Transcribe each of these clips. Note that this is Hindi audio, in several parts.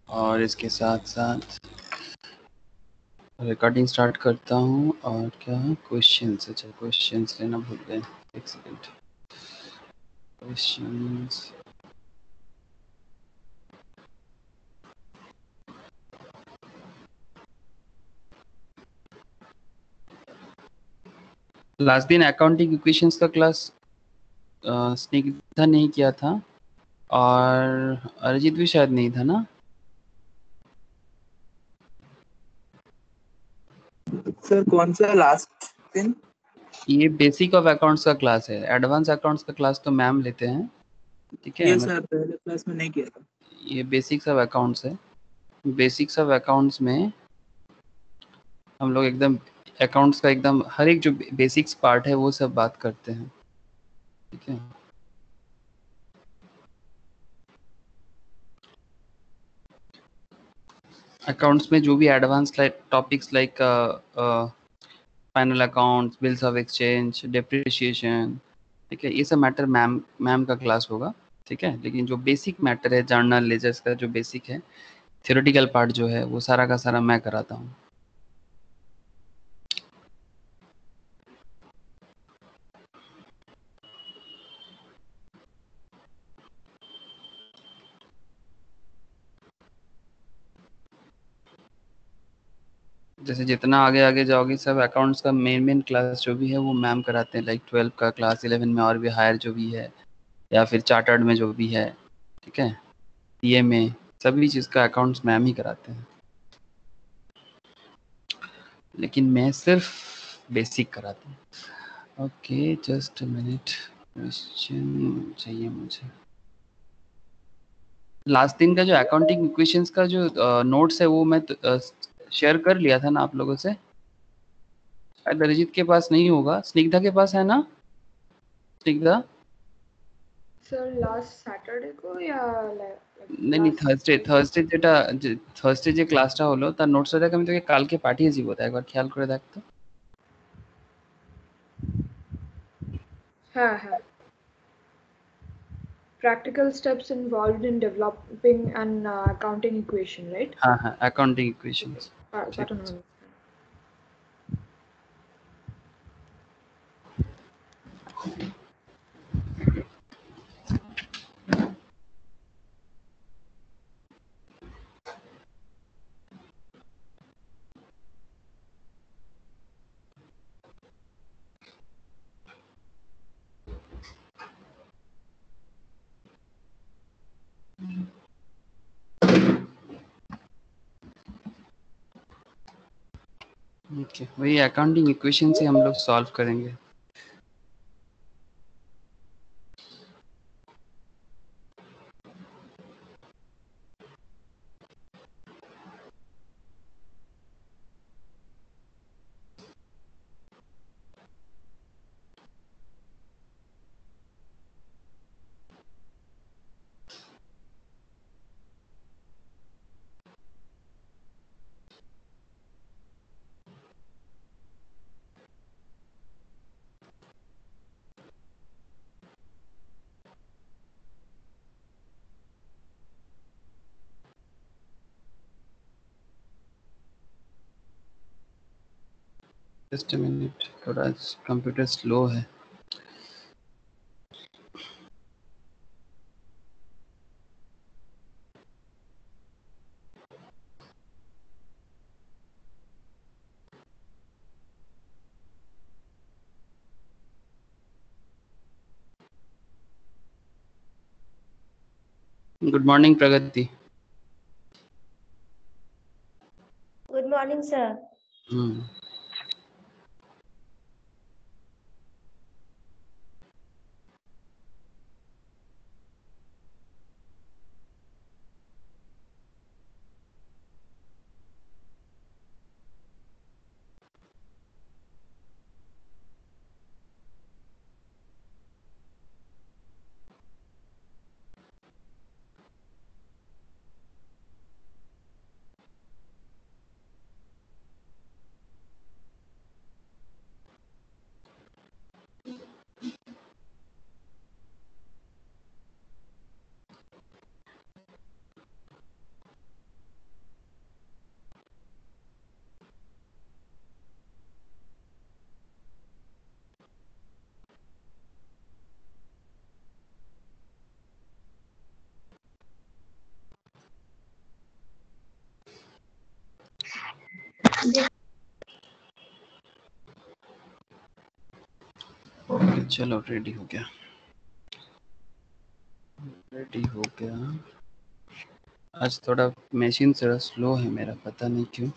और इसके साथ साथ रिकॉर्डिंग स्टार्ट करता हूँ। और क्या क्वेश्चंस, अच्छा क्वेश्चंस लेना भूल गए, एक सेकंड। क्वेश्चंस लास्ट दिन अकाउंटिंग इक्वेशंस का क्लास स्निग्धा नहीं किया था और अरिजीत भी शायद नहीं था ना। सर कौन सा लास्ट दिन? ये बेसिक ऑफ अकाउंट्स का क्लास है, एडवांस अकाउंट्स का क्लास तो मैम लेते हैं, ठीक है। ये सर पहले क्लास में नहीं किया था। ये बेसिक्स ऑफ अकाउंट्स है। बेसिक्स ऑफ अकाउंट्स में हम लोग एकदम अकाउंट्स का एकदम हर एक जो बेसिक्स पार्ट है वो सब बात करते हैं, ठीक है। अकाउंट्स में जो भी advance topics like final accounts, bills of exchange, depreciation, ठीक है, ये सब मैटर मैम का क्लास होगा, ठीक है। लेकिन जो बेसिक मैटर है जर्नल लेजर्स का जो बेसिक है, थ्योरेटिकल पार्ट जो है वो सारा का सारा मैं कराता हूँ। जैसे जितना आगे आगे जाओगे सब अकाउंट्स का मेन क्लास जो भी है वो मैम कराते हैं, लाइक 12 का क्लास, 11 में और भी हायर जो भी है, या फिर चार्टर्ड में जो भी है, ठीक है, सीए में, सभी चीज़ का अकाउंट्स मैम ही कराते हैं। लेकिन मैं सिर्फ बेसिक कराता हूँ। Okay just a minute, question चाहिए मुझे। लास्ट दिन का जो अकाउंटिंग इक्वेशंस का जो नोट्स है वो मैं शेयर कर लिया था ना आप लोगों से। शायद अरिजीत के पास नहीं होगा, स्निग्धा के पास है ना? स्निग्धा सर लास्ट सैटरडे को या नहीं थर्सडे যে ক্লাসটা হলো তার নোটসটা আমি তোকে কালকে পাঠিয়েছি বোধহয়, একবার খেয়াল করে দেখ তো। हाँ practical steps involved in developing an accounting equation, right? हाँ हाँ accounting equations, That one. Okay वही अकाउंटिंग इक्वेशन से हम लोग सॉल्व करेंगे। जस्ट अ मिनट, थोड़ा कंप्यूटर स्लो है। गुड मॉर्निंग प्रगति। Good morning, sir. चलो रेडी हो गया, रेडी हो गया। आज थोड़ा मशीन थोड़ा स्लो है मेरा, पता नहीं क्यों।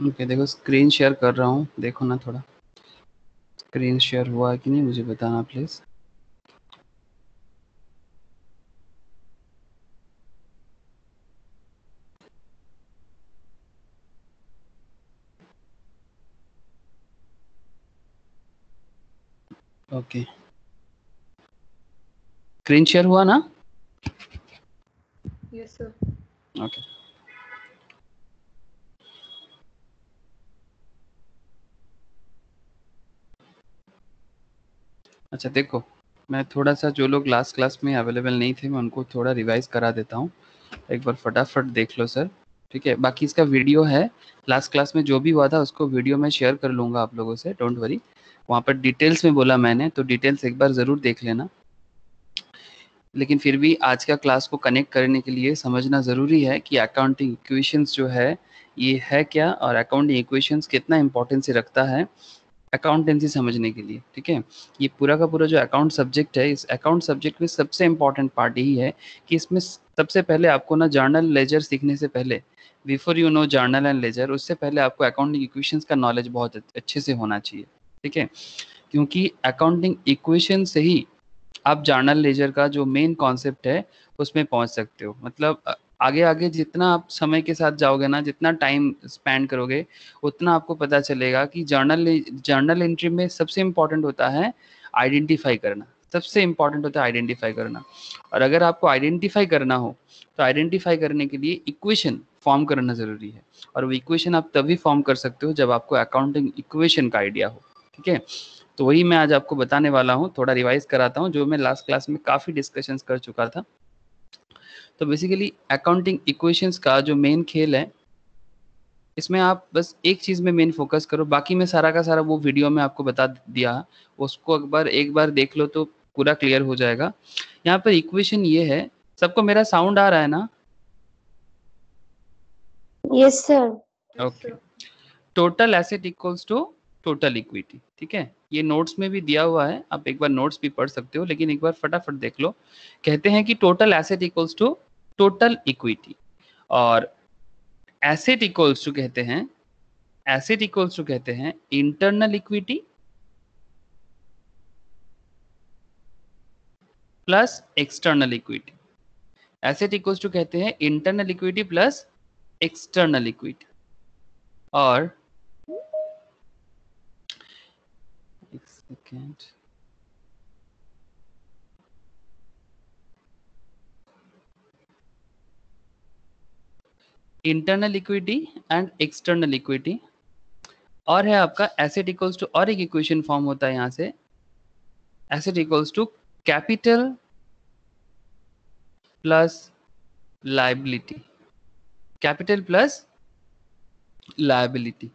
ओके देखो, स्क्रीन शेयर कर रहा हूँ, देखो ना थोड़ा स्क्रीन शेयर हुआ है कि नहीं, मुझे बताना प्लीज। ओके, स्क्रीन शेयर हुआ ना? Yes, sir. ओके अच्छा देखो, मैं थोड़ा सा जो लोग लास्ट क्लास में अवेलेबल नहीं थे मैं उनको थोड़ा रिवाइज करा देता हूँ, एक बार फटाफट देख लो सर, ठीक है। बाकी इसका वीडियो है, लास्ट क्लास में जो भी हुआ था उसको वीडियो में शेयर कर लूँगा आप लोगों से, डोंट वरी। वहाँ पर डिटेल्स में बोला मैंने, तो डिटेल्स एक बार ज़रूर देख लेना। लेकिन फिर भी आज का क्लास को कनेक्ट करने के लिए समझना ज़रूरी है कि अकाउंटिंग इक्वेशंस जो है ये है क्या, और अकाउंटिंग इक्वेशंस कितना इंपॉर्टेंस रखता है अकाउंटेंसी समझने के लिए, ठीक है। ये पूरा का पूरा जो अकाउंट सब्जेक्ट है, इस अकाउंट सब्जेक्ट में सबसे इम्पॉर्टेंट पार्ट यही है कि इसमें सबसे पहले आपको ना जर्नल लेजर सीखने से पहले, before you know journal and ledger, उससे पहले आपको अकाउंटिंग इक्वेशंस का नॉलेज बहुत अच्छे से होना चाहिए, ठीक है। क्योंकि अकाउंटिंग इक्वेशन से ही आप जर्नल लेजर का जो मेन कॉन्सेप्ट है उसमें पहुंच सकते हो। मतलब आगे आगे जितना आप समय के साथ जाओगे ना, जितना टाइम स्पेंड करोगे, उतना आपको पता चलेगा कि जर्नल एंट्री में सबसे इम्पोर्टेंट होता है आइडेंटिफाई करना, सबसे इम्पोर्टेंट होता है आइडेंटिफाई करना। और अगर आपको आइडेंटिफाई करना हो तो आइडेंटिफाई करने के लिए इक्वेशन फॉर्म करना ज़रूरी है, और वो इक्वेशन आप तभी फॉर्म कर सकते हो जब आपको अकाउंटिंग इक्वेशन का आइडिया हो, ठीक है। तो वही मैं आज आपको बताने वाला हूँ, थोड़ा रिवाइज कराता हूँ जो मैं लास्ट क्लास में काफ़ी डिस्कशंस कर चुका था। तो बेसिकली अकाउंटिंग इक्वेशंस का जो मेन खेल है, इसमें आप बस एक चीज़ में मेन फोकस करो, बाकी मैं सारा का सारा वो वीडियो में आपको बता दिया, उसको एक बार देख लो तो पूरा क्लियर हो जाएगा। यहाँ पर इक्वेशन ये है, सबको मेरा साउंड आ रहा है ना? Yes, sir. Yes, okay. sir. Total asset equals to total equity, ठीक है। ये नोट्स में भी दिया हुआ है, आप एक बार नोट्स भी पढ़ सकते हो, लेकिन एक बार फटाफट देख लो। कहते हैं कि total asset equals to total equity, और एसेट इक्वल्स टू कहते हैं internal equity plus external equity. Asset equals to कहते हैं internal equity plus external equity. और एक second, internal equity and external equity. और है आपका एसेट इक्वल्स टू, और एक इक्वेशन फॉर्म होता है यहाँ से, asset equals to capital plus liability, capital plus liability.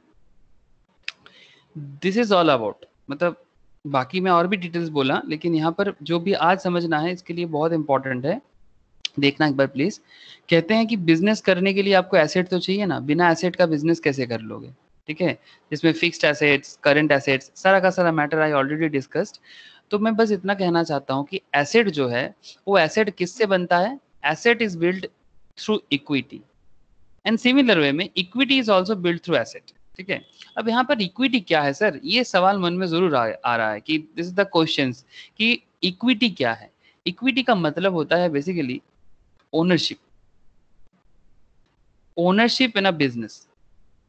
This is all about, मतलब बाकी मैं और भी डिटेल्स बोला, लेकिन यहाँ पर जो भी आज समझना है इसके लिए बहुत इंपॉर्टेंट है, देखना एक बार प्लीज। कहते हैं कि बिजनेस करने के लिए आपको एसेट तो चाहिए ना, बिना एसेट का बिजनेस कैसे कर लोगे, ठीक है। जिसमें फिक्स्ड एसेट्स, करंट एसेट्स, सारा का सारा मैटर आई ऑलरेडी डिस्कस्ड। तो मैं बस इतना कहना चाहता हूँ कि एसेट जो है वो एसेट किससे बनता है, asset is build through equity, and similar way में equity is also build through asset, ठीक है। अब यहाँ पर इक्विटी क्या है सर, ये सवाल मन में जरूर आ रहा है कि दिस इज द क्वेश्चन कि इक्विटी क्या है। इक्विटी का मतलब होता है basically ownership, in a business,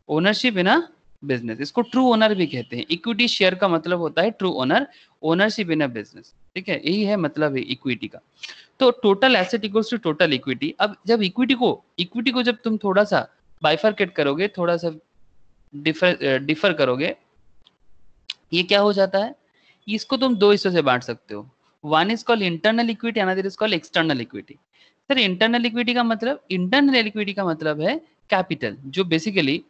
ownership in a business. इसको ट्रू ओनर भी कहते हैं। इक्विटी शेयर का मतलब होता है true owner, ownership in a business, ठीक है, यही है मतलब है इक्विटी का। तो total asset equals to total equity. अब जब इक्विटी को जब तुम थोड़ा सा बाइफरकेट करोगे, थोड़ा सा डिफर करोगे, ये क्या हो जाता है, इसको तुम दो हिस्सों से बांट सकते हो। One is called internal equity, another is called external equity. Sir internal equity का मतलब है कैपिटल, जो बेसिकली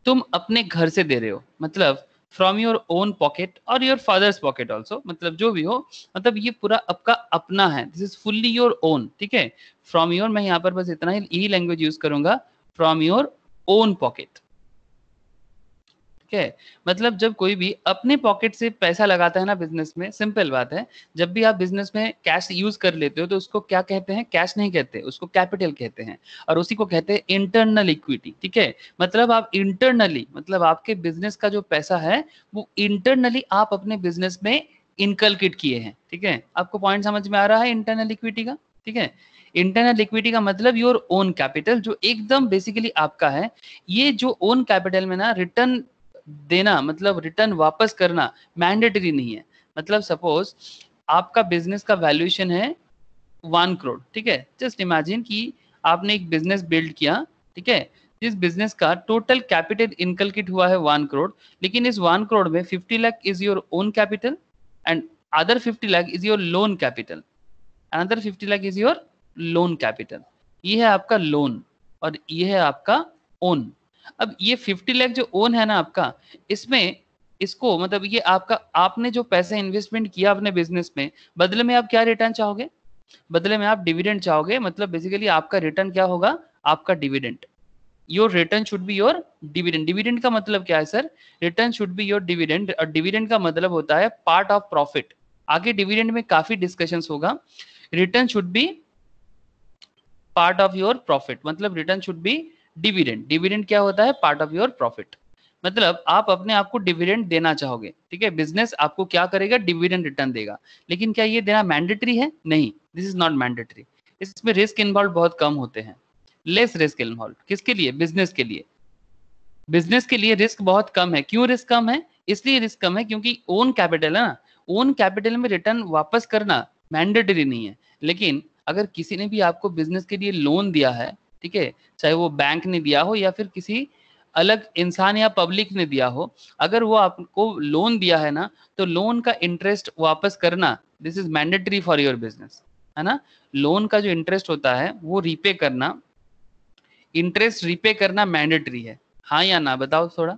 तुम अपने घर से दे रहे हो, मतलब फ्रॉम योर ओन पॉकेट और योर फादर्स पॉकेट ऑल्सो, मतलब जो भी हो, मतलब ये पूरा आपका अपना है, this is fully your own, ठीक है। फ्रॉम योर, मैं यहाँ पर बस इतना ही लैंग्वेज यूज करूंगा, फ्रॉम योर ओन पॉकेट, ठीक है। मतलब जब कोई भी अपने पॉकेट से पैसा लगाता है ना बिजनेस में, सिंपल बात है, जब भी आप बिजनेस में कैश यूज कर लेते हो तो उसको क्या कहते हैं, कैश नहीं कहते, उसको कैपिटल कहते हैं, और उसी को कहते हैं इंटरनल इक्विटी, ठीक है। मतलब आप इंटरनली, मतलब आपके बिजनेस का जो पैसा है वो इंटरनली आप अपने बिजनेस में इनकलकेट किए हैं, ठीक है। आपको पॉइंट समझ में आ रहा है इंटरनल इक्विटी का, ठीक है। इंटरनल इक्विटी का मतलब योर ओन कैपिटल, जो एकदम बेसिकली आपका है। ये जो ओन कैपिटल में ना रिटर्न देना, मतलब रिटर्न वापस करना मैंडेटरी नहीं है। मतलब सपोज आपका बिजनेस का वैल्यूएशन है 1 करोड़, ठीक है। जस्ट इमेजिन कि आपने एक बिजनेस बिल्ड किया, ठीक है। इस बिजनेस का टोटल कैपिटल इनकलकेट हुआ है 1 करोड़, लेकिन इस 1 करोड़ में 50 lakh is your own capital and other 50 lakh is your loan capital, another 50 lakh is your loan capital. ये है आपका लोन और ये है आपका ओन। अब ये 50 लाख जो ओन है ना आपका, इसमें इसको मतलब ये आपका, आपने जो पैसे इन्वेस्टमेंट किया अपने बिजनेस में, बदले में आप क्या रिटर्न चाहोगे, बदले में आप डिविडेंड चाहोगे। मतलब बेसिकली आपका रिटर्न क्या होगा, आपका dividend. Your return should be your dividend. Dividend का मतलब क्या है sir, return should be your dividend, और डिविडेंड का मतलब होता है पार्ट ऑफ प्रॉफिट। आगे डिविडेंड में काफी डिस्कशंस होगा। Return should be part of your profit, मतलब return should be dividend. Dividend क्या होता है, पार्ट ऑफ योर प्रॉफिट। मतलब आप अपने आप को डिविडेंड देना चाहोगे, ठीक है। बिजनेस आपको क्या करेगा, डिविडेंड रिटर्न देगा। लेकिन क्या ये देना मैंडेटरी है, नहीं, दिस इज नॉट मैंडेटरी। इसमें रिस्क इन्वॉल्व बहुत कम होते हैं, लेस रिस्क इन्वॉल्व। किसके लिए, बिजनेस के लिए। बिजनेस के लिए रिस्क बहुत कम है। क्यों रिस्क कम है, इसलिए रिस्क कम है क्योंकि ओन कैपिटल है ना, ओन कैपिटल में रिटर्न वापस करना मैंडेटरी नहीं है। लेकिन अगर किसी ने भी आपको बिजनेस के लिए लोन दिया है, ठीक है, चाहे वो बैंक ने दिया हो या फिर किसी अलग इंसान या पब्लिक ने दिया हो, अगर वो आपको लोन दिया है ना, तो लोन का इंटरेस्ट वापस करना, this is mandatory for your business, है ना। लोन का जो इंटरेस्ट होता है वो रीपे करना, इंटरेस्ट रीपे करना मैंडेटरी है, हाँ या ना, बताओ थोड़ा।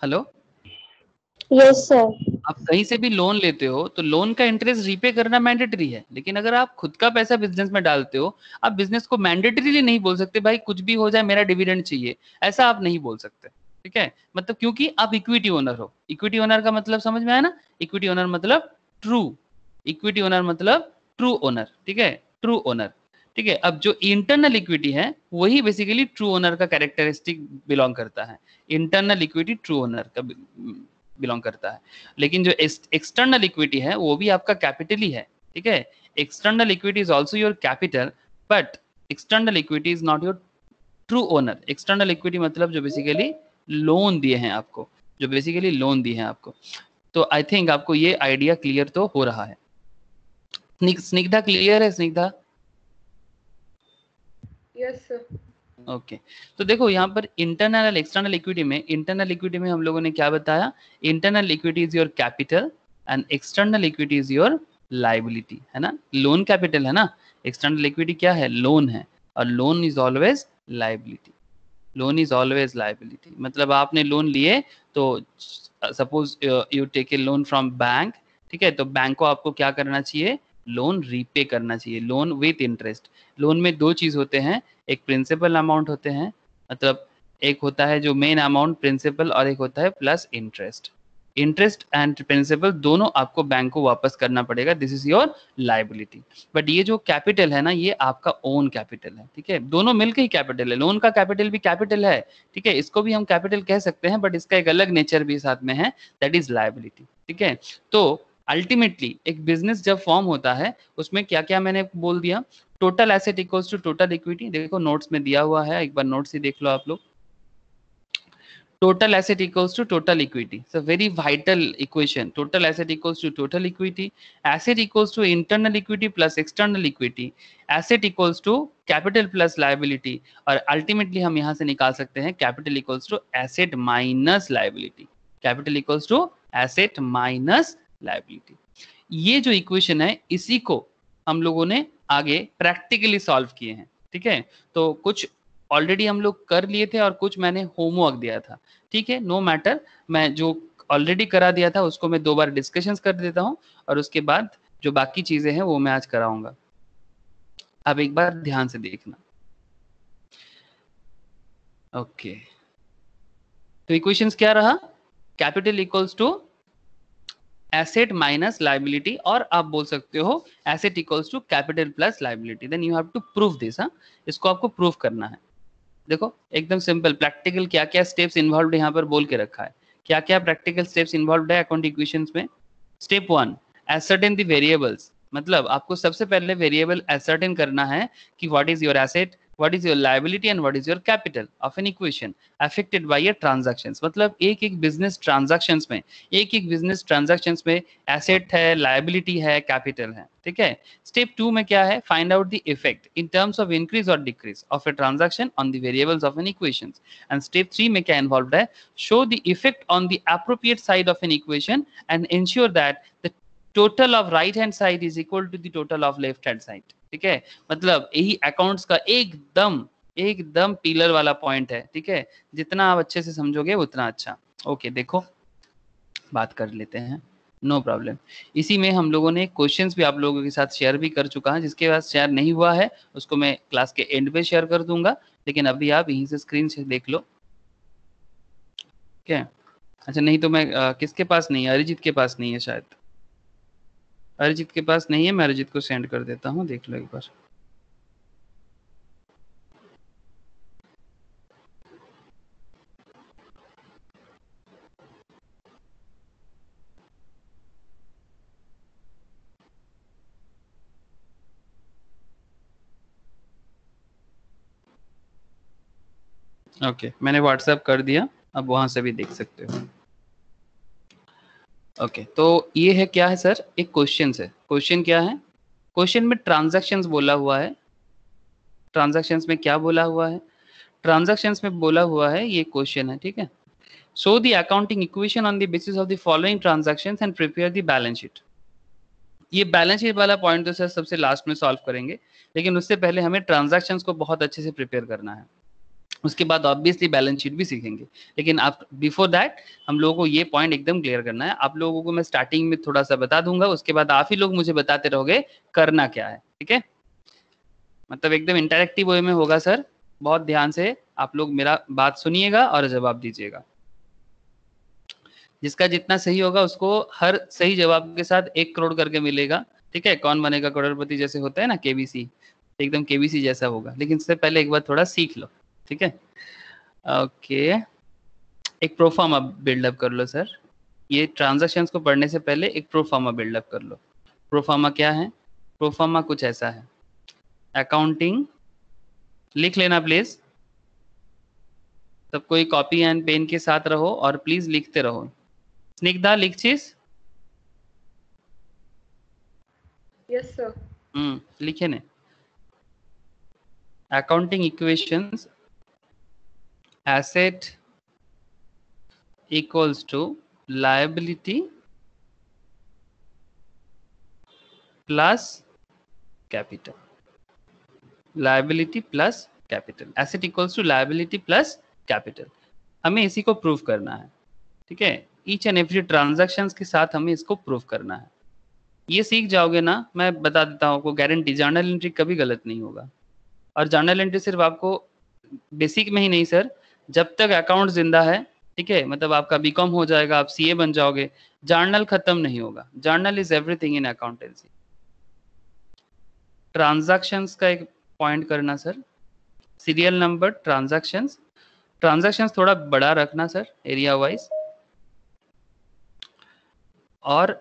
Hello, yes sir. आप कहीं से भी लोन लेते हो तो लोन का इंटरेस्ट रीपे करना मैंडेटरी है। लेकिन अगर आप खुद का पैसा बिजनेस में डालते हो, आप बिजनेस को मैंडेटरीली नहीं बोल सकते भाई कुछ भी हो जाए मेरा डिविडेंड चाहिए, ऐसा आप नहीं बोल सकते, ठीक है। मतलब क्योंकि आप इक्विटी ओनर हो। इक्विटी ओनर का मतलब समझ में आया ना, इक्विटी ओनर मतलब ट्रू, इक्विटी ओनर मतलब ट्रू ओनर, ठीक है, ट्रू ओनर, ठीक है। अब जो इंटरनल इक्विटी है वही बेसिकली ट्रू ओनर का कैरेक्टरिस्टिक बिलोंग करता है। इंटरनल इक्विटी ट्रू ओनर का बिलोंग करता है। लेकिन जो एक्सटर्नल इक्विटी है वो भी आपका कैपिटल ही है, ठीक है। External equity is also your capital, but external equity is not your true owner. External equity मतलब जो बेसिकली लोन दिए हैं आपको, जो बेसिकली लोन दिए हैं आपको। तो आई थिंक आपको ये आइडिया क्लियर तो हो रहा है। स्निग्धा क्लियर है, स्निग्धा? Yes, sir. ओके तो देखो यहाँ पर इंटरनल और एक्सटर्नल इक्विटी में, इंटरनल इक्विटी में हम लोगों ने क्या बताया, internal equity is your capital and external equity is your liability, है ना। लोन कैपिटल है ना, एक्सटर्नल इक्विटी क्या है, लोन है, और loan is always liability. Loan is always liability मतलब आपने लोन लिए तो suppose you take a loan from bank, ठीक है, तो बैंक को आपको क्या करना चाहिए, लोन रीपे करना चाहिए, लोन विथ इंटरेस्ट। लोन में दो चीज होते हैं, एक प्रिंसिपल अमाउंट होते हैं, मतलब एक होता है जो मेन अमाउंट प्रिंसिपल, और एक होता है plus interest. Interest and principal दोनों आपको बैंक को वापस करना पड़ेगा, this is your liability. But ये जो कैपिटल है ना, ये आपका ओन कैपिटल है, ठीक है, दोनों मिलकर ही कैपिटल है। लोन का कैपिटल भी कैपिटल है, ठीक है, इसको भी हम कैपिटल कह सकते हैं, बट इसका एक अलग नेचर भी साथ में है, दैट इज लाइबिलिटी, ठीक है। तो अल्टीमेटली एक बिजनेस जब फॉर्म होता है उसमें क्या क्या मैंने बोल दिया, total asset equals to total equity, देखो नोट्स में दिया हुआ है, एक बार नोट्स ही देख लो आप लोग। total asset equals to total equity. It's a very vital equation. Total asset equals to total equity. Asset equals to internal equity plus external equity. Asset equals to capital plus liability. और ultimately हम यहाँ से निकाल सकते हैं capital equals to asset minus liability. Capital equals to asset minus liability. ये जो इक्वेशन है इसी को हम लोगों ने आगे प्रैक्टिकली सॉल्व किए हैं. ठीक है, तो कुछ ऑलरेडी हम लोग कर लिए थे और कुछ मैंने होमवर्क दिया था. ठीक है, नो मैटर, मैं जो ऑलरेडी करा दिया था उसको मैं 2 बार डिस्कशंस कर देता हूं और उसके बाद जो बाकी चीजें हैं वो मैं आज कराऊंगा. अब एक बार ध्यान से देखना. ओके, तो इक्वेशंस क्या रहा? Capital equals to asset minus liability, और आप बोल सकते हो asset equals to capital plus liability. Then you have to prove this. इसको आपको प्रूव करना है. देखो एकदम सिंपल, प्रैक्टिकल क्या क्या स्टेप्स इन्वॉल्व यहाँ पर बोल के रखा है. क्या क्या प्रैक्टिकल स्टेप्स इन्वॉल्व है अकाउंट इक्वेशंस में? Step 1, ascertain the variables. मतलब आपको सबसे पहले वेरिएबल एसर्टेन करना है कि what is your asset, what is your liability and what is your capital of an equation affected by your transactions. मतलब एक एक बिजनेस ट्रांजैक्शंस में एसेट है, लायबिलिटी है, कैपिटल है. ठीक है. स्टेप 2 में क्या है? Find out the effect in terms of increase और decrease of a transaction on the variables of an equation. And step 3 में क्या इन्वॉल्व है? Show the effect on the appropriate side of an equation and ensure that the total of right hand side is equal to the total of left hand side. ठीक है, मतलब यही अकाउंट्स का एकदम पिलर वाला पॉइंट है. ठीक है, जितना आप अच्छे से समझोगे उतना अच्छा. ओके, देखो बात कर लेते हैं, नो प्रॉब्लम. इसी में हम लोगों ने क्वेश्चंस भी आप लोगों के साथ शेयर भी कर चुका है. जिसके पास शेयर नहीं हुआ है उसको मैं क्लास के एंड पे शेयर कर दूंगा, लेकिन अभी आप यहीं से स्क्रीन से देख लो. क्या अच्छा, नहीं तो मैं किसके पास नहीं है? अरिजीत के पास नहीं है शायद. अरिजीत के पास नहीं है, मैं अरिजीत को सेंड कर देता हूँ, देख लो एक बार. ओके, मैंने व्हाट्सएप कर दिया, अब वहां से भी देख सकते हो. ओके, तो ये है क्या है सर? एक क्वेश्चन है. क्वेश्चन क्या है? क्वेश्चन में ट्रांजैक्शंस बोला हुआ है. ट्रांजैक्शंस में क्या बोला हुआ है? ट्रांजैक्शंस में बोला हुआ है, ये क्वेश्चन है. ठीक है. So the accounting equation on the basis of the following transactions and prepare the balance sheet. ये बैलेंस शीट वाला पॉइंट तो सर सबसे लास्ट में सॉल्व करेंगे, लेकिन उससे पहले हमें ट्रांजैक्शंस को बहुत अच्छे से प्रिपेयर करना है. उसके बाद ऑब्वियसली बैलेंस शीट भी सीखेंगे, लेकिन आप बिफोर दैट हम लोगों को ये पॉइंट एकदम क्लियर करना है. आप लोगों को मैं स्टार्टिंग में थोड़ा सा बता दूंगा, उसके बाद आप ही लोग मुझे बताते रहोगे करना क्या है. ठीक है, मतलब एकदम इंटरेक्टिव वे में होगा सर. बहुत ध्यान से आप लोग मेरा बात सुनिएगा और जवाब दीजिएगा. जिसका जितना सही होगा उसको हर सही जवाब के साथ 1 करोड़ करके मिलेगा. ठीक है, कौन बनेगा करोड़पति जैसे होता है ना, केबीसी, एकदम केबीसी जैसा होगा. लेकिन इससे पहले एक बार थोड़ा सीख लो. ठीक है. ओके, एक प्रोफार्मा बिल्डअप कर लो सर. ये ट्रांजैक्शंस को पढ़ने से पहले एक प्रोफार्मा बिल्डअप कर लो. प्रोफार्मा क्या है? प्रोफार्मा कुछ ऐसा है. अकाउंटिंग, लिख लेना प्लीज. सब कोई कॉपी एंड पेन के साथ रहो और प्लीज लिखते रहो. स्निग्धा लिख चीज. Yes, sir. लिखे ने. Accounting equations, asset equals to liability plus capital. Liability plus capital. Asset equals to liability plus capital. हमें इसी को प्रूव करना है. ठीक है, ईच एंड एवरी ट्रांजैक्शंस के साथ हमें इसको प्रूव करना है. ये सीख जाओगे ना, मैं बता देता हूँ आपको गारंटी, जर्नल एंट्री कभी गलत नहीं होगा. और जर्नल एंट्री सिर्फ आपको बेसिक में ही नहीं सर, जब तक अकाउंट जिंदा है, ठीक है, मतलब आपका बीकॉम हो जाएगा, आप सीए बन जाओगे, जर्नल खत्म नहीं होगा. Journal is everything in accountancy. Transactions का एक पॉइंट करना sir. Serial number, transactions. Transactions थोड़ा बड़ा रखना सर एरिया वाइज, और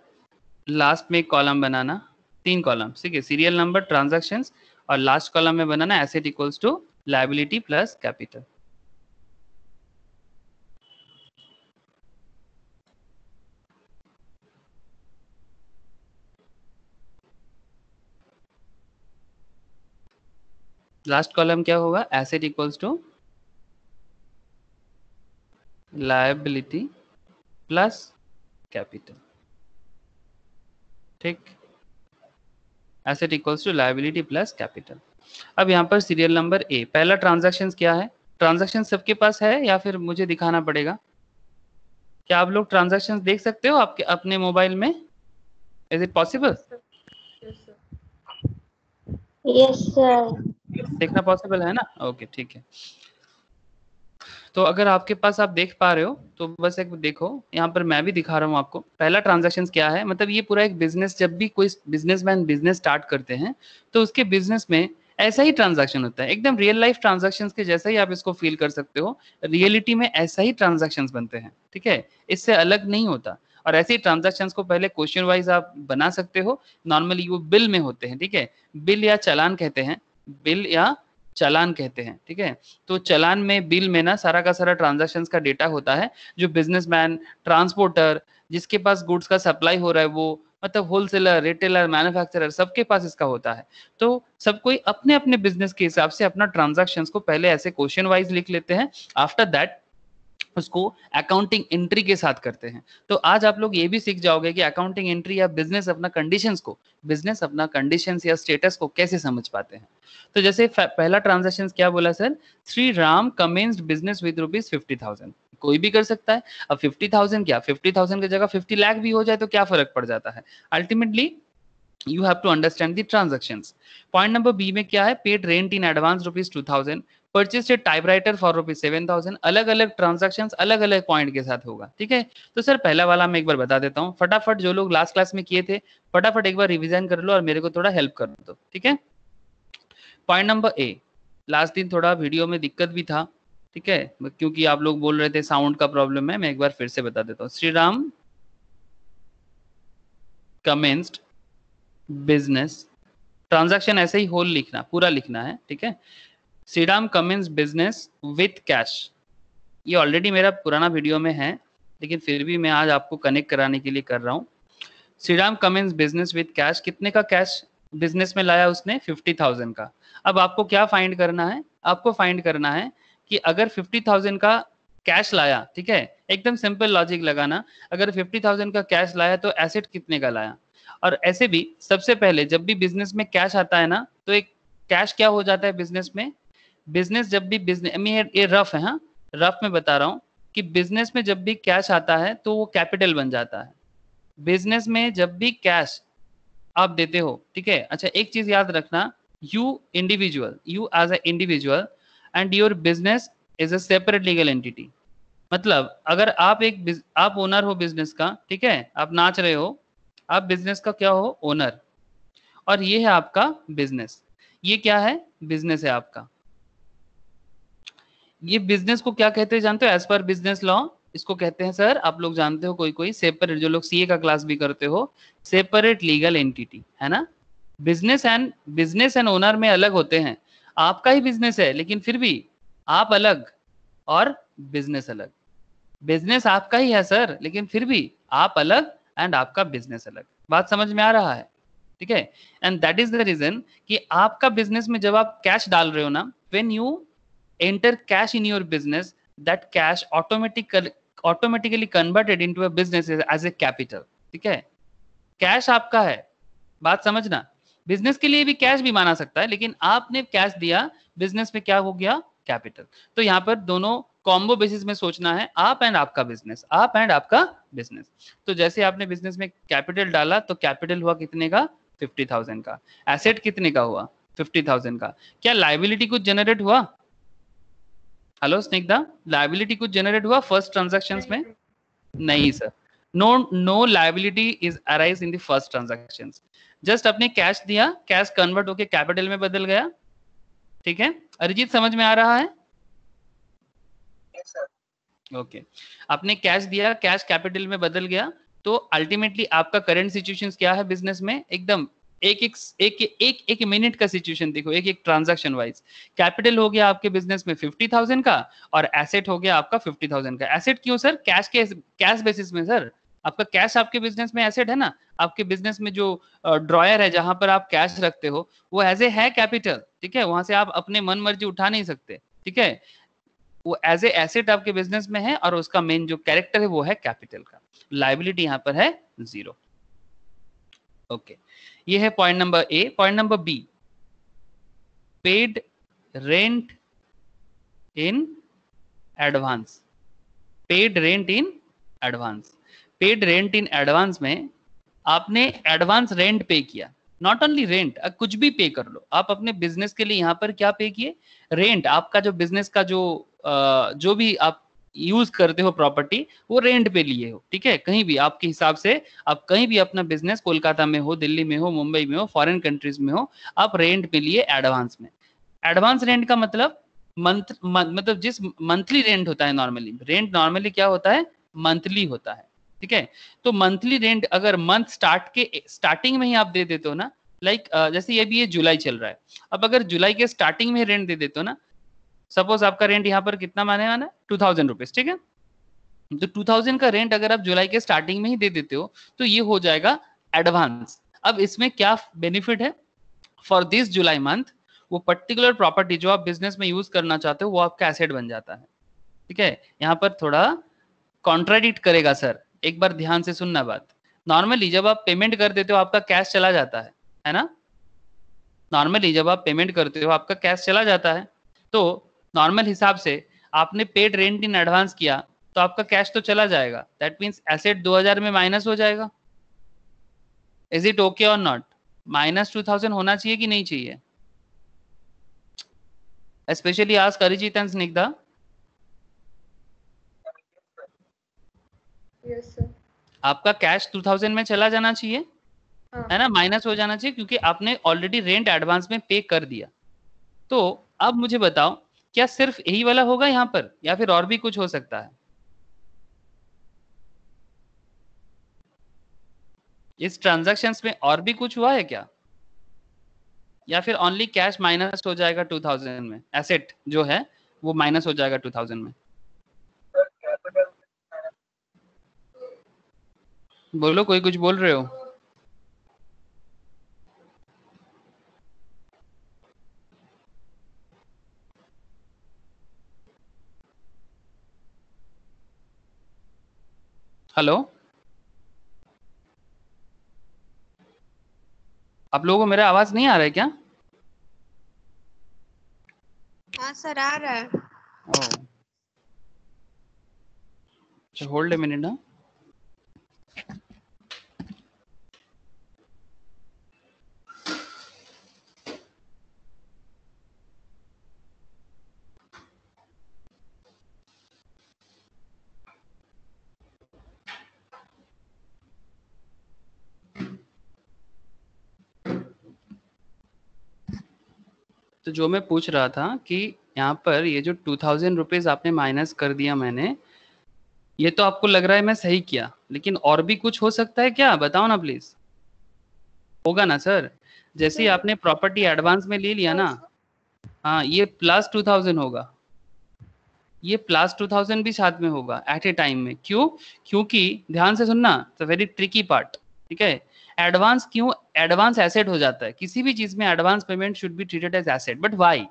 लास्ट में एक कॉलम बनाना, 3 कॉलम. ठीक है, सीरियल नंबर, ट्रांजैक्शंस, और लास्ट कॉलम में बनाना asset equals to liability plus capital. Last column क्या होगा, asset equals to liability plus capital, ठीक, asset equals to liability plus capital. अब यहाँ पर सीरियल नंबर ए, पहला ट्रांजैक्शन क्या है, ट्रांजैक्शन सबके पास है या फिर मुझे दिखाना पड़ेगा? क्या आप लोग ट्रांजैक्शन देख सकते हो आपके अपने मोबाइल में? Is it possible? Yes, sir. Yes, sir. देखना पॉसिबल है ना? ओके ठीक है। तो अगर आपके पास आप देख पा रहे हो तो बस एक देखो, यहाँ पर मैं भी दिखा रहा हूँ आपको। पहला ट्रांजैक्शन क्या है, मतलब ये पूरा एक बिजनेस, जब भी कोई बिजनेसमैन बिजनेस स्टार्ट करते हैं तो उसके बिजनेस में ऐसा ही ट्रांजैक्शन होता है, एकदम रियल लाइफ ट्रांजैक्शंस के जैसा ही आप इसको फील कर सकते हो। रियलिटी में ऐसा ही ट्रांजैक्शंस बनते हैं, ठीक है, इससे अलग नहीं होता। और ऐसे ही ट्रांजैक्शंस को पहले क्वेश्चन वाइज आप बना सकते हो। नॉर्मली वो बिल में होते हैं, ठीक है, बिल या चालान कहते हैं, बिल या चालान कहते हैं, ठीक है। तो चालान में, बिल में ना सारा का सारा ट्रांजैक्शंस का डेटा होता है, जो बिजनेसमैन, ट्रांसपोर्टर, जिसके पास गुड्स का सप्लाई हो रहा है, वो मतलब होलसेलर, रिटेलर, मैन्युफैक्चरर, सबके पास इसका होता है। तो सब कोई अपने अपने बिजनेस के हिसाब से अपना ट्रांजैक्शंस को पहले ऐसे क्वेश्चन वाइज लिख लेते हैं, आफ्टर दैट उसको अकाउंटिंग एंट्री के साथ करते हैं। तो आज आप लोग ये भी सीख जाओगे कि अकाउंटिंग एंट्री या बिजनेस अपना कंडीशंस या स्टेटस को कैसे समझ पाते हैं। तो जैसे पहला ट्रांजैक्शन क्या बोला sir, Shri Ram commenced business with ₹50,000, कोई भी कर सकता है। अब 50,000 क्या, 50,000 की जगह 50 लाख भी हो जाए तो क्या फर्क पड़ जाता है, ultimately you have to understand the transactions. Point number B में क्या है, paid rent in advance ₹2,000, purchased a typewriter for ₹7,000। अलग अलग ट्रांजैक्शंस अलग अलग पॉइंट के साथ होगा, ठीक है। तो सर पहला वाला मैं एक बार बता देता हूँ, फटाफट जो लोग लास्ट क्लास में किए थे फटाफट एक बार रिवीजन कर लो और मेरे को थोड़ा हेल्प कर दो, ठीक है। पॉइंट नंबर ए, लास्ट दिन थोड़ा वीडियो में दिक्कत भी था, ठीक है, क्योंकि आप लोग बोल रहे थे साउंड का प्रॉब्लम है। मैं एक बार फिर से बता देता हूँ, Shri Ram commenced business, transaction ऐसे ही होल लिखना, पूरा लिखना है, ठीक है। Shriram commence business with cash, ये ऑलरेडी मेरा पुराना वीडियो में है, लेकिन फिर भी मैं आज आपको कनेक्ट कराने के लिए कर रहा हूँ। Shriram commence business with cash, कितने का कैश बिजनेस में लाया उसने, 50,000 का। अब आपको क्या फाइंड करना है, आपको फाइंड करना है कि अगर 50,000 का कैश लाया, ठीक है, एकदम सिंपल लॉजिक लगाना, अगर 50,000 का कैश लाया तो एसेट कितने का लाया। और ऐसे भी सबसे पहले जब भी बिजनेस में कैश आता है ना, तो एक कैश क्या हो जाता है बिजनेस में, बिजनेस जब भी बिजनेस में, ये रफ है, हाँ रफ में बता रहा हूँ कि बिजनेस में जब भी कैश आता है तो वो कैपिटल बन जाता है। बिजनेस में जब भी कैश आप देते हो, ठीक है। अच्छा एक चीज याद रखना, you individual, you as a individual and your business is a separate legal entity. मतलब अगर आप ओनर हो बिजनेस का, ठीक है, आप नाच रहे हो, आप बिजनेस का क्या हो, ओनर, और ये है आपका बिजनेस, ये क्या है, बिजनेस है आपका। ये बिजनेस को क्या कहते हैं जानते हो, एज पर बिजनेस लॉ इसको कहते हैं सर, आप लोग जानते हो कोई कोई सेपरेट, जो लोग सीए का क्लास भी करते हो, सेपरेट लीगल एंटिटी, है ना। बिजनेस एंड ओनर में अलग होते हैं, आपका ही बिजनेस है लेकिन फिर भी आप अलग और बिजनेस अलग। बिजनेस आपका ही है सर लेकिन फिर भी आप अलग एंड आपका बिजनेस अलग। बात समझ में आ रहा है, ठीक है। And that is the reason कि आपका बिजनेस में जब आप कैश डाल रहे हो ना, when you enter cash in your business, that cash automatically converted into a business as a capital, ठीक है। कैश आपका है, बात समझना, बिजनेस के लिए भी कैश भी माना सकता है, लेकिन आपने कैश दिया, बिजनेस में क्या हो गया, कैपिटल। तो यहाँ पर दोनों कॉम्बो बेसिस में सोचना है, आप एंड आपका बिजनेस, आप एंड आपका बिजनेस। तो जैसे आपने बिजनेस में कैपिटल डाला तो कैपिटल हुआ कितने का, 50,000 का। एसेट कितने का हुआ, 50,000 का। क्या लाइबिलिटी कुछ जनरेट हुआ, हेलो स्निग्धा, लाइबिलिटी कुछ जनरेट हुआ फर्स्ट ट्रांजैक्शन में? नहीं sir, no liability is arise in the first transaction. Just अपने कैश दिया, कैश कन्वर्ट होके कैपिटल में बदल गया, ठीक है। अरिजीत समझ में आ रहा है? ओके आपने कैश दिया, कैश कैपिटल में बदल गया, तो अल्टीमेटली आपका करंट सिचुएशन क्या है बिजनेस में, एकदम एक मिनट का सिचुएशन देखो, एक ट्रांजैक्शन वाइज। कैपिटल हो गया आपके बिजनेस में 50,000 का और एसेट हो गया आपका 50,000 का। एसेट क्यों सर, कैश बेसिस में सर, आपका कैश आपके बिजनेस में एसेट है ना, आपके बिजनेस में जो ड्रॉयर है जहां पर आप कैश रखते हो वो एज ए है कैपिटल, ठीक है, वहां से आप अपने मन मर्जी उठा नहीं सकते, ठीक है, वो एज ए एसेट आपके बिजनेस में है और उसका मेन जो कैरेक्टर है वो है कैपिटल का। लायबिलिटी यहाँ पर है 0। ओके, ये है point number A. Point number B, paid rent in advance. Paid rent in advance. Paid rent in advance में आपने एडवांस रेंट पे किया, नॉट ओनली रेंट, कुछ भी पे कर लो आप अपने बिजनेस के लिए। यहाँ पर क्या पे किए, रेंट, आपका जो बिजनेस का जो भी आप यूज करते हो प्रॉपर्टी वो रेंट पे लिए हो, ठीक है, कहीं भी आपके हिसाब से आप कहीं भी अपना बिजनेस कोलकाता में हो, दिल्ली में हो, मुंबई में हो, फॉरेन कंट्रीज में हो, आप रेंट पे लिए एडवांस में। एडवांस रेंट का मतलब मतलब जिस मंथली रेंट होता है, नॉर्मली रेंट नॉर्मली क्या होता है, मंथली होता है, ठीक है। तो मंथली रेंट अगर मंथ स्टार्टिंग में ही आप दे देते हो ना, लाइक जैसे ये भी ये जुलाई चल रहा है, अब अगर जुलाई के स्टार्टिंग में रेंट दे देते हो ना, सपोज आपका रेंट यहाँ पर कितना माने वाला 2000 रुपीज, ठीक है, तो 2000 का रेंट अगर आप जुलाई के स्टार्टिंग में ही दे देते हो तो ये हो जाएगा एडवांस। अब इसमें क्या बेनिफिट है, फॉर दिस जुलाई मंथ वो पर्टिकुलर प्रॉपर्टी जो आप बिजनेस में यूज करना चाहते हो वो आपका एसेट बन जाता है, ठीक है। यहाँ पर थोड़ा कॉन्ट्राडिक्ट करेगा सर, एक बार ध्यान से सुनना बात। नॉर्मली जब आप पेमेंट कर देते हो आपका कैश चला जाता है ना, नॉर्मली जब आप पेमेंट करते हो आपका कैश चला जाता है, तो नॉर्मल हिसाब से आपने पेड रेंट इन एडवांस किया तो आपका कैश तो चला जाएगा, दैट मीन्स एसेट 2000 में माइनस हो जाएगा। इज इट ओके और नॉट? -2000 होना चाहिए कि नहीं चाहिए? Specially ask Arijit and Snigdha. Yes, sir. आपका कैश 2000 में चला जाना चाहिए, हाँ. है ना, माइनस हो जाना चाहिए, क्योंकि आपने ऑलरेडी रेंट एडवांस में पे कर दिया। तो अब मुझे बताओ क्या सिर्फ यही वाला होगा यहाँ पर या फिर और भी कुछ हो सकता है? इस ट्रांजैक्शंस में और भी कुछ हुआ है क्या, या फिर ओनली कैश माइनस हो जाएगा 2000 में, एसेट जो है वो माइनस हो जाएगा 2000 में? बोलो, कोई कुछ बोल रहे हो? हेलो, आप लोगों को मेरा आवाज नहीं आ रहा है क्या? हाँ सर आ रहा है। अच्छा, होल्ड ए मिनट ना। तो जो मैं पूछ रहा था कि यहाँ पर ये जो 2000 रुपीज आपने माइनस कर दिया मैंने, ये तो आपको लग रहा है मैं सही किया, लेकिन और भी कुछ हो सकता है क्या, बताओ ना प्लीज। होगा ना सर? जैसे ही आपने प्रॉपर्टी एडवांस में ले लिया ना, हाँ, ये प्लस 2000 होगा, ये प्लस 2000 भी साथ में होगा एट ए टाइम में। क्यों? क्योंकि ध्यान से सुनना, तो वेरी ट्रिकी पार्ट, ठीक है। एडवांस क्यों एडवांस एसेट हो जाता है, किसी भी चीज में advance payment should be treated as asset, but why?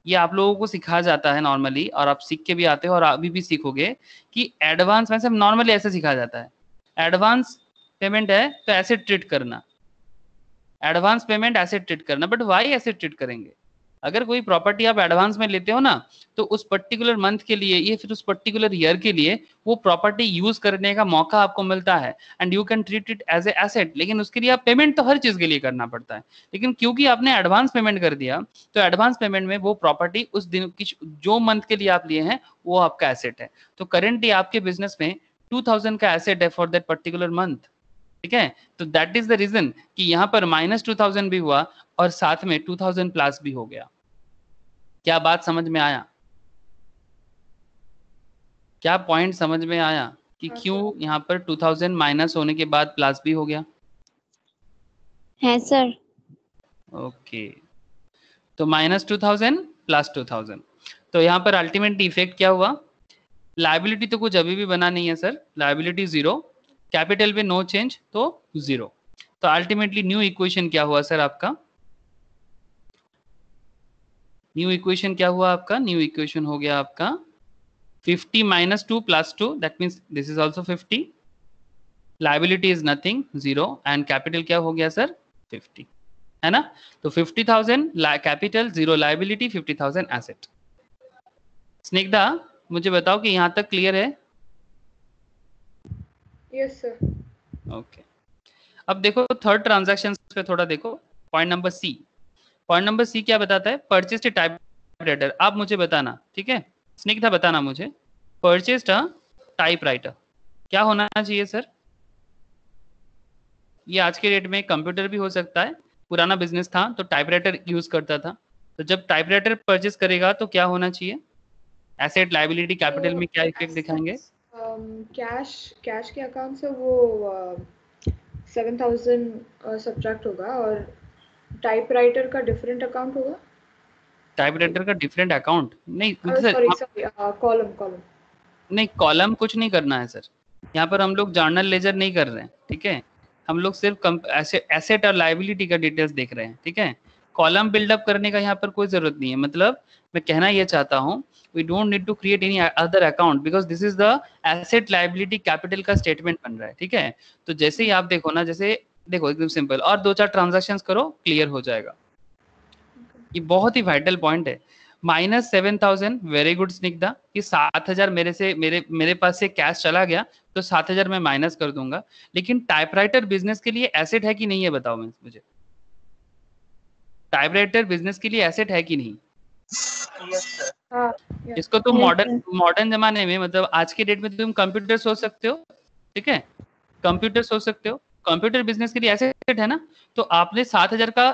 ये आप लोगों को सिखाया जाता है नॉर्मली, और आप सीख के भी आते हो और अभी भी सीखोगे कि एडवांस में से नॉर्मली ऐसे सिखाया जाता है, एडवांस पेमेंट है तो एसेट ट्रीट करना, एडवांस पेमेंट एसेट ट्रीट करना, बट व्हाई एसेट ट्रीट करेंगे? अगर कोई प्रॉपर्टी आप एडवांस में लेते हो ना, तो उस पर्टिकुलर मंथ के लिए या फिर उस पर्टिकुलर ईयर के लिए वो प्रॉपर्टी यूज करने का मौका आपको मिलता है, and you can treat it as a asset. लेकिन उसके लिए आप पेमेंट तो हर चीज के लिए करना पड़ता है, लेकिन क्योंकि आपने एडवांस पेमेंट कर दिया तो एडवांस पेमेंट में वो प्रॉपर्टी उस दिन की जो मंथ के लिए आप लिए हैं वो आपका एसेट है। तो करेंटली आपके बिजनेस में 2000 का एसेट है फॉर दैट पर्टिकुलर मंथ, ठीक है। तो दैट इज द रीजन कि यहाँ पर -2000 भी हुआ और साथ में 2000 प्लस भी हो गया। क्या बात समझ में आया? क्या पॉइंट समझ में आया कि क्यों यहाँ पर 2000 माइनस होने के बाद प्लस भी हो गया? है सर। ओके, तो -2000 प्लस 2000, तो यहाँ पर अल्टीमेट इफेक्ट क्या हुआ? लायबिलिटी तो कुछ अभी भी बना नहीं है सर, लायबिलिटी 0, कैपिटल पे नो चेंज तो 0। तो अल्टीमेटली न्यू इक्वेशन क्या हुआ सर आपका? न्यू इक्वेशन क्या हुआ आपका? न्यू इक्वेशन हो गया आपका 50 minus 2 plus 2, that means this is also 50, liability is nothing 0 and capital क्या हो गया सर? 50, है ना? तो 50,000 कैपिटल, 0 लाइबिलिटी, 50,000 एसेट। स्निग्धा मुझे बताओ कि यहाँ तक क्लियर है? Yes, sir. ओके अब देखो थर्ड ट्रांजैक्शन पे थोड़ा देखो, point number C. Point number C क्या बताता है? Purchased typewriter. आप मुझे बताना, ठीक है स्निग्धा, बताना मुझे, परचेस्ड टाइपराइटर क्या होना चाहिए सर? ये आज के डेट में कंप्यूटर भी हो सकता है, पुराना बिजनेस था तो टाइपराइटर यूज करता था, तो जब टाइपराइटर परचेस करेगा तो क्या होना चाहिए? एसेट, लायबिलिटी, कैपिटल में क्या इफेक्ट दिखाएंगे? कैश के अकाउंट से वो 7,000 सब्ट्रैक्ट होगा और टाइपराइटर का डिफरेंट अकाउंट होगा। टाइपराइटर का डिफरेंट अकाउंट नहीं सर, सॉरी कॉलम नहीं कॉलम कुछ नहीं करना है सर, यहाँ पर हम लोग जर्नल लेजर नहीं कर रहे हैं, ठीक है, हम लोग सिर्फ एसेट और लायबिलिटी का डिटेल्स देख रहे हैं, ठीक है। कॉलम बिल्डअप करने का यहाँ पर कोई जरूरत नहीं है, मतलब मैं कहना ये चाहता हूँ we don't need to create any other account because this is the asset liability capital का स्टेटमेंट बन रहा है, ठीक है। तो जैसे ही आप देखो ना, जैसे देखो एकदम सिंपल, और 2-4 ट्रांजेक्शन करो क्लियर हो जाएगा। ये बहुत ही वाइटल पॉइंट है। -7,000, वेरी गुड स्निग्धा, कि 7,000 मेरे पास से कैश चला गया तो 7,000 मैं माइनस कर दूंगा, लेकिन टाइपराइटर बिजनेस के लिए एसेट है कि नहीं है बताओ मुझे, टाइपराइटर बिजनेस के लिए एसेट है कि नहीं? इसको तुम मॉडर्न जमाने में, मतलब आज के डेट में तुम कंप्यूटर सोच सकते हो, ठीक है, कंप्यूटर सोच सकते हो, कंप्यूटर बिजनेस के लिए एसेट है ना। तो आपने 7,000 का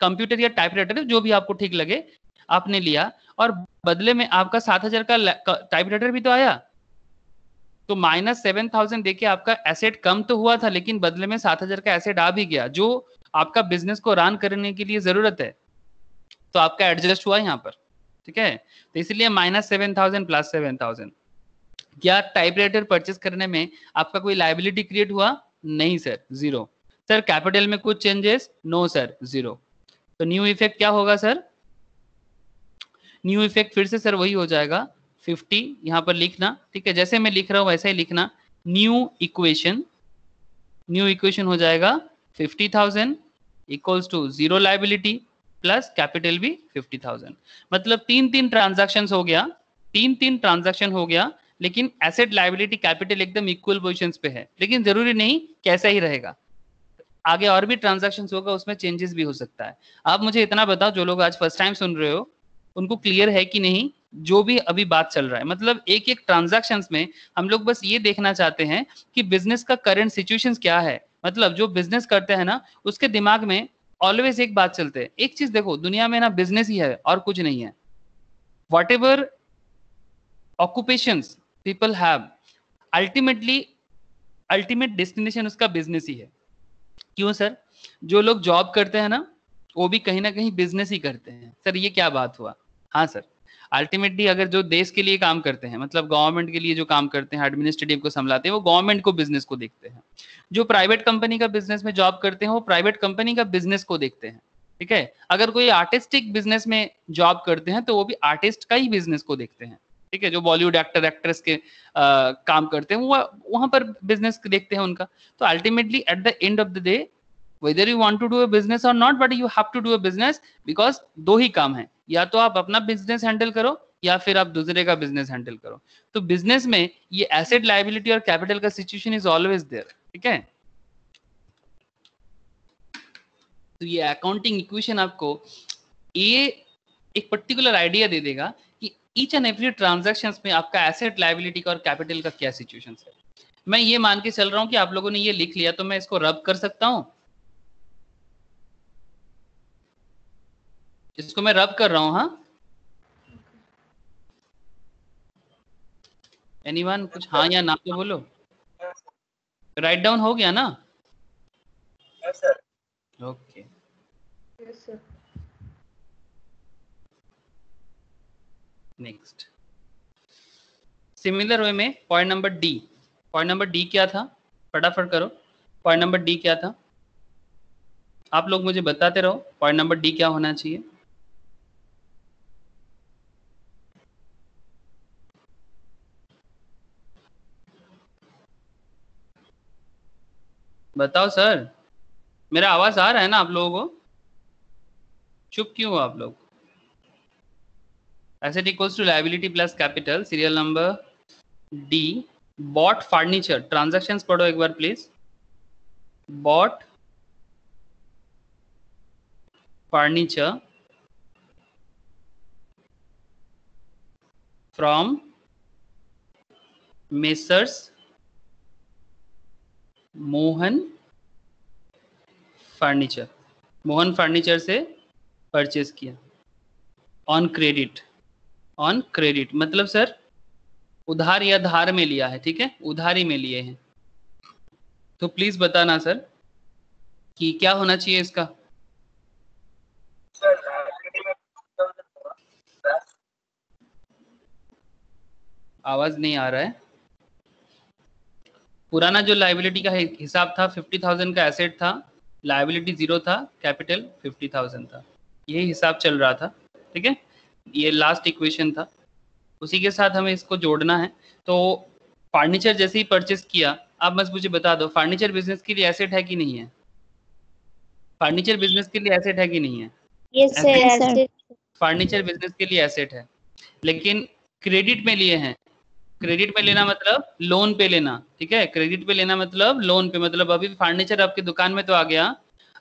कंप्यूटर या टाइपराइटर जो भी आपको ठीक लगे आपने लिया, और बदले में आपका 7,000 का टाइपराइटर भी तो आया, तो -7,000 देके आपका एसेट कम तो हुआ था, लेकिन बदले में 7,000 का एसेट आ भी गया जो आपका बिजनेस को रन करने के लिए जरूरत है, तो आपका एडजस्ट हुआ यहाँ पर, ठीक है। तो इसलिए -7,000 + 7,000। क्या टाइपराइटर परचेस करने में आपका कोई लायबिलिटी क्रिएट हुआ? नहीं सर, 0। सर कैपिटल में कुछ चेंजेस? No sir, 0। तो न्यू इफेक्ट क्या होगा सर? न्यू इफेक्ट फिर से सर वही हो जाएगा 50, यहाँ पर लिखना, ठीक है, जैसे मैं लिख रहा हूँ वैसे ही लिखना। न्यू इक्वेशन हो जाएगा 50,000 equals to 0 liability plus capital भी 50,000। मतलब 3 ट्रांजैक्शन हो गया, लेकिन एसेट, लायबिलिटी, कैपिटल एकदम इक्वल पोजीशंस पे है, लेकिन जरूरी नहीं कैसा ही रहेगा, आगे और भी ट्रांजैक्शंस होगा उसमें चेंजेस भी हो सकता है। आप मुझे इतना बताओ, जो लोग आज फर्स्ट टाइम सुन रहे हो उनको क्लियर है कि नहीं जो भी अभी बात चल रहा है? मतलब एक एक ट्रांजैक्शंस में हम लोग बस ये देखना चाहते हैं कि बिजनेस का करंट सिचुएशंस क्या है। मतलब जो बिजनेस करते हैं ना उसके दिमाग में ऑलवेज एक बात चलते है, एक चीज देखो, दुनिया में ना बिजनेस ही है और कुछ नहीं है। What ever occupations people have, ultimate destination उसका बिजनेस ही है। क्यों सर? जो लोग जॉब करते हैं ना वो भी कहीं ना कहीं बिजनेस ही करते हैं। सर ये क्या बात हुआ? हाँ सर, अल्टीमेटली अगर जो देश के लिए काम करते हैं, मतलब गवर्नमेंट के लिए जो काम करते हैं, एडमिनिस्ट्रेटिव को संभालते हैं, वो गवर्नमेंट को, बिजनेस को देखते हैं। जो प्राइवेट कंपनी का बिजनेस में जॉब करते हैं वो प्राइवेट कंपनी का बिजनेस को देखते हैं, ठीक है। अगर कोई आर्टिस्टिक बिजनेस में जॉब करते हैं तो वो भी आर्टिस्ट का ही बिजनेस को देखते हैं, ठीक है। जो बॉलीवुड एक्टर एक्ट्रेस के काम करते हैं वो वहां पर बिजनेस देखते हैं उनका। तो ultimately at the end of the day, whether you want to do a business or not, but you have to do a business because दो ही काम है, या तो आप अपना बिजनेस हैंडल करो या फिर आप दूसरे का बिजनेस हैंडल करो। तो बिजनेस में ये एसेट, लायबिलिटी और कैपिटल का सिचुएशन इज ऑलवेज देयर, ठीक है। तो ये अकाउंटिंग इक्वेशन आपको ये एक पर्टिकुलर आइडिया दे देगा कि ईच एंड एवरी ट्रांजैक्शंस में आपका एसेट, लायबिलिटी का और कैपिटल का क्या सिचुएशन है। मैं ये मान के चल रहा हूं कि आप लोगों ने ये लिख लिया, तो मैं इसको रब कर सकता हूं, इसको मैं रब कर रहा हूं। हाँ, एनीवन कुछ हाँ या ना तो बोलो। राइट डाउन हो गया ना? Okay, Yes, sir. Next similar way में पॉइंट नंबर डी क्या था? फटाफट करो। पॉइंट नंबर डी क्या था? आप लोग मुझे बताते रहो पॉइंट नंबर डी क्या होना चाहिए। बताओ सर, मेरा आवाज आ रहा है ना आप लोगों को? चुप क्यों हो आप लोग? Asset equals to liability plus capital, serial number D. Bought furniture, transactions पढ़ो एक बार please. Bought furniture from Messrs Mohan furniture, Mohan furniture से परचेज किया ऑन क्रेडिट। ऑन क्रेडिट मतलब सर उधार या धार में लिया है, ठीक है, उधारी में लिए हैं। तो प्लीज बताना सर कि क्या होना चाहिए इसका। आवाज नहीं आ रहा है। पुराना जो लायबिलिटी का हिसाब था 50,000 का एसेट था, लायबिलिटी 0 था, कैपिटल 50,000 था, यही हिसाब चल रहा था, ठीक है। ये लास्ट इक्वेशन था, उसी के साथ हमें इसको जोड़ना है। तो फर्नीचर जैसे ही परचेस किया, आप बस मुझे बता दो फर्नीचर बिजनेस के लिए एसेट है कि नहीं है? फर्नीचर बिजनेस के लिए एसेट है कि नहीं है? Yes sir. फर्नीचर बिजनेस के लिए एसेट है, लेकिन क्रेडिट में लिए हैं। क्रेडिट में लेना मतलब लोन पे लेना, ठीक है। क्रेडिट पे लेना मतलब लोन पे, मतलब अभी फर्नीचर आपकी दुकान में तो आ गया,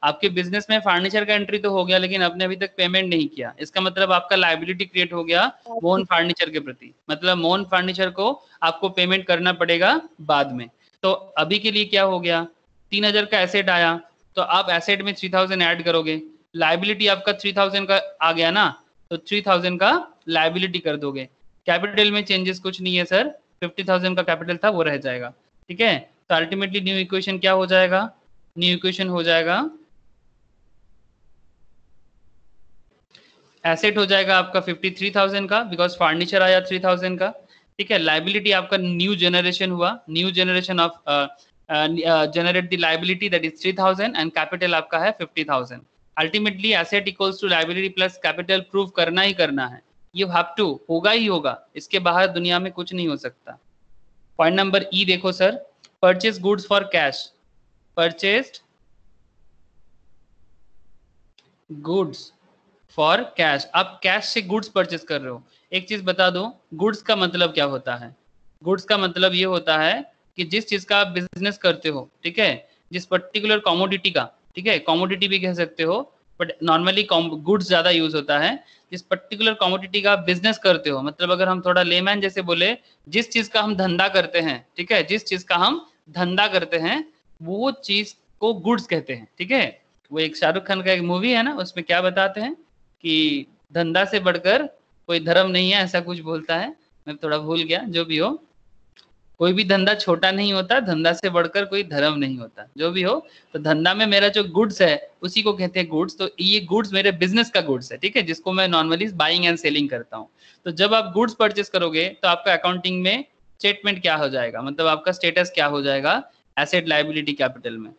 आपके बिजनेस में फर्नीचर का एंट्री तो हो गया, लेकिन आपने अभी तक पेमेंट नहीं किया। इसका मतलब आपका लायबिलिटी क्रिएट हो गया मोहन फर्नीचर के प्रति, मतलब मोहन फर्नीचर को आपको पेमेंट करना पड़ेगा बाद में। तो अभी के लिए क्या हो गया, 3,000 का एसेट आया, तो आप एसेट में 3,000 ऐड करोगे, लायबिलिटी आपका 3,000 का आ गया ना, तो 3,000 का लायबिलिटी कर दोगे। कैपिटल में चेंजेस कुछ नहीं है सर, 50,000 का कैपिटल था वो रह जाएगा, ठीक है। तो अल्टीमेटली न्यू इक्वेशन क्या हो जाएगा? न्यू इक्वेशन हो जाएगा, एसेट हो जाएगा आपका 53,000 का, बिकॉज फर्नीचर आया 3,000 का, ठीक है। लायबिलिटी आपका न्यू जनरेशन हुआ, new generation of generate the liability that is 3,000 and capital आपका है 50,000। Ultimately asset equals to liability plus capital prove करना ही करना है, यू हैव टू, होगा ही होगा, इसके बाहर दुनिया में कुछ नहीं हो सकता। पॉइंट नंबर ई देखो sir, purchase goods for cash, purchased goods for cash, आप कैश से गुड्स परचेस कर रहे हो। एक चीज बता दो, गुड्स का मतलब क्या होता है? गुड्स का मतलब ये होता है कि जिस चीज का आप बिजनेस करते हो, ठीक है, जिस पर्टिकुलर कमोडिटी का, ठीक है, कमोडिटी भी कह सकते हो, बट नॉर्मली गुड्स ज्यादा यूज होता है। जिस पर्टिकुलर कमोडिटी का आप बिजनेस करते हो, मतलब अगर हम थोड़ा लेमैन जैसे बोले, जिस चीज का हम धंधा करते हैं, ठीक है, जिस चीज का हम धंधा करते हैं वो चीज को गुड्स कहते हैं, ठीक है। वो एक शाहरुख खान का एक मूवी है ना, उसमें क्या बताते हैं कि धंधा से बढ़कर कोई धर्म नहीं है, ऐसा कुछ बोलता है, मैं थोड़ा भूल गया, जो भी हो, कोई भी धंधा छोटा नहीं होता, धंधा से बढ़कर कोई धर्म नहीं होता, जो भी हो। तो धंधा में मेरा जो गुड्स है उसी को कहते हैं गुड्स, तो ये गुड्स मेरे बिजनेस का गुड्स है, ठीक है, जिसको मैं नॉर्मली बाइंग एंड सेलिंग करता हूँ। तो जब आप गुड्स परचेस करोगे तो आपका अकाउंटिंग में स्टेटमेंट क्या हो जाएगा, मतलब आपका स्टेटस क्या हो जाएगा एसेट लायबिलिटी कैपिटल में।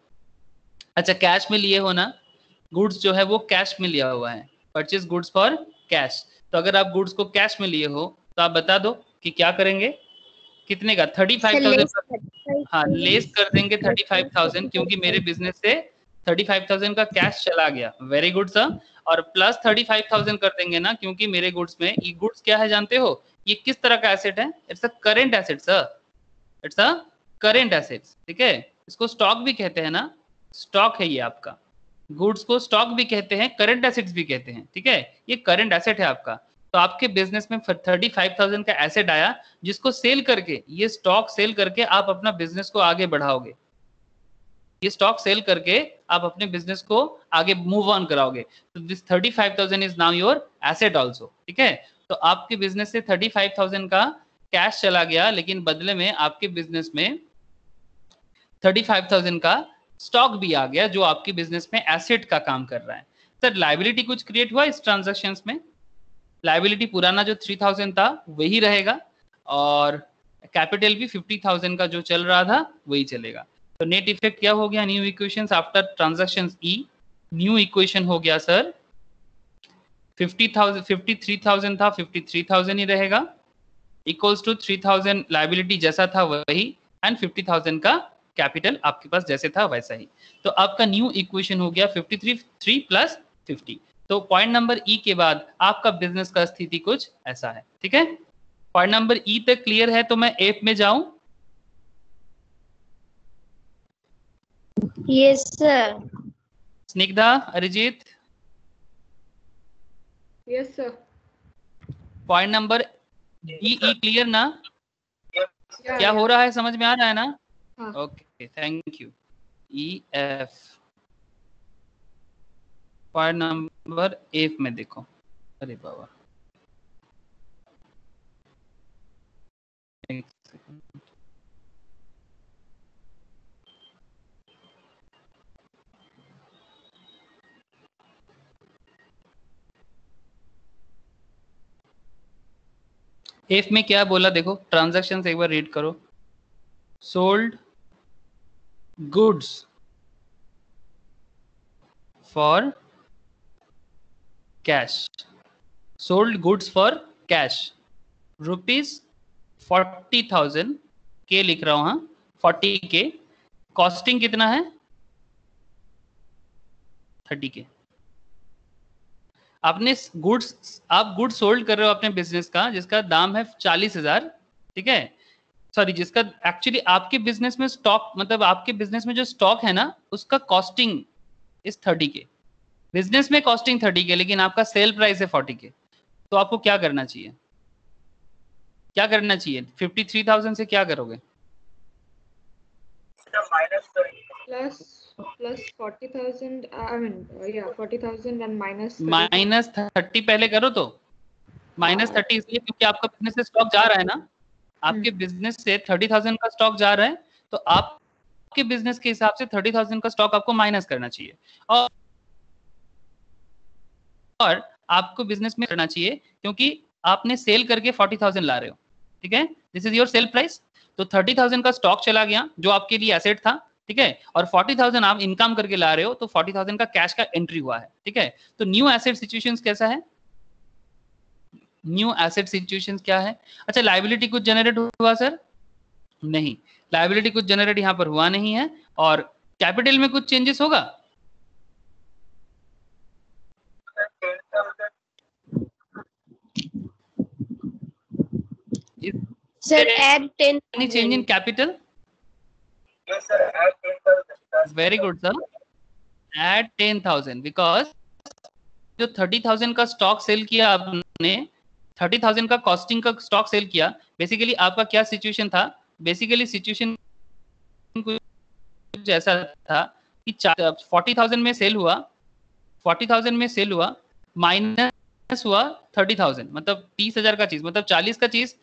अच्छा, कैश में लिए हो ना, गुड्स जो है वो कैश में लिया हुआ है, परचेज गुड्स फॉर कैश। तो अगर आप गुड्स को कैश में लिए हो तो आप बता दो कि क्या करेंगे, कितने का? 35,000। हाँ, लेस कर देंगे 35,000, क्योंकि मेरे बिजनेस से 35,000 का कैश चला गया, वेरी गुड सर। और प्लस 35,000 कर देंगे ना, क्योंकि मेरे गुड्स में, ये गुड्स क्या है जानते हो, ये किस तरह का एसेट है? It's a current asset sir, it's a current assets, ठीक है। इसको स्टॉक भी कहते हैं ना, स्टॉक है ये आपका, गुड्स को स्टॉक भी कहते हैं, करंट एसेट्स भी कहते हैं, ठीक है, ये करंट एसेट है आपका। तो आपके बिजनेस में 35,000 का एसेट आया, जिसको सेल करके, ये स्टॉक सेल करके आप अपना बिजनेस को आगे बढ़ाओगे, ये स्टॉक सेल करके आप अपने बिजनेस को आगे मूव ऑन कराओगे। तो this 35,000 is now your asset also, ठीक है। तो आपके बिजनेस से 35,000 का कैश चला गया, लेकिन बदले में आपके बिजनेस में 35,000 का स्टॉक भी आ गया, जो आपके बिजनेस में एसेट का काम कर रहा है। सर लायबिलिटी कुछ क्रिएट हुआ इस ट्रांजैक्शंस में? लायबिलिटी पुराना जो 3,000 था वही रहेगा, और कैपिटल भी 50,000 का जो चल रहा था वही चलेगा। तो नेट इफेक्ट क्या हो गया न्यू इक्वेशन आफ्टर ट्रांजेक्शन ई, न्यू इक्वेशन हो गया सर 50,000, 53,000 था 53,000 ही रहेगा, इक्वल्स टू 3,000 लायबिलिटी जैसा था वही, एंड 50,000 का कैपिटल आपके पास जैसे था वैसा ही। तो आपका न्यू इक्वेशन हो गया 53 प्लस 50। तो पॉइंट नंबर ई के बाद आपका बिजनेस का स्थिति कुछ ऐसा है। ठीक है, पॉइंट नंबर ई तक क्लियर है? तो मैं एफ में जाऊं? Yes sir. Snigdha, Arijit, Yes, sir. Point number ई क्लियर ना? Yeah, क्या हो yeah. रहा है समझ में आ रहा है ना? हाँ. Okay, thank you. E F, point number F में देखो। अरे बाबा, एक सेकंड। एफ में क्या बोला देखो, ट्रांजैक्शंस एक बार रीड करो। Sold goods for cash, sold goods for cash ₹40,000 के लिख रहा हूं, हाँ 40 के, कॉस्टिंग कितना है 30 के। आपने गुड्स, आप गुड्स सोल्ड कर रहे हो अपने बिजनेस का जिसका दाम है 40,000, ठीक है, सॉरी जिसका एक्चुअली आपके बिजनेस में स्टॉक, मतलब आपके बिजनेस में जो स्टॉक है ना उसका कॉस्टिंग इस 30 के, बिजनेस में कॉस्टिंग 30 के, लेकिन आपका सेल प्राइस है 40 के। तो आपको क्या करना चाहिए, क्या करना चाहिए? 53,000 से क्या करोगे? Plus 40,000. I mean, yeah, 40,000 and minus 30,000. Minus 30 पहले करो। तो माइनस 30 इसलिए क्योंकि आपका बिजनेस से स्टॉक जा रहा है ना, आपके बिजनेस से 30,000 का स्टॉक जा रहा है, तो आपके बिजनेस के हिसाब से 30,000 का स्टॉक आपको माइनस करना चाहिए, और आपको बिजनेस में करना चाहिए क्योंकि आपने सेल करके 40,000 ला रहे हो, ठीक है, this is your sale price. तो 30,000 का स्टॉक चला गया जो आपके लिए एसेट था, ठीक है, और 40,000 आप इनकम करके ला रहे हो, तो 40,000 का कैश का एंट्री हुआ है, ठीक है। तो न्यू एसेट सिचुएशंस कैसा है, न्यू एसेट सिचुएशंस क्या है? अच्छा, लायबिलिटी कुछ जनरेट हुआ सर? नहीं, लायबिलिटी कुछ जनरेट यहां पर हुआ नहीं है। और कैपिटल में कुछ चेंजेस होगा? Sir add 10. Any change in capital? Yes, sir. Add 10,000. Very good, sir. Add 10,000 because जो 30,000 का स्टॉक सेल किया आपने, 30,000 का कॉस्टिंग का स्टॉक सेल किया, बेसिकली आपका क्या सिचुएशन था? बेसिकली सिचुएशन कुछ ऐसा था कि 40,000 में सेल हुआ, 40,000 में सेल हुआ, माइनस हुआ 30,000, मतलब 30,000 का चीज, मतलब 40 का चीज,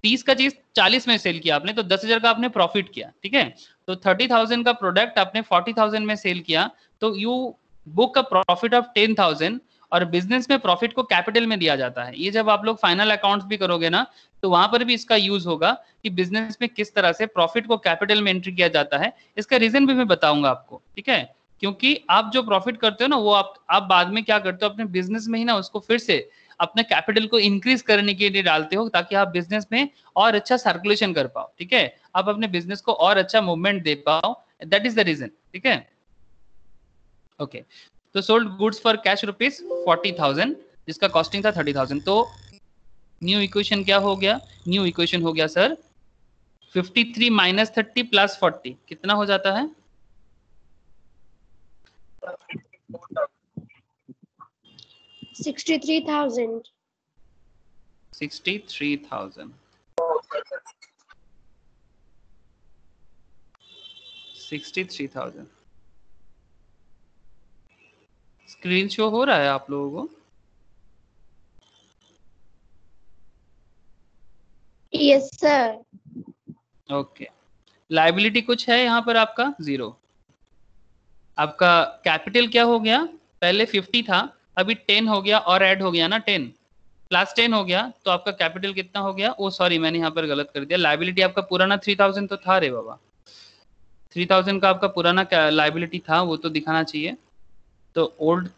30 का चीज 40 में सेल किया आपने, तो 10,000 का आपने प्रॉफिट किया, ठीक है। तो 30,000 का प्रोडक्ट आपने 40,000 में सेल किया, तो you book a profit of 10,000, और बिजनेस में प्रॉफिट को कैपिटल में दिया जाता है। ये जब आप लोग फाइनल अकाउंट्स भी करोगे ना, तो वहां पर भी इसका यूज होगा कि बिजनेस में किस तरह से प्रॉफिट को कैपिटल में एंट्री किया जाता है। इसका रीजन भी मैं बताऊंगा आपको, ठीक है, क्योंकि आप जो प्रॉफिट करते हो ना, वो आप बाद में क्या करते हो अपने बिजनेस में ही ना, उसको फिर से अपने कैपिटल को इंक्रीज करने के लिए डालते हो, ताकि आप बिजनेस में और अच्छा सर्कुलेशन कर पाओ, ठीक है, आप अपने बिजनेस को और अच्छा मूवमेंट दे पाओ, दैट इज द रीजन, ठीक है। ओके, तो सोल्ड गुड्स फॉर कैश ₹40,000 जिसका कॉस्टिंग था 30,000। तो न्यू इक्वेशन क्या हो गया? न्यू इक्वेशन हो गया सर 53 माइनस 30 प्लस 40 कितना हो जाता है? 63,000. 63,000, 63,000। स्क्रीन शो हो रहा है आप लोगों को? Yes sir. ओके, लायबिलिटी कुछ है यहाँ पर आपका 0। आपका कैपिटल क्या हो गया? पहले 50 था, अभी 10 हो गया, और ऐड हो गया ना 10 प्लस 10 हो गया, तो आपका कैपिटल कितना हो गया? ओ सॉरी, मैंने यहाँ पर गलत कर दिया, लायबिलिटी आपका पुराना 3,000 तो था रे बाबा, 3000 का आपका पुराना लाइबिलिटी था वो तो दिखाना चाहिए। तो ओल्ड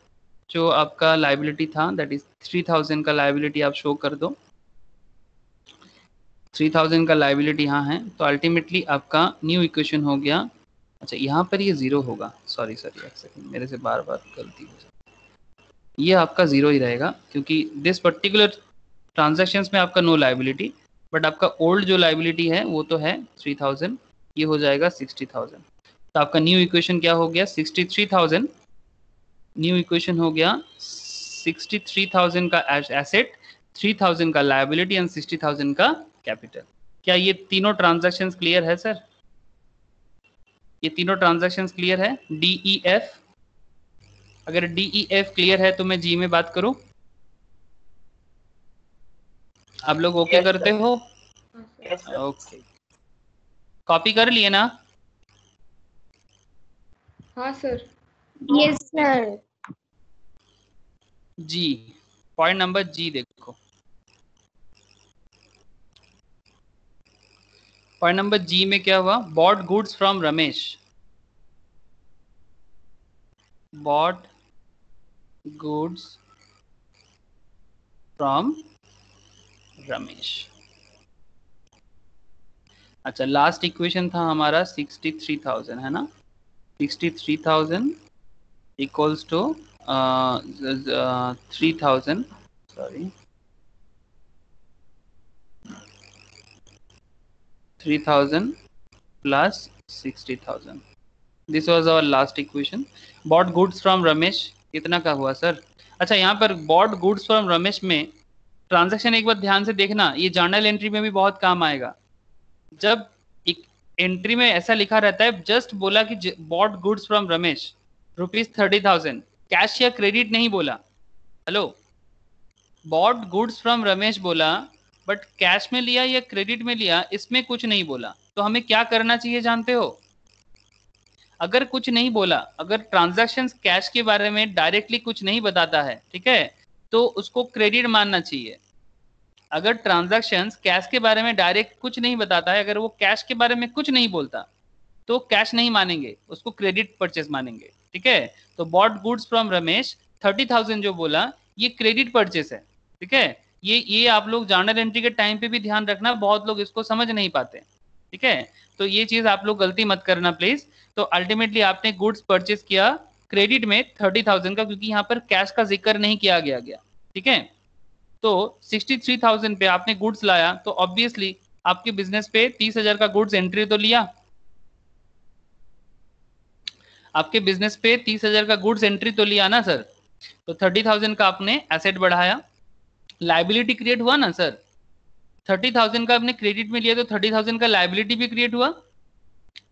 जो आपका लाइबिलिटी था दैट इज 3000 का लाइबिलिटी आप शो कर दो। 3000 का लाइबिलिटी यहाँ है, तो अल्टीमेटली आपका न्यू इक्वेशन हो गया। अच्छा यहाँ पर ये जीरो होगा, सॉरी एक सेकंड, मेरे से बार बार गलती हो जाती। ये आपका जीरो ही रहेगा क्योंकि दिस पर्टिकुलर ट्रांजैक्शंस में आपका नो लाइबिलिटी, बट आपका ओल्ड जो लाइबिलिटी है वो तो है 3000, ये हो जाएगा 60000। तो आपका न्यू इक्वेशन क्या हो गया 63000, न्यू इक्वेशन हो गया 63000 का एसेट, 3000 का लायबिलिटी एंड 60000 का कैपिटल। क्या ये तीनों ट्रांजैक्शंस क्लियर है सर? ये तीनों ट्रांजैक्शंस क्लियर है? DEF, अगर DEF क्लियर है तो मैं जी में बात करूं? आप लोग ओके करते हो? ओके, कॉपी कर लिए ना? हाँ सर। Yes, sir. जी, पॉइंट नंबर जी देखो, पॉइंट नंबर जी में क्या हुआ? Bought goods from Ramesh, bought goods from Ramesh. अच्छा लास्ट इक्वेशन था हमारा 63000 है ना, 63000 equals to 3000, sorry 3000 plus 60000, this was our last equation. Bought goods from Ramesh कितना का हुआ सर? अच्छा यहाँ पर बॉट गुड्स फ्रॉम रमेश में ट्रांजैक्शन एक बार ध्यान से देखना, ये जर्नल एंट्री में भी बहुत काम आएगा। जब एक एंट्री में ऐसा लिखा रहता है, जस्ट बोला कि bot goods from Ramesh ₹30,000, cash या क्रेडिट नहीं बोला। Hello, bot goods from Ramesh बोला, बट कैश में लिया या क्रेडिट में लिया इसमें कुछ नहीं बोला। तो हमें क्या करना चाहिए जानते हो? अगर कुछ नहीं बोला, अगर ट्रांजैक्शंस कैश के बारे में डायरेक्टली कुछ नहीं बताता है, ठीक है, तो उसको क्रेडिट मानना चाहिए। अगर ट्रांजैक्शंस कैश के बारे में डायरेक्ट कुछ नहीं बताता है, अगर वो कैश के बारे में कुछ नहीं बोलता तो कैश नहीं मानेंगे, उसको क्रेडिट परचेस मानेंगे, ठीक है। तो बॉट गुड्स फ्रॉम रमेश 30,000 जो बोला ये क्रेडिट परचेस है, ठीक है। ये आप लोग जर्नल एंट्री के टाइम पे भी ध्यान रखना, बहुत लोग इसको समझ नहीं पाते, ठीक है। तो ये चीज आप लोग गलती मत करना प्लीज। तो अल्टीमेटली आपने गुड्स परचेस किया क्रेडिट में 30,000 का, क्योंकि यहाँ पर कैश का जिक्र नहीं किया गया, ठीक है। तो 63,000 पे आपने गुड्स लाया, तो ऑब्वियसली आपके बिजनेस पे 30,000 का गुड्स एंट्री तो लिया, आपके बिजनेस पे 30,000 का गुड्स एंट्री तो लिया ना सर। तो 30,000 का आपने एसेट बढ़ाया, लाइबिलिटी क्रिएट हुआ ना सर। 30,000 का आपने क्रेडिट में लिया तो 30,000 का लाइबिलिटी भी क्रिएट हुआ,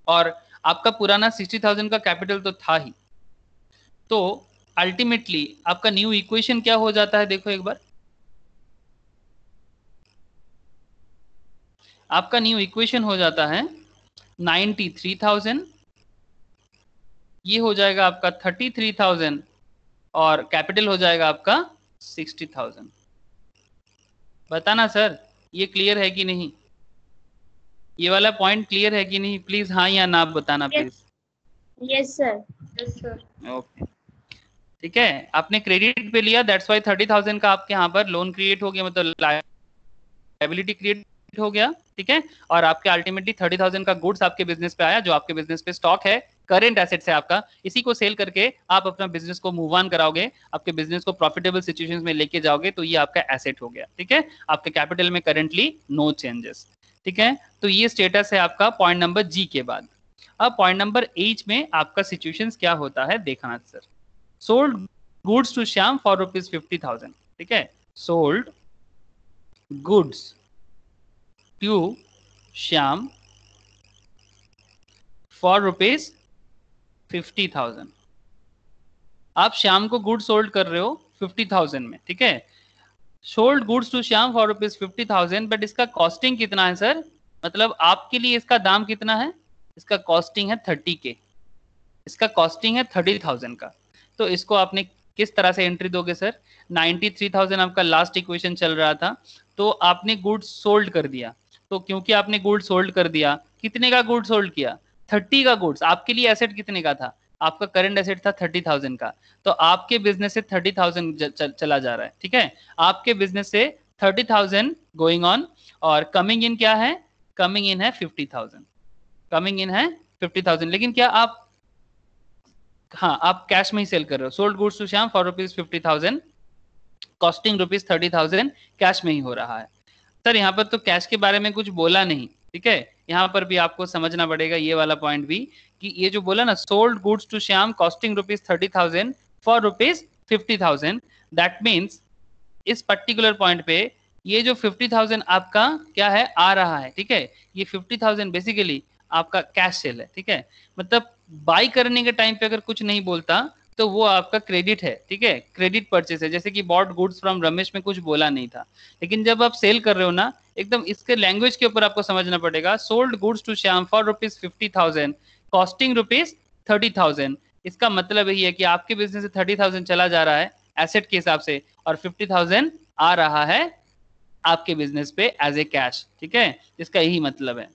और आपका पुराना 60,000 का कैपिटल तो था ही। तो अल्टीमेटली आपका न्यू इक्वेशन क्या हो जाता है, देखो एक बार। आपका न्यू इक्वेशन हो जाता है 93,000, ये हो जाएगा आपका 33,000, और कैपिटल हो जाएगा आपका 60,000। बताना सर ये क्लियर है कि नहीं? ये वाला पॉइंट क्लियर है कि नहीं? प्लीज हाँ या ना बताना please. Yes, sir. Yes sir. Okay, ठीक है। आपने क्रेडिट पे लिया, दैट्स वाई 30,000 का आपके यहाँ पर लोन क्रिएट हो गया, मतलब लायबिलिटी क्रिएट हो गया, ठीक है। और आपके अल्टीमेटली 30,000 का गुड्स आपके बिजनेस पे आया, जो आपके बिजनेस पे स्टॉक है, करेंट एसेट्स है आपका, इसी को सेल करके आप अपना बिजनेस को मूव ऑन कराओगे, आपके बिजनेस को प्रॉफिटेबल सिचुएशंस में लेके जाओगे, तो ये आपका एसेट हो गया, ठीक है। आपके कैपिटल में करेंटली नो चेंजेस, ठीक है। तो ये स्टेटस है आपका पॉइंट नंबर जी के बाद। अब पॉइंट नंबर एच में आपका सिचुएशंस क्या होता है देखना sir. Sold goods to Shyam for ₹50,000, ठीक है। Sold goods to Shyam for ₹50,000। आप श्याम को गुड सोल्ड कर रहे हो 50,000 में, ठीक है। Sold goods to Shyam for ₹50,000, but इसका कॉस्टिंग कितना है सर? मतलब आपके लिए इसका दाम कितना है? इसका कॉस्टिंग है 30K, इसका कॉस्टिंग है 30,000 का। तो इसको आपने किस तरह से एंट्री दोगे सर? 93,000 आपका लास्ट इक्वेशन चल रहा था, तो आपने गुड्स सोल्ड कर दिया। तो क्योंकि आपने गुड्स सोल्ड कर दिया, कितने का गुड्स सोल्ड किया? 30 का गुड्स, आपके लिए एसेट कितने का था? आपका करंट एसेट था 30,000 का, तो आपके बिजनेस से 30,000 चला जा रहा है, ठीक है। आपके बिजनेस से 30,000 गोइंग ऑन, और कमिंग इन क्या है? कमिंग इन है 50,000, कमिंग इन है 50,000। लेकिन क्या आप, हाँ, आप कैश में ही सेल कर रहे हो। Sold goods to Shyam for ₹50,000, costing ₹30,000, cash में ही हो रहा है। सर यहाँ पर तो कैश के बारे में कुछ बोला नहीं, ठीक है। यहाँ पर भी आपको समझना पड़ेगा ये वाला पॉइंट भी, कि ये जो बोला ना, sold goods to Shyam costing ₹30,000 for ₹50,000, that means इस पर्टिकुलर पॉइंट पे ये जो 50,000 आपका क्या है, आ रहा है, ठीक है। ये 50,000 बेसिकली आपका कैश सेल है, ठीक है। मतलब बाई करने के टाइम पे अगर कुछ नहीं बोलता तो वो आपका क्रेडिट है, ठीक है, क्रेडिट परचेस है। जैसे कि बॉट गुड्स फ्रॉम रमेश में कुछ बोला नहीं था, लेकिन जब आप सेल कर रहे हो ना, एकदम इसके लैंग्वेज के ऊपर आपको समझना पड़ेगा। Sold goods to Shyam for ₹50,000, costing ₹30,000। इसका मतलब यही है कि आपके बिजनेस से 30,000 चला जा रहा है एसेट के हिसाब से, और 50,000 आ रहा है आपके बिजनेस पे एज ए कैश, ठीक है। इसका यही मतलब है।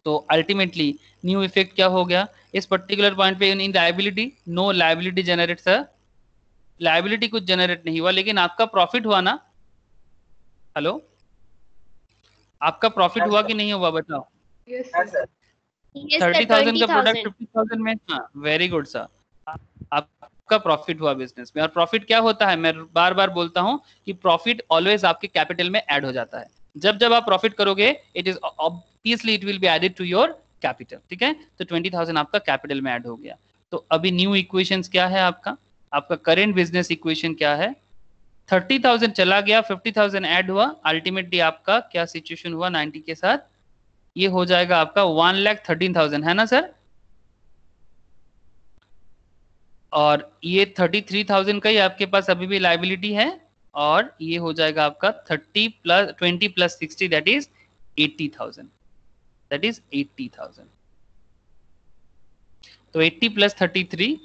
तो अल्टीमेटली न्यू इफेक्ट क्या हो गया इस पर्टिकुलर पॉइंट पे? In liability, no liability generate sir, liability कुछ जनरेट नहीं हुआ, लेकिन आपका प्रॉफिट हुआ ना। हेलो, आपका प्रॉफिट हुआ कि नहीं हुआ, बताओ। Yes, Yes, sir. sir. Yes, sir. 30,000 का प्रोडक्ट 20,000. 50,000 में, हाँ, वेरी गुड सर, आपका प्रॉफिट हुआ बिजनेस में। और प्रॉफिट क्या होता है, मैं बार बार बोलता हूं कि प्रॉफिट ऑलवेज आपके कैपिटल में ऐड हो जाता है। जब जब आप प्रॉफिट करोगे, it is obviously it will be added to your capital, ठीक है। तो 20,000 आपका कैपिटल में ऐड हो गया। तो अभी न्यू इक्वेशंस क्या है आपका? आपका करेंट बिजनेस इक्वेशन क्या है? 30,000 चला गया, 50,000 ऐड हुआ, अल्टीमेटली आपका क्या सिचुएशन हुआ 90 के साथ? ये हो जाएगा आपका 1,13,000, है ना सर। और ये 33,000 का ही आपके पास अभी भी लाइबिलिटी है, और ये हो जाएगा आपका 20 plus 60, that is 80,000, that is 80,000। तो 80 प्लस 33,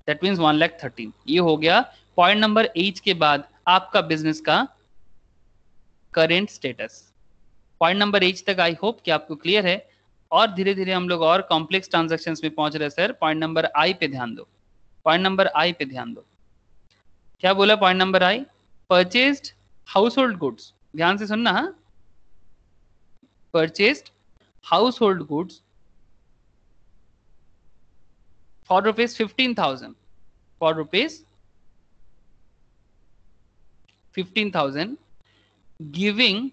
दैट मीन्स 1,13,000। ये हो गया पॉइंट नंबर 8 के बाद आपका बिजनेस का करेंट स्टेटस। पॉइंट नंबर 8 तक आई होप कि आपको क्लियर है, और धीरे धीरे हम लोग और कॉम्प्लेक्स ट्रांजैक्शंस में पहुंच रहे हैं सर। पॉइंट नंबर आई पे ध्यान दो, पॉइंट नंबर आई पे ध्यान दो। क्या बोला पॉइंट नंबर आई? परचेज्ड हाउस होल्ड गुड्स, ध्यान से सुनना, हाँ। Purchased house hold goods for ₹15,000, for ₹15,000, giving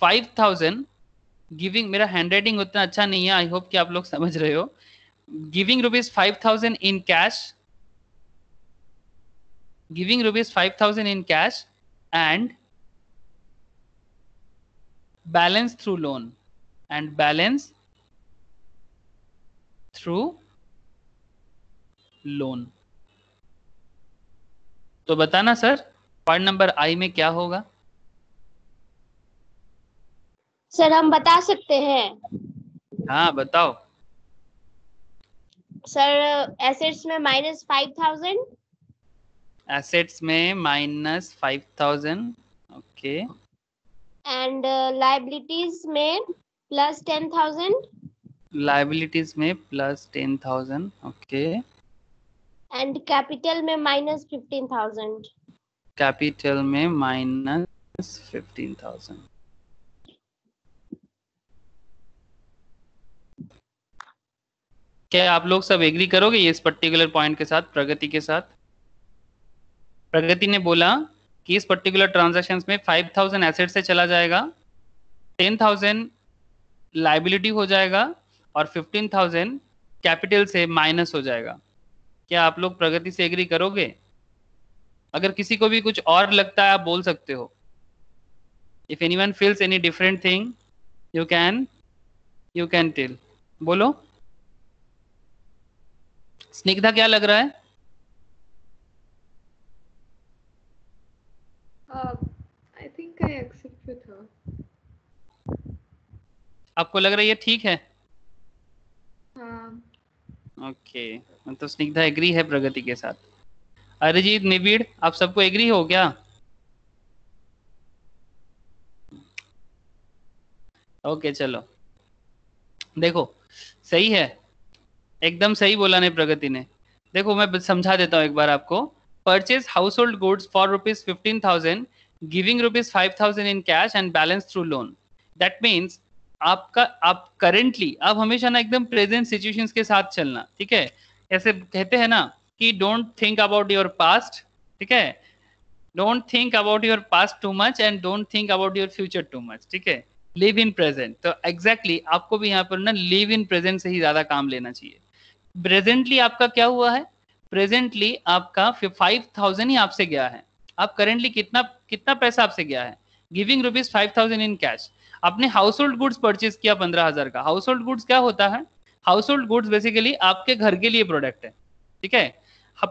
₹5,000, giving, मेरा हैंड राइटिंग उतना अच्छा नहीं है, आई होप कि आप लोग समझ रहे हो। Giving ₹5,000 in cash, giving ₹5,000 in cash and balance through loan, and balance through loan। तो बताना सर पॉइंट नंबर आई में क्या होगा? सर हम बता सकते हैं। हाँ बताओ। सर एसेट्स में -5,000, एसेट्स में -5,000, ओके। एंड लाइबिलिटीज में +10,000, लाइबिलिटीज में +10,000, ओके। एंड कैपिटल में -15,000। कैपिटल में -15,000। क्या आप लोग सब एग्री करोगे इस पर्टिकुलर पॉइंट के साथ, प्रगति के साथ? प्रगति ने बोला कि इस पर्टिकुलर ट्रांजैक्शंस में 5,000 एसेट से चला जाएगा, 10,000 लाइबिलिटी हो जाएगा, और 15,000 कैपिटल से माइनस हो जाएगा। क्या आप लोग प्रगति से एग्री करोगे? अगर किसी को भी कुछ और लगता है आप बोल सकते हो। If anyone feels any different thing you can tell. बोलो स्निग्धा, क्या लग रहा है? I think I accept with her. आपको लग रहा है ये ठीक है? Um, ओके, तो स्निग्धा एग्री है प्रगति के साथ। अरिजीत, निबिड़, आप सबको एग्री हो क्या? ओके चलो देखो, सही है, एकदम सही बोला ने प्रगति ने। देखो मैं समझा देता हूँ एक बार आपको। Purchase house hold goods for ₹15,000 giving ₹5,000 in cash and balance through loan. That means आपका, आप करेंटली, आप हमेशा ना एकदम प्रेजेंट सिचुएशंस के साथ चलना, ठीक है। ऐसे कहते हैं ना कि don't think about your past, ठीक है, don't think about your past too much and don't think about your future too much, ठीक है। Live in present. तो एग्जैक्टली आपको भी यहाँ पर ना लिव इन प्रेजेंट से ही ज्यादा काम लेना चाहिए। प्रेजेंटली आपका क्या हुआ है, प्रेजेंटली आपका 5,000 ही आपसे गया है। आप करेंटली कितना कितना पैसा आपसे गया है, गिविंग ₹5,000 इन कैश। आपने हाउस होल्ड गुड्स परचेज किया 15,000 का। हाउस होल्ड गुड्स क्या होता है, हाउस होल्ड गुड्स बेसिकली आपके घर के लिए प्रोडक्ट है, ठीक है।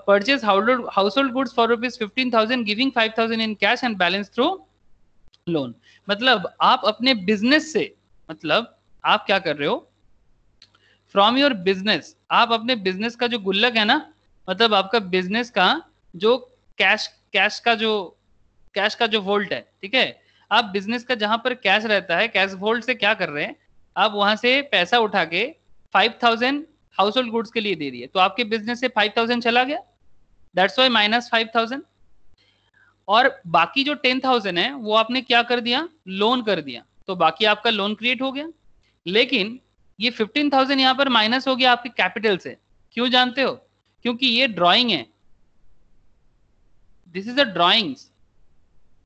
Purchase house hold goods for ₹15,000 giving 5,000 in cash and balance through loan. मतलब आप अपने बिजनेस से, मतलब आप क्या कर रहे हो, फ्रॉम योर बिजनेस, आप अपने बिजनेस का जो गुल्लक है ना, मतलब आपका बिजनेस का जो कैश का जो वोल्ट है, ठीक है। आप बिजनेस का जहां पर कैश रहता है, कैश वोल्ट से क्या कर रहे हैं, आप वहां से पैसा उठा के 5,000 हाउस होल्ड गुड्स के लिए दे दिए, तो आपके बिजनेस से 5,000 चला गया, दैट्स वाई -5,000। और बाकी जो 10,000 है वो आपने क्या कर दिया, लोन कर दिया, तो बाकी आपका लोन क्रिएट हो गया। लेकिन ये 15,000 यहाँ पर माइनस हो गया आपके कैपिटल से। क्यों जानते हो, क्योंकि ये ड्राइंग है, this is a drawings.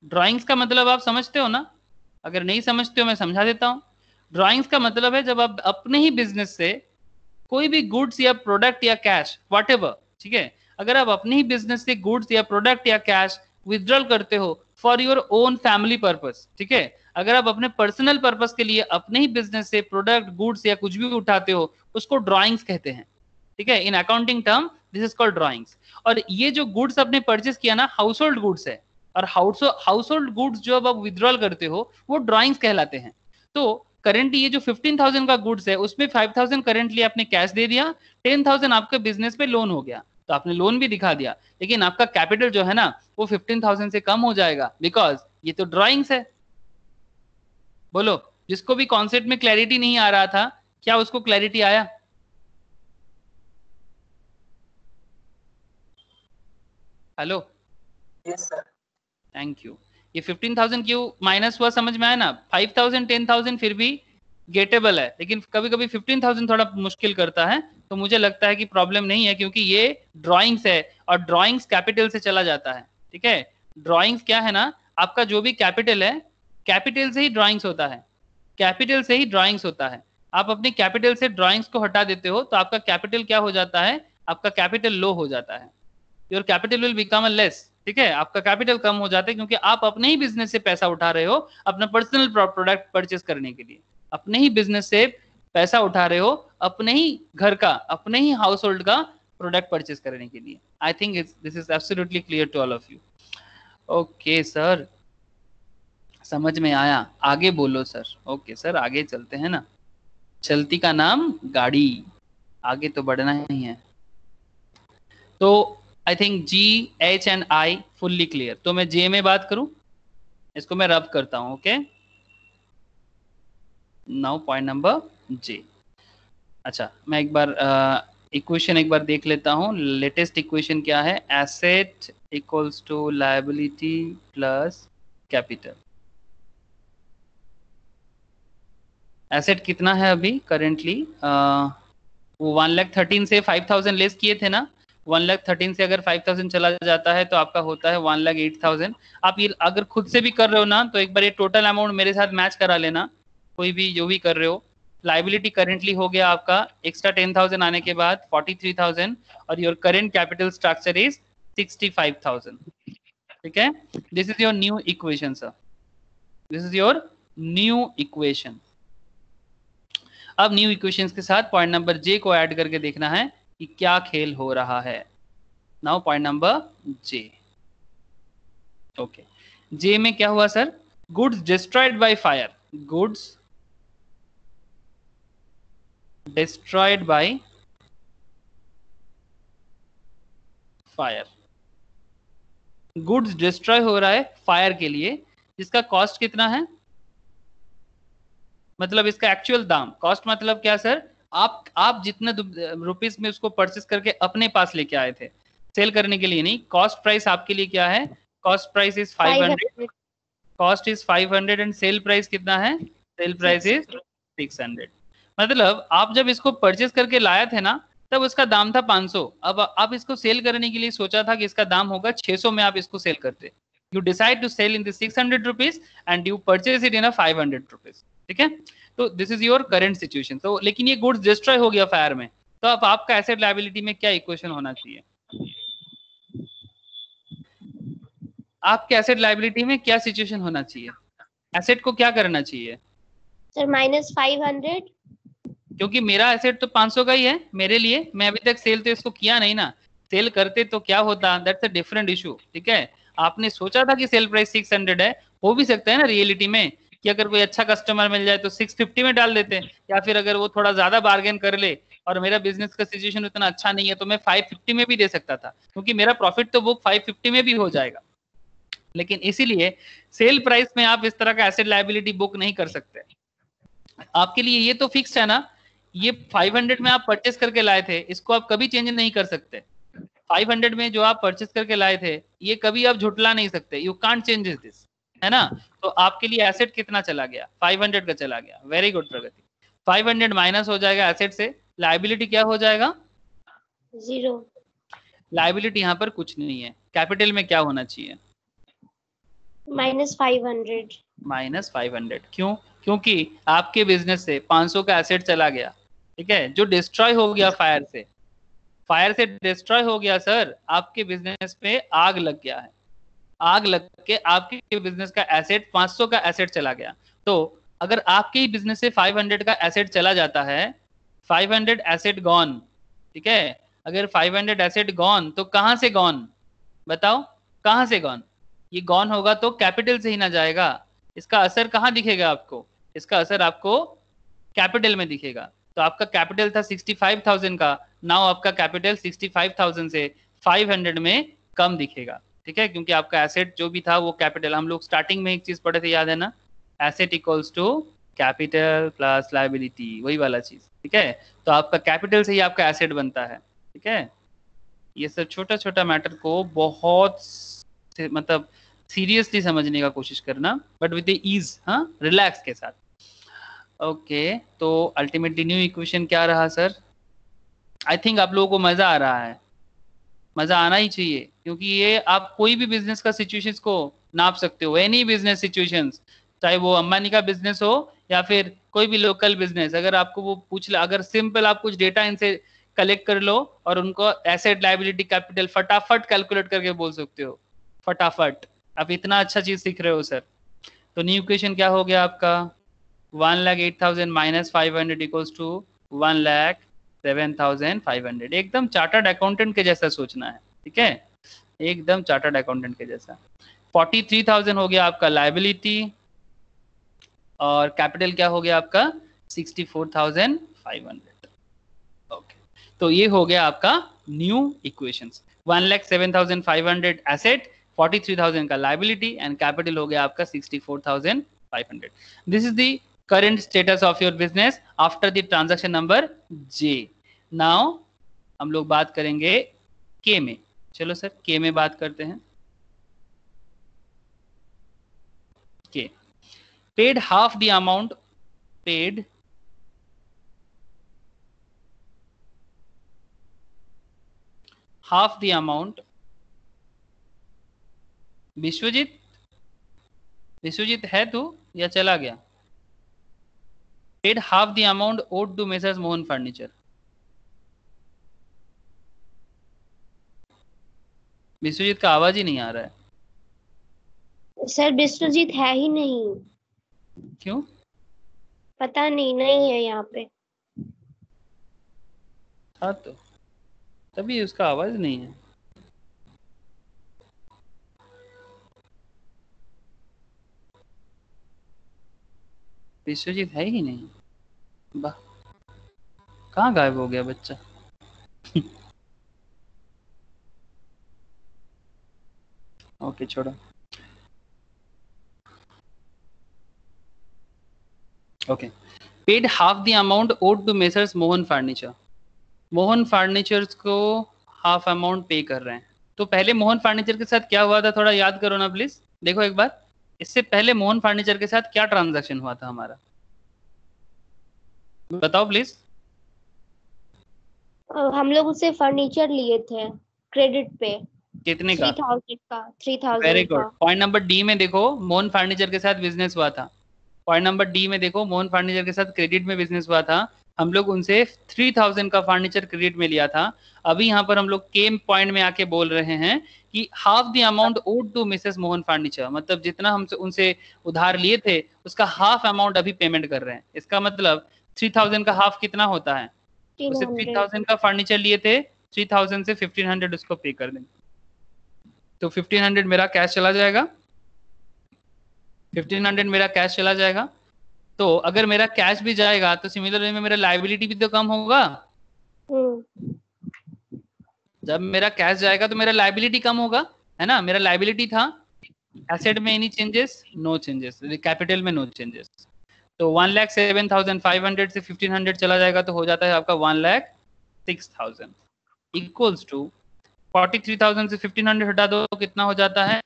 Drawings का मतलब आप समझते हो ना, अगर नहीं समझते हो मैं समझा देता हूँ। ड्राइंग्स का मतलब है जब आप अपने ही बिजनेस से कोई भी गुड्स या प्रोडक्ट या कैश व्हाटएवर, ठीक है, अगर आप अपने ही बिजनेस से गुड्स या प्रोडक्ट या कैश विथड्रॉल करते हो for your own family purpose, ठीक है, अगर आप अपने पर्सनल पर्पस के लिए अपने ही बिजनेस से प्रोडक्ट गुड्स या कुछ भी उठाते हो, उसको ड्राइंग्स कहते हैं, ठीक है। In accounting term this is called drawings. और ये जो गुड्स आपने परचेस किया ना, हाउस होल्ड गुड्स है, और हाउस होल्ड गुड्स जो अब आप विथड्रॉल करते हो वो ड्राइंग्स कहलाते हैं। तो करेंटली ये जो 15,000 का गुड्स है उसमें 5,000 करेंटली आपने कैश दे दिया, 10,000 आपके बिजनेस पे लोन हो गया, तो आपने लोन भी दिखा दिया, लेकिन आपका कैपिटल जो है ना वो 15,000 से कम हो जाएगा, बिकॉज ये तो ड्राइंग्स है। बोलो, जिसको भी कॉन्सेप्ट में क्लैरिटी नहीं आ रहा था, क्या उसको क्लैरिटी आया? Hello, Yes, sir. Thank you. ये 15,000 क्यों माइनस हुआ समझ में आया ना? 5,000 10,000 फिर भी गेटेबल है, लेकिन कभी कभी 15,000 थोड़ा मुश्किल करता है, तो मुझे लगता है कि प्रॉब्लम नहीं है, क्योंकि ये ड्राइंग्स है और ड्राइंग्स कैपिटल से चला जाता है, ठीक है। ड्राइंग्स क्या है ना, आपका जो भी कैपिटल है, कैपिटल से ही ड्राइंग्स होता है, कैपिटल से ही ड्राइंग्स होता है। आप अपने कैपिटल से ड्राइंग्स को हटा देते हो तो आपका कैपिटल क्या हो जाता है, आपका कैपिटल लो हो जाता है, your capital will become a less, ठीक है, आपका कैपिटल कम हो जाता है, क्योंकि आप अपने ही बिजनेस से पैसा उठा रहे हो अपना पर्सनल प्रोडक्ट परचेस करने के लिए, अपने ही बिजनेस से पैसा उठा रहे हो अपने ही घर का, अपने ही हाउस होल्ड का प्रोडक्ट परचेस करने के लिए। I think this is absolutely clear to all of you. Okay sir, समझ में आया, आगे बोलो सर। ओके सर, आगे चलते हैं ना, चलती का नाम गाड़ी, आगे तो बढ़ना ही है। तो I think G, H and I fully clear. तो मैं जे में बात करूं, इसको मैं रब करता हूं, ओके। नाउ पॉइंट नंबर जे। अच्छा, मैं एक बार इक्वेशन एक बार देख लेता हूं। लेटेस्ट इक्वेशन क्या है, asset equals to liability plus capital. Asset कितना है अभी करेंटली, वो 1,13,000 से 5,000 लेस किए थे ना, 1,13,000 से अगर 5,000 चला जाता है तो आपका होता है 1,08,000। आप ये अगर खुद से भी कर रहे हो ना, तो एक बार ये टोटल अमाउंट मेरे साथ मैच करा लेना, कोई भी जो भी कर रहे हो। लाइबिलिटी करेंटली हो गया आपका एक्स्ट्रा 10,000 आने के बाद 43,000, और your current capital structure is 65,000, ठीक है। This is your new equation sir, this is your new equation. अब न्यू इक्वेशंस के साथ पॉइंट नंबर जे को ऐड करके देखना है कि क्या खेल हो रहा है। नाउ पॉइंट नंबर जे। ओके, जे में क्या हुआ sir, goods destroyed by fire, goods destroyed by fire, goods destroy हो रहा है फायर के लिए, जिसका कॉस्ट कितना है, मतलब इसका एक्चुअल दाम। कॉस्ट मतलब क्या सर, आप जितने रुपीस में उसको परचेस करके अपने पास लेके आए थे, सेल करने के लिए नहीं। कॉस्ट प्राइस आपके लिए क्या है, cost price is 500, 500. Cost is 500 and sale price कितना है, सेल प्राइस इज 600। मतलब आप जब इसको परचेस करके लाए थे ना, तब उसका दाम था 500। अब आप इसको सेल करने के लिए सोचा था कि इसका दाम होगा 600 में, आप इसको सेल करते। You decide to sell in the 600 rupees and you purchase it in 500 rupees. ठीक है, तो this is your current situation. तो लेकिन ये गुड्स डिस्ट्रॉय हो गया फायर में, तो अब आपका एसेट लायबिलिटी में क्या इक्वेशन होना चाहिए, आपके एसेट लायबिलिटी में क्या सिचुएशन होना चाहिए, एसेट को क्या करना चाहिए? सर -500. क्योंकि मेरा एसेट तो 500 का ही है मेरे लिए, मैं अभी तक सेल तो इसको किया नहीं ना। सेल करते तो क्या होता, दैट्स अ डिफरेंट इशू। ठीक है, आपने सोचा था कि सेल प्राइस 600 है, हो भी सकता है ना रियलिटी में कि अगर कोई अच्छा कस्टमर मिल जाए तो 650 में डाल देते हैं, या फिर अगर वो थोड़ा ज्यादा बार्गेन कर ले और मेरा बिजनेस का सिचुएशन उतना अच्छा नहीं है तो मैं 550 में भी दे सकता था, क्योंकि मेरा प्रॉफिट तो बुक 550 में भी हो जाएगा। लेकिन इसीलिए सेल प्राइस में आप इस तरह का एसेट लायबिलिटी बुक नहीं कर सकते। आपके लिए ये तो फिक्स है ना, ये 500 में आप परचेस करके लाए थे, इसको आप कभी चेंज नहीं कर सकते। 500 में जो आप परचेस करके लाए थे, ये कभी आप झुटला नहीं सकते, यू कांट चेंज दिस, है ना। तो आपके लिए एसेट कितना चला गया, 500 का चला गया। वेरी गुड प्रगति। 500 माइनस हो जाएगा एसेट से, लायबिलिटी क्या हो जाएगा, 0. लायबिलिटी यहाँ पर कुछ नहीं है। कैपिटल में क्या होना चाहिए, -500. -500। क्यों, क्योंकि आपके बिजनेस से 500 का एसेट चला गया, ठीक है, जो डिस्ट्रॉय हो गया फायर से, फायर से डिस्ट्रॉय हो गया सर। आपके बिजनेस पे आग लग गया है, आग लग के आपके बिजनेस का एसेट 500 का एसेट चला गया। तो अगर आपके ही बिजनेस से 500 का एसेट चला जाता है, 500 एसेट गॉन, ठीक है, अगर 500 एसेट गॉन तो कहां से गॉन, बताओ कहां से गॉन? ये गॉन होगा तो कैपिटल से ही ना जाएगा। इसका असर कहां दिखेगा आपको, इसका असर आपको कैपिटल में दिखेगा। तो आपका कैपिटल था 65,000 का, नाउ आपका कैपिटल 65,000 से 500 में कम दिखेगा। ठीक है, क्योंकि आपका एसेट जो भी था वो कैपिटल, हम लोग स्टार्टिंग में एक चीज पढ़े थे, याद है ना, asset equals to capital plus liability, वही वाला चीज। ठीक है, तो आपका कैपिटल से ही आपका एसेट बनता है। ठीक है, ये सब छोटा छोटा मैटर को बहुत मतलब सीरियसली समझने का कोशिश करना, बट विद ईज, हाँ, रिलैक्स के साथ। ओके, तो अल्टीमेटली न्यू इक्वेशन क्या रहा सर? आई थिंक आप लोगों को मजा आ रहा है, मजा आना ही चाहिए, क्योंकि ये आप कोई भी बिजनेस का सिचुएशंस को नाप सकते हो, एनी बिजनेस सिचुएशंस, चाहे वो अंबानी का बिजनेस हो या फिर कोई भी लोकल बिजनेस। अगर आपको वो पूछ ले, अगर सिंपल आप कुछ डेटा इनसे कलेक्ट कर लो और उनको एसेट लायबिलिटी कैपिटल फटाफट कैलकुलेट करके बोल सकते हो, फटाफट। आप इतना अच्छा चीज सीख रहे हो सर। तो न्यू इक्वेशन क्या हो गया आपका, 1,08,000 माइनस 500 इक्वल्स टू 1,07,500। एकदम चार्टर्ड अकाउंटेंट के जैसा सोचना है, ठीक है, एकदम चार्टर्ड अकाउंटेंट के जैसा। 43,000 हो गया आपका लायबिलिटी, और कैपिटल क्या हो गया आपका 64,500। ओके, तो ये हो गया आपका न्यू इक्वेशंस। 1,07,500 एसेट, 43,000 का लायबिलिटी एंड कैपिटल हो गया आपका 64,500। This is the current status of your business after the transaction number J. Now हम लोग बात करेंगे K में। चलो सर K में बात करते हैं। K paid half the amount, paid half the amount। Vishwajeet, Vishwajeet है तू या चला गया? paid half the amount owed to Messrs Mohan Furniture। Vishwajeet का आवाज ही नहीं आ रहा है, सर विश्वजीत है ही नहीं, क्यों? पता नहीं, नहीं है यहाँ पे। था तो, तभी उसका आवाज नहीं है। विश्वजीत है ही नहीं, वाह, कहाँ गायब हो गया बच्चा? ओके छोड़ो। Okay, paid half the amount owed to messrs Mohan furniture. Mohan furnitures को हाफ अमाउंट पे कर रहे हैं। तो पहले मोहन फर्नीचर के साथ क्या हुआ था, थोड़ा याद करो ना प्लीज। देखो एक बार, इससे पहले मोहन फर्नीचर के साथ क्या ट्रांजैक्शन हुआ था हमारा, बताओ प्लीज। हम लोग उससे फर्नीचर लिए थे क्रेडिट पे, कितने का? 3000 का, वेरी 3000 गुड। का। पॉइंट नंबर डी में देखो, मोहन फर्नीचर के साथ बिजनेस हुआ था। पॉइंट नंबर डी में देखो, मोहन फर्नीचर के साथ क्रेडिट में बिजनेस हुआ था। हम लोग उनसे 3000 का फर्नीचर क्रेडिट में लिया था। अभी यहाँ पर हम लोग केम पॉइंट में आके बोल रहे हैं कि half the amount owed to Mrs Mohan furniture, मतलब जितना हम उनसे उधार लिए थे उसका हाफ अमाउंट अभी पेमेंट कर रहे हैं। इसका मतलब 3000 का हाफ कितना होता है? उसे 300। 3000 का फर्नीचर लिए थे, 3000 से 1500 उसको पे कर देंगे, तो 1500 मेरा कैश चला जाएगा। 1500 मेरा कैश चला जाएगा। तो अगर मेरा कैश भी जाएगा तो सिमिलर वे में मेरा लाइबिलिटी भी तो कम होगा। जब मेरा कैश जाएगा तो मेरा लाइबिलिटी कम होगा, है ना। मेरा लाइबिलिटी था एसेट में any changes, no changes, capital में नो चेंजेस। तो 1,07,500 से 1500 चला जाएगा तो हो जाता है आपका 1,06,000 इक्वल्स टू 43,000 से 1500 हटा दो तो कितना हो जाता है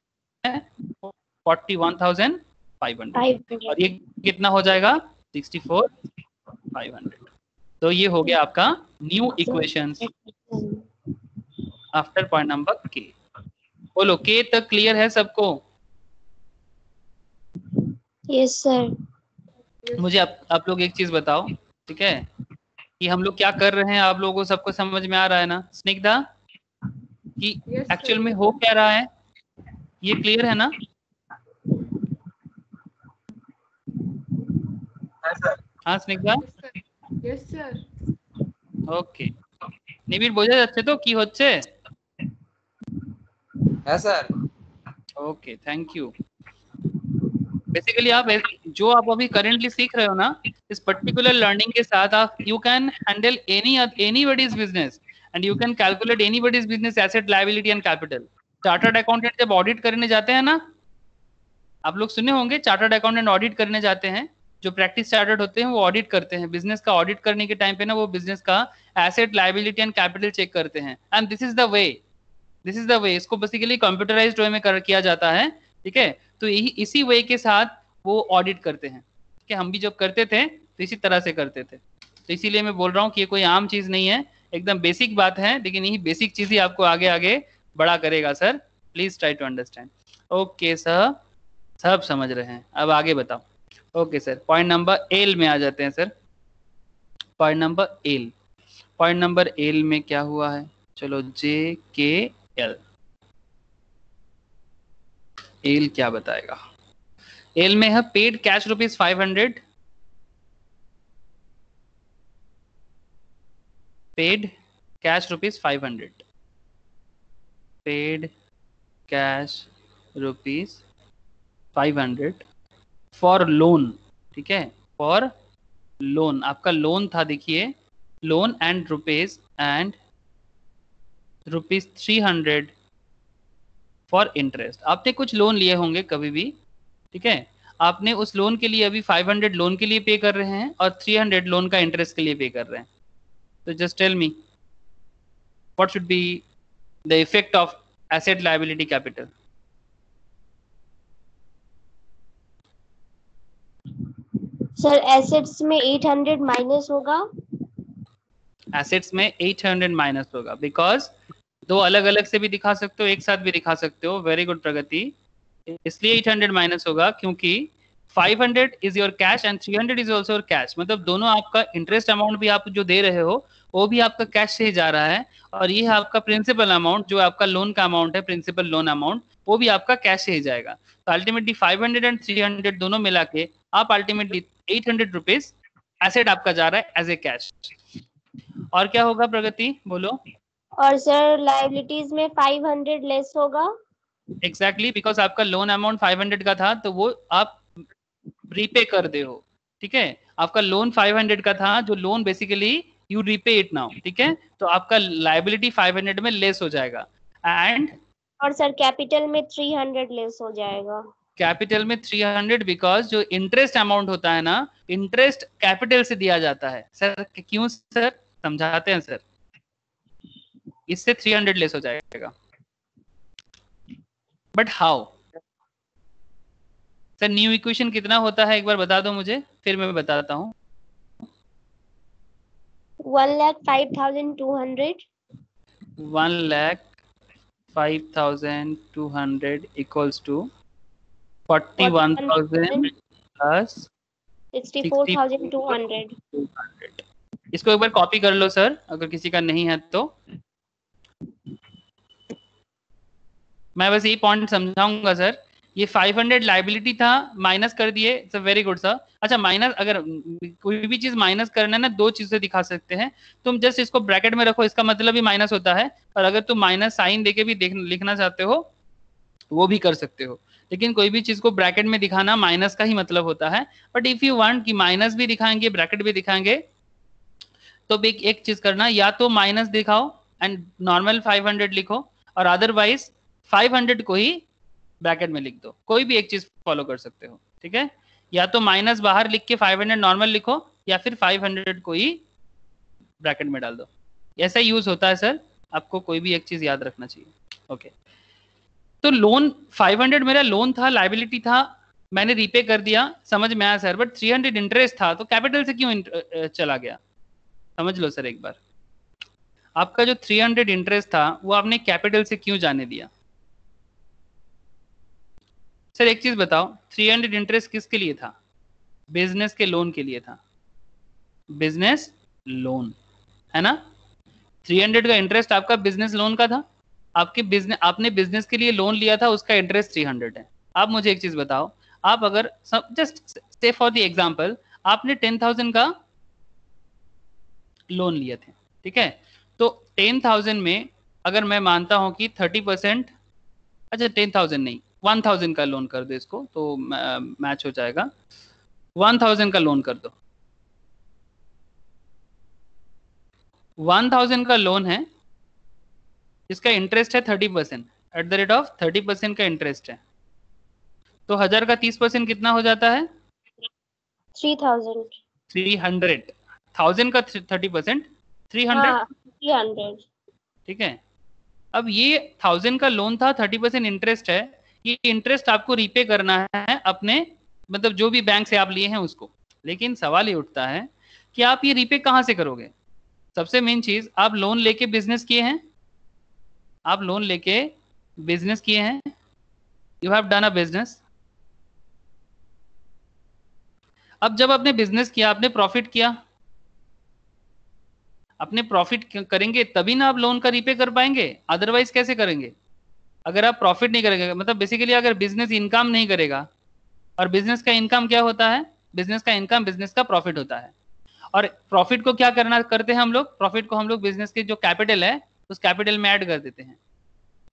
41,500। और ये कितना हो जाएगा 64,500। तो ये हो गया आपका new equation after point number के। बोलो के तक क्लियर है सबको? Yes sir. मुझे आप लोग एक चीज बताओ, ठीक है, कि हम लोग क्या कर रहे हैं आप लोगों को सबको समझ में आ रहा है ना स्निग्धा, कि Yes, एक्चुअल sir. में हो क्या रहा है, ये क्लियर है ना? Yes, sir. हाँ स्निग्धा, Yes, sir. ওকে নিবিড় বোঝা যাচ্ছে তো কি হচ্ছে? Yes, sir. Okay thank you. Basically आप जो आप अभी करेंटली सीख रहे हो ना, इस पर्टिकुलर लर्निंग के साथ आप you can handle anybody's business and you can calculate anybody's business asset liability and capital. Chartered accountant जब ऑडिट करने जाते हैं ना, आप लोग सुने होंगे चार्टर्ड अकाउंटेंट ऑडिट करने जाते हैं, जो प्रैक्टिस चार्टर्ड होते हैं वो ऑडिट करते हैं बिजनेस का। ऑडिट करने के टाइम पे ना वो बिजनेस का asset liability and capital check करते हैं। And this is the way, this is the way. इसको बेसिकली कंप्यूटराइज्ड वे में किया जाता है, ठीक है। तो यही इसी वे के साथ वो ऑडिट करते हैं, ठीक है। हम भी जब करते थे तो इसी तरह से करते थे। तो इसीलिए मैं बोल रहा हूँ कि ये कोई आम चीज नहीं है, एकदम बेसिक बात है, लेकिन यही बेसिक चीज ही आपको आगे आगे बड़ा करेगा sir. Please try to understand. Okay sir, सब समझ रहे हैं, अब आगे बताओ। Okay sir, point number L में आ जाते हैं sir. Point number L, point number L में क्या हुआ है, चलो जे के एल। एल क्या बताएगा? एल में है paid cash ₹500, paid cash ₹500, paid cash ₹500 for loan, ठीक है, फॉर लोन। आपका लोन था, देखिए लोन एंड ₹300 फॉर इंटरेस्ट। आपने कुछ लोन लिए होंगे कभी भी, ठीक है। आपने उस लोन के लिए अभी 500 लोन के लिए पे कर रहे हैं और 300 लोन का इंटरेस्ट के लिए पे कर रहे हैं। तो just tell me what should be the effect of asset liability capital? Sir assets में 800 माइनस होगा। एसेट्स में 800 माइनस होगा, बिकॉज दो अलग अलग से भी दिखा सकते हो, एक साथ भी दिखा सकते हो। वेरी गुड प्रगति। इसलिए 800 माइनस होगा क्योंकि 500 is your cash and 300 is also your cash. मतलब दोनों आपका इंटरेस्ट अमाउंट भी आप जो दे रहे हो वो भी आपका कैश से ही जा रहा है, और ये है आपका प्रिंसिपल अमाउंट जो आपका लोन का अमाउंट है, प्रिंसिपल लोन अमाउंट, वो भी आपका कैश से ही जाएगा। तो अल्टीमेटली 500 एंड 300 दोनों मिला के आप अल्टीमेटली 800 रुपीज एसेट आपका जा रहा है एज ए कैश। और क्या होगा प्रगति, बोलो? और सर लायबिलिटीज में 500 लेस होगा। एग्जैक्टली, बिकॉज आपका लोन अमाउंट 500 का था तो वो आप रीपे कर दे हो, ठीक है। आपका लोन 500 का था, जो loan basically you repay it now, ठीक है। तो आपका लायबिलिटी 500 में लेस हो जाएगा। एंड और सर कैपिटल में 300 लेस हो जाएगा। कैपिटल में 300 बिकॉज जो इंटरेस्ट अमाउंट होता है ना, इंटरेस्ट कैपिटल से दिया जाता है। सर क्यों सर, समझाते हैं सर। इससे 300 लेस हो जाएगा। But how sir? New equation कितना होता है एक बार बता दो मुझे, फिर मैं बताता हूँ। 1,05,200 1,05,200 equals to 41,000 plus 64,200। 64,200। इसको एक बार कॉपी कर लो सर, अगर किसी का नहीं है तो। मैं बस यही पॉइंट समझाऊंगा सर। ये 500 लाइबिलिटी था, माइनस कर दिए, सर वेरी गुड सर। अच्छा माइनस, अगर कोई भी चीज माइनस करना है ना, दो चीजें दिखा सकते हैं। तुम जस्ट इसको ब्रैकेट में रखो, इसका मतलब भी माइनस होता है। और अगर तुम माइनस साइन देके भी लिखना चाहते हो वो भी कर सकते हो। लेकिन कोई भी चीज को ब्रैकेट में दिखाना माइनस का ही मतलब होता है। बट इफ यू वांट कि माइनस भी दिखाएंगे ब्रैकेट भी दिखाएंगे, तो एक चीज करना, या तो माइनस दिखाओ एंड नॉर्मल 500 लिखो, और अदरवाइज 500 को ही ब्रैकेट में लिख दो। कोई भी एक चीज फॉलो कर सकते हो, ठीक है। या तो माइनस बाहर लिख के 500 नॉर्मल लिखो, या फिर 500 को ही ब्रैकेट में डाल दो। ऐसा यूज होता है सर, आपको कोई भी एक चीज याद रखना चाहिए। ओके, तो लोन 500 मेरा लोन था, लाइबिलिटी था, मैंने रीपे कर दिया, समझ में आया सर। बट 300 इंटरेस्ट था, तो कैपिटल से क्यों चला गया? समझ लो सर एक बार, आपका जो 300 इंटरेस्ट था वो आपने कैपिटल से क्यों जाने दिया? सर एक चीज बताओ, 300 इंटरेस्ट किसके लिए था? बिजनेस के लोन के लिए था, बिजनेस लोन, है ना। 300 का इंटरेस्ट आपका बिजनेस लोन का था। आपने बिजनेस के लिए लोन लिया था, उसका इंटरेस्ट 300 है। आप मुझे एक चीज बताओ, आप अगर just say for the example आपने 10,000 का लोन लिए थे, ठीक है। तो 10,000 में अगर मैं मानता हूं कि 30%, अच्छा 10,000 नहीं 1,000 का लोन कर दो इसको, तो मैच हो जाएगा। 1,000 का लोन कर दो, 1,000 का लोन है, इसका इंटरेस्ट है 30%, एट द रेट ऑफ 30% का इंटरेस्ट है। तो 1000 का 30% कितना हो जाता है? 3,000। 300। 1000 का 30% 300, 300। ठीक है। अब ये 1000 का लोन था, 30% इंटरेस्ट है। ये इंटरेस्ट आपको रीपे करना है अपने, मतलब जो भी बैंक से आप लिए हैं उसको। लेकिन सवाल ये उठता है कि आप ये रीपे कहाँ से करोगे? सबसे मेन चीज, आप लोन लेके बिजनेस किए हैं, आप लोन लेके बिजनेस किए हैं, you have done a business. अब जब आपने बिजनेस किया, आपने प्रॉफिट किया, अपने प्रॉफिट करेंगे तभी ना आप लोन का रीपे कर पाएंगे, अदरवाइज कैसे करेंगे? अगर आप प्रॉफिट नहीं करेंगे, मतलब बेसिकली अगर बिजनेस इनकम नहीं करेगा, और बिजनेस का इनकम क्या होता है? बिजनेस का इनकम बिजनेस का प्रॉफिट होता है। और प्रॉफिट को क्या करते हैं हम लोग? प्रॉफिट को हम लोग बिजनेस के जो कैपिटल है उस कैपिटल में ऐड कर देते हैं,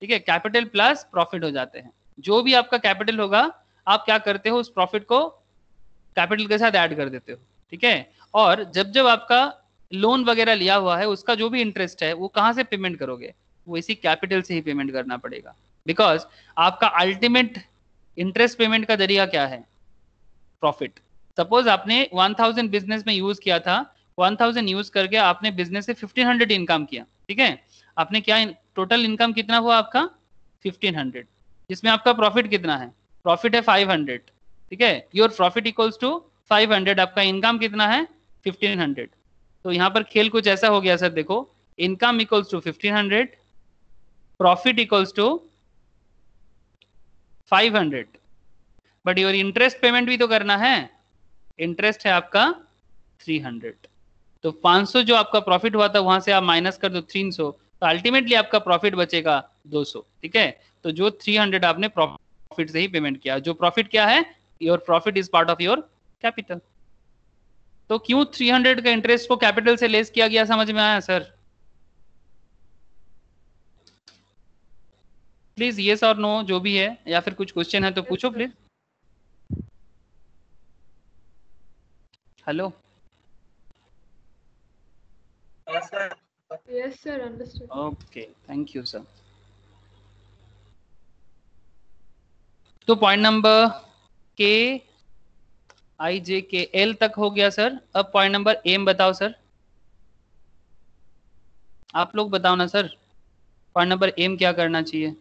ठीक है। कैपिटल प्लस प्रॉफिट हो जाते हैं। जो भी आपका कैपिटल होगा, आप क्या करते हो, उस प्रॉफिट को कैपिटल के साथ ऐड कर देते हो, ठीक है। और जब जब आपका लोन वगैरह लिया हुआ है, उसका जो भी इंटरेस्ट है वो कहाँ से पेमेंट करोगे? वो इसी कैपिटल से ही पेमेंट करना पड़ेगा। बिकॉज आपका अल्टीमेट इंटरेस्ट पेमेंट का जरिया क्या है? प्रॉफिट। सपोज आपने 1000 बिजनेस में यूज किया था, 1000 यूज करके आपने बिजनेस से 1500 इनकम किया, ठीक है। आपने क्या, टोटल इनकम कितना हुआ आपका? 1500, जिसमें आपका प्रॉफिट कितना है? प्रॉफिट है 500, ठीक है। योर प्रॉफिट इक्वल्स टू 500, आपका इनकम कितना है? 1500। तो यहाँ पर खेल कुछ ऐसा हो गया सर, देखो, income equals to 1500, profit equals to 500, but your interest payment भी तो करना है। इंटरेस्ट है आपका 300। तो 500 जो आपका प्रॉफिट हुआ था वहां से आप माइनस कर दो 300, तो अल्टीमेटली आपका प्रॉफिट बचेगा 200, ठीक है। तो जो 300 आपने प्रॉफिट से ही पेमेंट किया, जो प्रॉफिट क्या है? Your profit is part of your capital. तो क्यों 300 का इंटरेस्ट को कैपिटल से लेस किया गया, समझ में आया सर? प्लीज येस और नो जो भी है, या फिर कुछ क्वेश्चन है तो पूछो please. Hello. Yes, sir. Yes, sir. Understood. Okay, thank you sir. तो पॉइंट नंबर के आई जे के एल तक हो गया सर। अब पॉइंट नंबर एम बताओ सर, आप लोग बताओ ना सर, पॉइंट नंबर एम क्या करना चाहिए?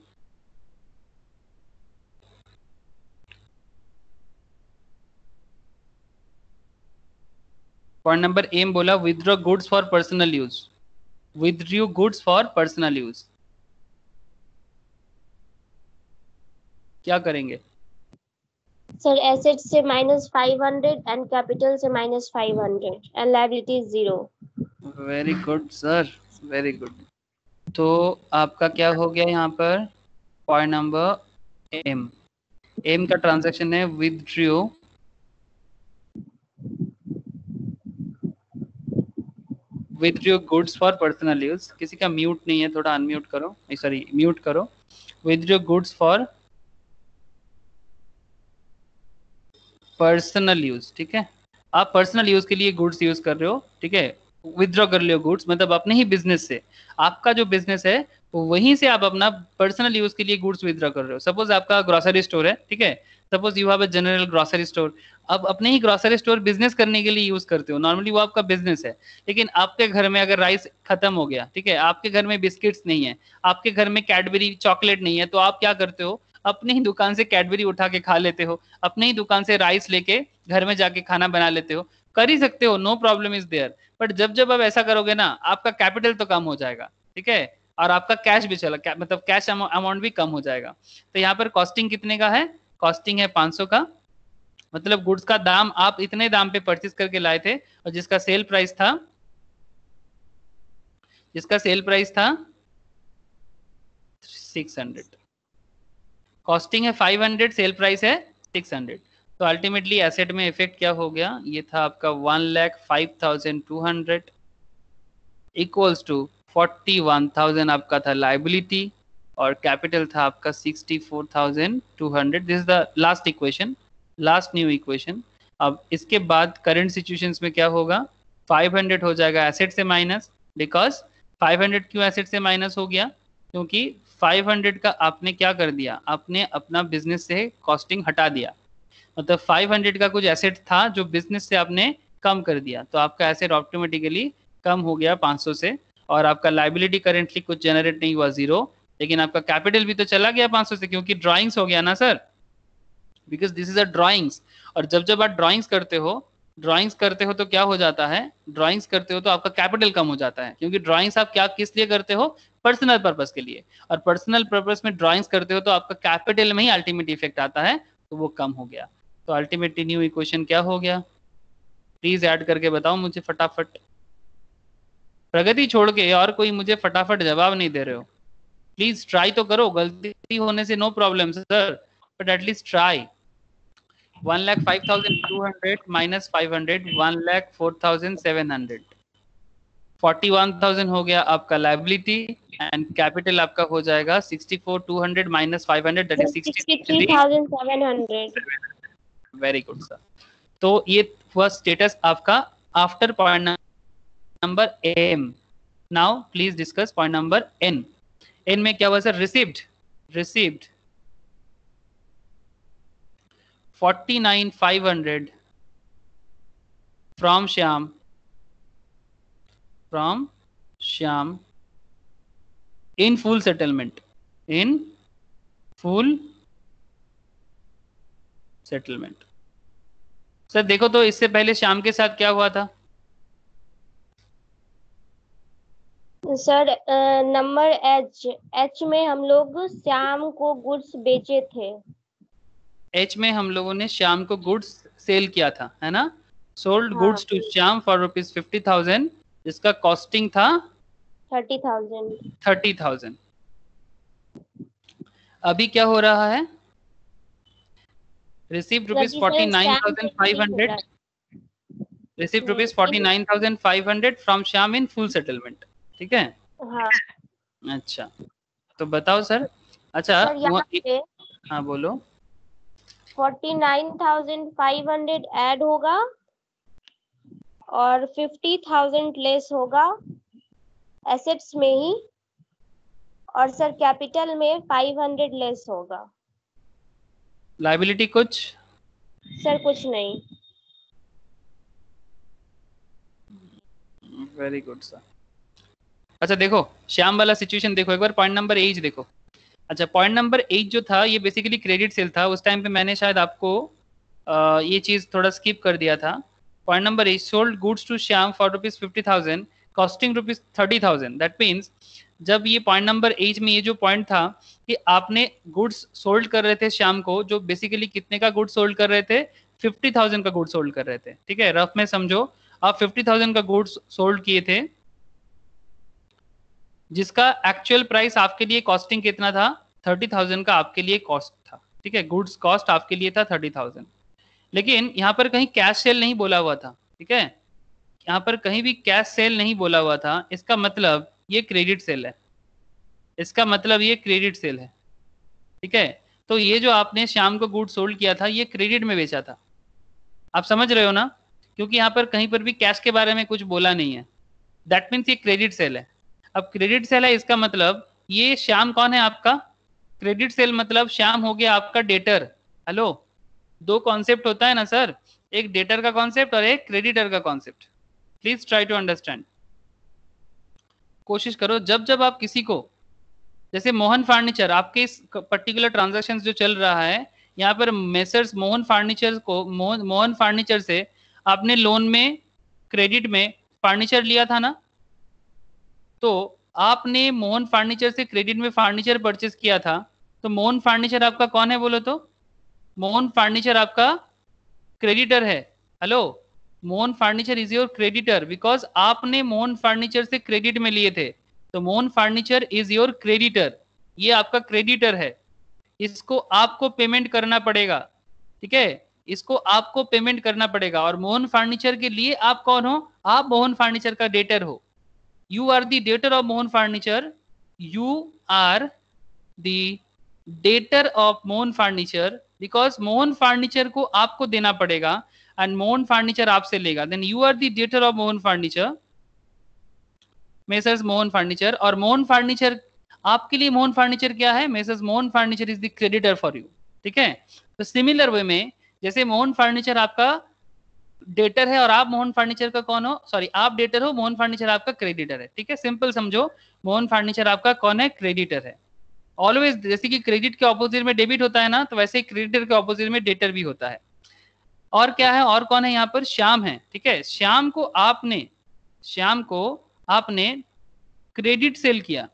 पॉइंट नंबर एम बोला withdraw goods for personal use, withdraw goods for personal use, क्या करेंगे? सर एसेट से -500 एंड कैपिटल से -500 and liability 0। Very good sir, very good. तो आपका क्या हो गया यहाँ पर? पॉइंट नंबर एम, एम का ट्रांजैक्शन है withdraw goods for personal use. किसी का म्यूट नहीं है, थोड़ा अनम्यूट करो, सॉरी म्यूट करो। Withdraw goods for personal use, ठीक है। आप पर्सनल यूज के लिए गुड्स यूज कर रहे हो, ठीक है, विथड्रॉ कर रहे हो गुड्स, मतलब अपने ही बिजनेस से, आपका जो बिजनेस है वहीं से आप अपना पर्सनल यूज के लिए गुड्स विथड्रॉ कर रहे हो। सपोज आपका ग्रोसरी स्टोर है, ठीक है, suppose you have a general grocery store, अब अपने ही ग्रोसरी स्टोर बिजनेस करने के लिए यूज करते हो, नॉर्मली वो आपका बिजनेस है। लेकिन आपके घर में अगर राइस खत्म हो गया, ठीक है, आपके घर में बिस्किट्स नहीं है, आपके घर में कैडबरी चॉकलेट नहीं है, तो आप क्या करते हो? अपने ही दुकान से कैडबरी उठा के खा लेते हो, अपने ही दुकान से राइस लेके घर में जाके खाना बना लेते हो, कर ही सकते हो, no problem is there. But जब जब आप ऐसा करोगे ना, आपका कैपिटल तो कम हो जाएगा, ठीक है, और आपका कैश भी चला, मतलब कैश अमाउंट भी कम हो जाएगा। तो यहाँ पर कॉस्टिंग कितने का है? कॉस्टिंग है 500 का, मतलब गुड्स का दाम आप इतने दाम पे परचेज करके लाए थे, और जिसका सेल प्राइस था 600, कॉस्टिंग है 500, सेल प्राइस है 600। तो अल्टीमेटली एसेट में इफेक्ट क्या हो गया? ये था आपका 1,05,200 इक्वल्स टू 41,000 आपका था लाइबिलिटी, और कैपिटल था आपका 64,200। This is the last equation, last new equation. अब इसके बाद करंट सिचुएशंस में क्या होगा? 500 हो जाएगा एसेट से माइनस, बिकॉज 500 क्यों एसेट से माइनस हो गया? क्योंकि 500 का आपने क्या कर दिया? आपने अपना बिजनेस से कॉस्टिंग हटा दिया, मतलब 500 का कुछ एसेट था जो बिजनेस से आपने कम कर दिया, तो आपका एसेट ऑटोमेटिकली कम हो गया 500 से, और आपका लाइबिलिटी करेंटली कुछ जनरेट नहीं हुआ 0, लेकिन आपका कैपिटल भी तो चला गया 500 से, क्योंकि ड्राइंग्स हो गया ना sir, because this is a drawings. और जब जब आप ड्राइंग्स करते हो तो क्या हो जाता है? ड्राइंग्स करते हो तो आपका कैपिटल कम हो जाता है, क्योंकि ड्राइंग्स आप क्या किस लिए करते हो? पर्सनल पर्पस के लिए, और पर्सनल पर्पस में ड्राइंग्स करते हो तो आपका कैपिटल में ही अल्टीमेट इफेक्ट आता है, तो वो कम हो गया। तो अल्टीमेटली न्यू इक्वेशन क्या हो गया? प्लीज ऐड करके बताओ मुझे फटाफट, प्रगति छोड़ के और कोई मुझे फटाफट जवाब नहीं दे रहे हो। प्लीज ट्राई तो करो, गलती होने से no problem sir, but at least try. 1,05,200 minus 500, 1,04,700, 41,000 हो गया आपका लाइबिलिटी, एंड कैपिटल आपका हो जाएगा 64,200 minus 500, that is 63,700। Very good sir. तो ये हुआ स्टेटस आपका after point number M. Now please discuss point number N. N में क्या हुआ sir? Received 49,500 from Shyam in full settlement, sir देखो तो इससे पहले श्याम के साथ क्या हुआ था? सर नंबर एच में हम लोग श्याम को गुड्स बेचे थे। एच में हम लोगों ने श्याम को गुड्स सेल किया था, है ना? सोल्ड हाँ। गुड्स टू श्याम फॉर ₹50,000, जिसका कॉस्टिंग था 30,000। अभी क्या हो रहा है? Received ₹49,500, received ₹49,500 from Shyam in full settlement, ठीक है? हाँ। अच्छा, तो बताओ सर। अच्छा सर यहाँ पे हाँ बोलो। 49,500 ऐड होगा और 50,000 लेस होगा एसेट्स में ही, और सर कैपिटल में 500 लेस होगा। लाइबिलिटी कुछ? सर कुछ नहीं। Very good sir. अच्छा देखो श्याम वाला सिचुएशन देखो एक बार, पॉइंट नंबर 8 देखो। अच्छा पॉइंट नंबर 8 जो था ये बेसिकली क्रेडिट सेल था। उस टाइम पे मैंने शायद आपको ये चीज थोड़ा स्किप कर दिया था। Point number 8, sold goods to Shyam for ₹50,000 costing ₹30,000। That means जब ये पॉइंट नंबर 8 में ये जो पॉइंट था कि आपने गुड्स सोल्ड कर रहे थे श्याम को, जो बेसिकली कितने का गुड्स सोल्ड कर रहे थे? 50,000 का गुड्स सोल्ड कर रहे थे। ठीक है, रफ में समझो आप 50,000 का गुड्स सोल्ड किए थे, जिसका एक्चुअल प्राइस आपके लिए कॉस्टिंग कितना था? 30,000 का आपके लिए कॉस्ट था। ठीक है, गुड्स कॉस्ट आपके लिए था 30,000। लेकिन यहाँ पर कहीं कैश सेल नहीं बोला हुआ था। ठीक है, यहाँ पर कहीं भी कैश सेल नहीं बोला हुआ था। इसका मतलब ये क्रेडिट सेल है। इसका मतलब ये क्रेडिट सेल है। ठीक है, तो ये जो आपने श्याम को गुड सोल्ड किया था ये क्रेडिट में बेचा था। आप समझ रहे हो ना? क्योंकि यहाँ पर कहीं पर भी कैश के बारे में कुछ बोला नहीं है। दैट मीन्स ये क्रेडिट सेल है। अब क्रेडिट सेल है इसका मतलब ये श्याम कौन है आपका? क्रेडिट सेल मतलब श्याम हो गया आपका डेटर। हेलो, दो कॉन्सेप्ट होता है ना सर, एक डेटर का कॉन्सेप्ट और एक क्रेडिटर का concept. Please try to understand. कोशिश करो जब जब आप किसी को, जैसे मोहन फर्नीचर, आपके इस पर्टिकुलर ट्रांजैक्शन जो चल रहा है यहाँ पर मेसर्स मोहन फर्नीचर को, मोहन फर्नीचर से आपने लोन में क्रेडिट में फर्नीचर लिया था ना, तो आपने मोहन फर्नीचर से क्रेडिट में फर्नीचर परचेस किया था। तो मोहन फर्नीचर आपका कौन है बोलो तो? मोहन फर्नीचर आपका क्रेडिटर है। Hello, Mohan furniture is your creditor because आपने मोहन फर्नीचर से क्रेडिट में लिए थे। तो Mohan furniture is your creditor, ये आपका क्रेडिटर है। इसको आपको पेमेंट करना पड़ेगा। ठीक है, इसको आपको पेमेंट करना पड़ेगा। और मोहन फर्नीचर के लिए आप कौन हो? आप मोहन फर्नीचर का डेटर हो। You are the debtor of Mohan Furniture. You are the debtor of Mohan Furniture because Mohan Furniture को आपको देना पड़ेगा and Mohan Furniture आपसे लेगा। Then you are the debtor of Mohan Furniture, Messrs Mohan Furniture। और Mohan Furniture आपके लिए Mohan Furniture क्या है? Messrs Mohan Furniture is the creditor for you। ठीक है, तो सिमिलर वे में जैसे मोहन फर्नीचर आपका डेटर है और आप मोहन फर्नीचर का कौन हो? सॉरी, आप डेटर हो, मोहन फर्नीचर आपका क्रेडिटर है। ठीक है, सिंपल समझो, मोहन फर्नीचर आपका कौन है? क्रेडिटर है। ऑलवेज जैसे कि क्रेडिट के ऑपोजिट में डेबिट होता है ना, तो वैसे ही क्रेडिटर के ऑपोजिट में डेटर भी होता है। और क्या है, और कौन है यहाँ पर? श्याम है। ठीक है, श्याम को आपने क्रेडिट सेल किया।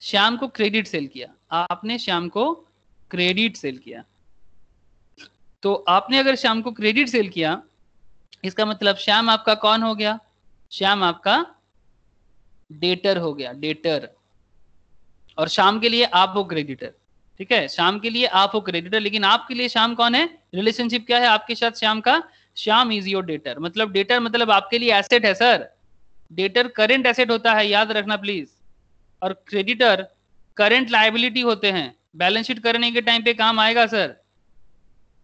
श्याम को क्रेडिट सेल किया, आपने श्याम को क्रेडिट सेल किया। तो आपने अगर श्याम को क्रेडिट सेल किया, इसका मतलब श्याम आपका कौन हो गया? श्याम आपका डेटर हो गया, डेटर। और श्याम के लिए आप हो क्रेडिटर। ठीक है, श्याम के लिए आप हो क्रेडिटर, लेकिन आपके लिए श्याम कौन है? रिलेशनशिप क्या है आपके साथ श्याम का? Shyam is your debtor. मतलब डेटर मतलब आपके लिए एसेट है सर। डेटर करेंट एसेट होता है, याद रखना प्लीज। और क्रेडिटर करेंट लायबिलिटी होते हैं, बैलेंस शीट करने के टाइम पे काम आएगा सर।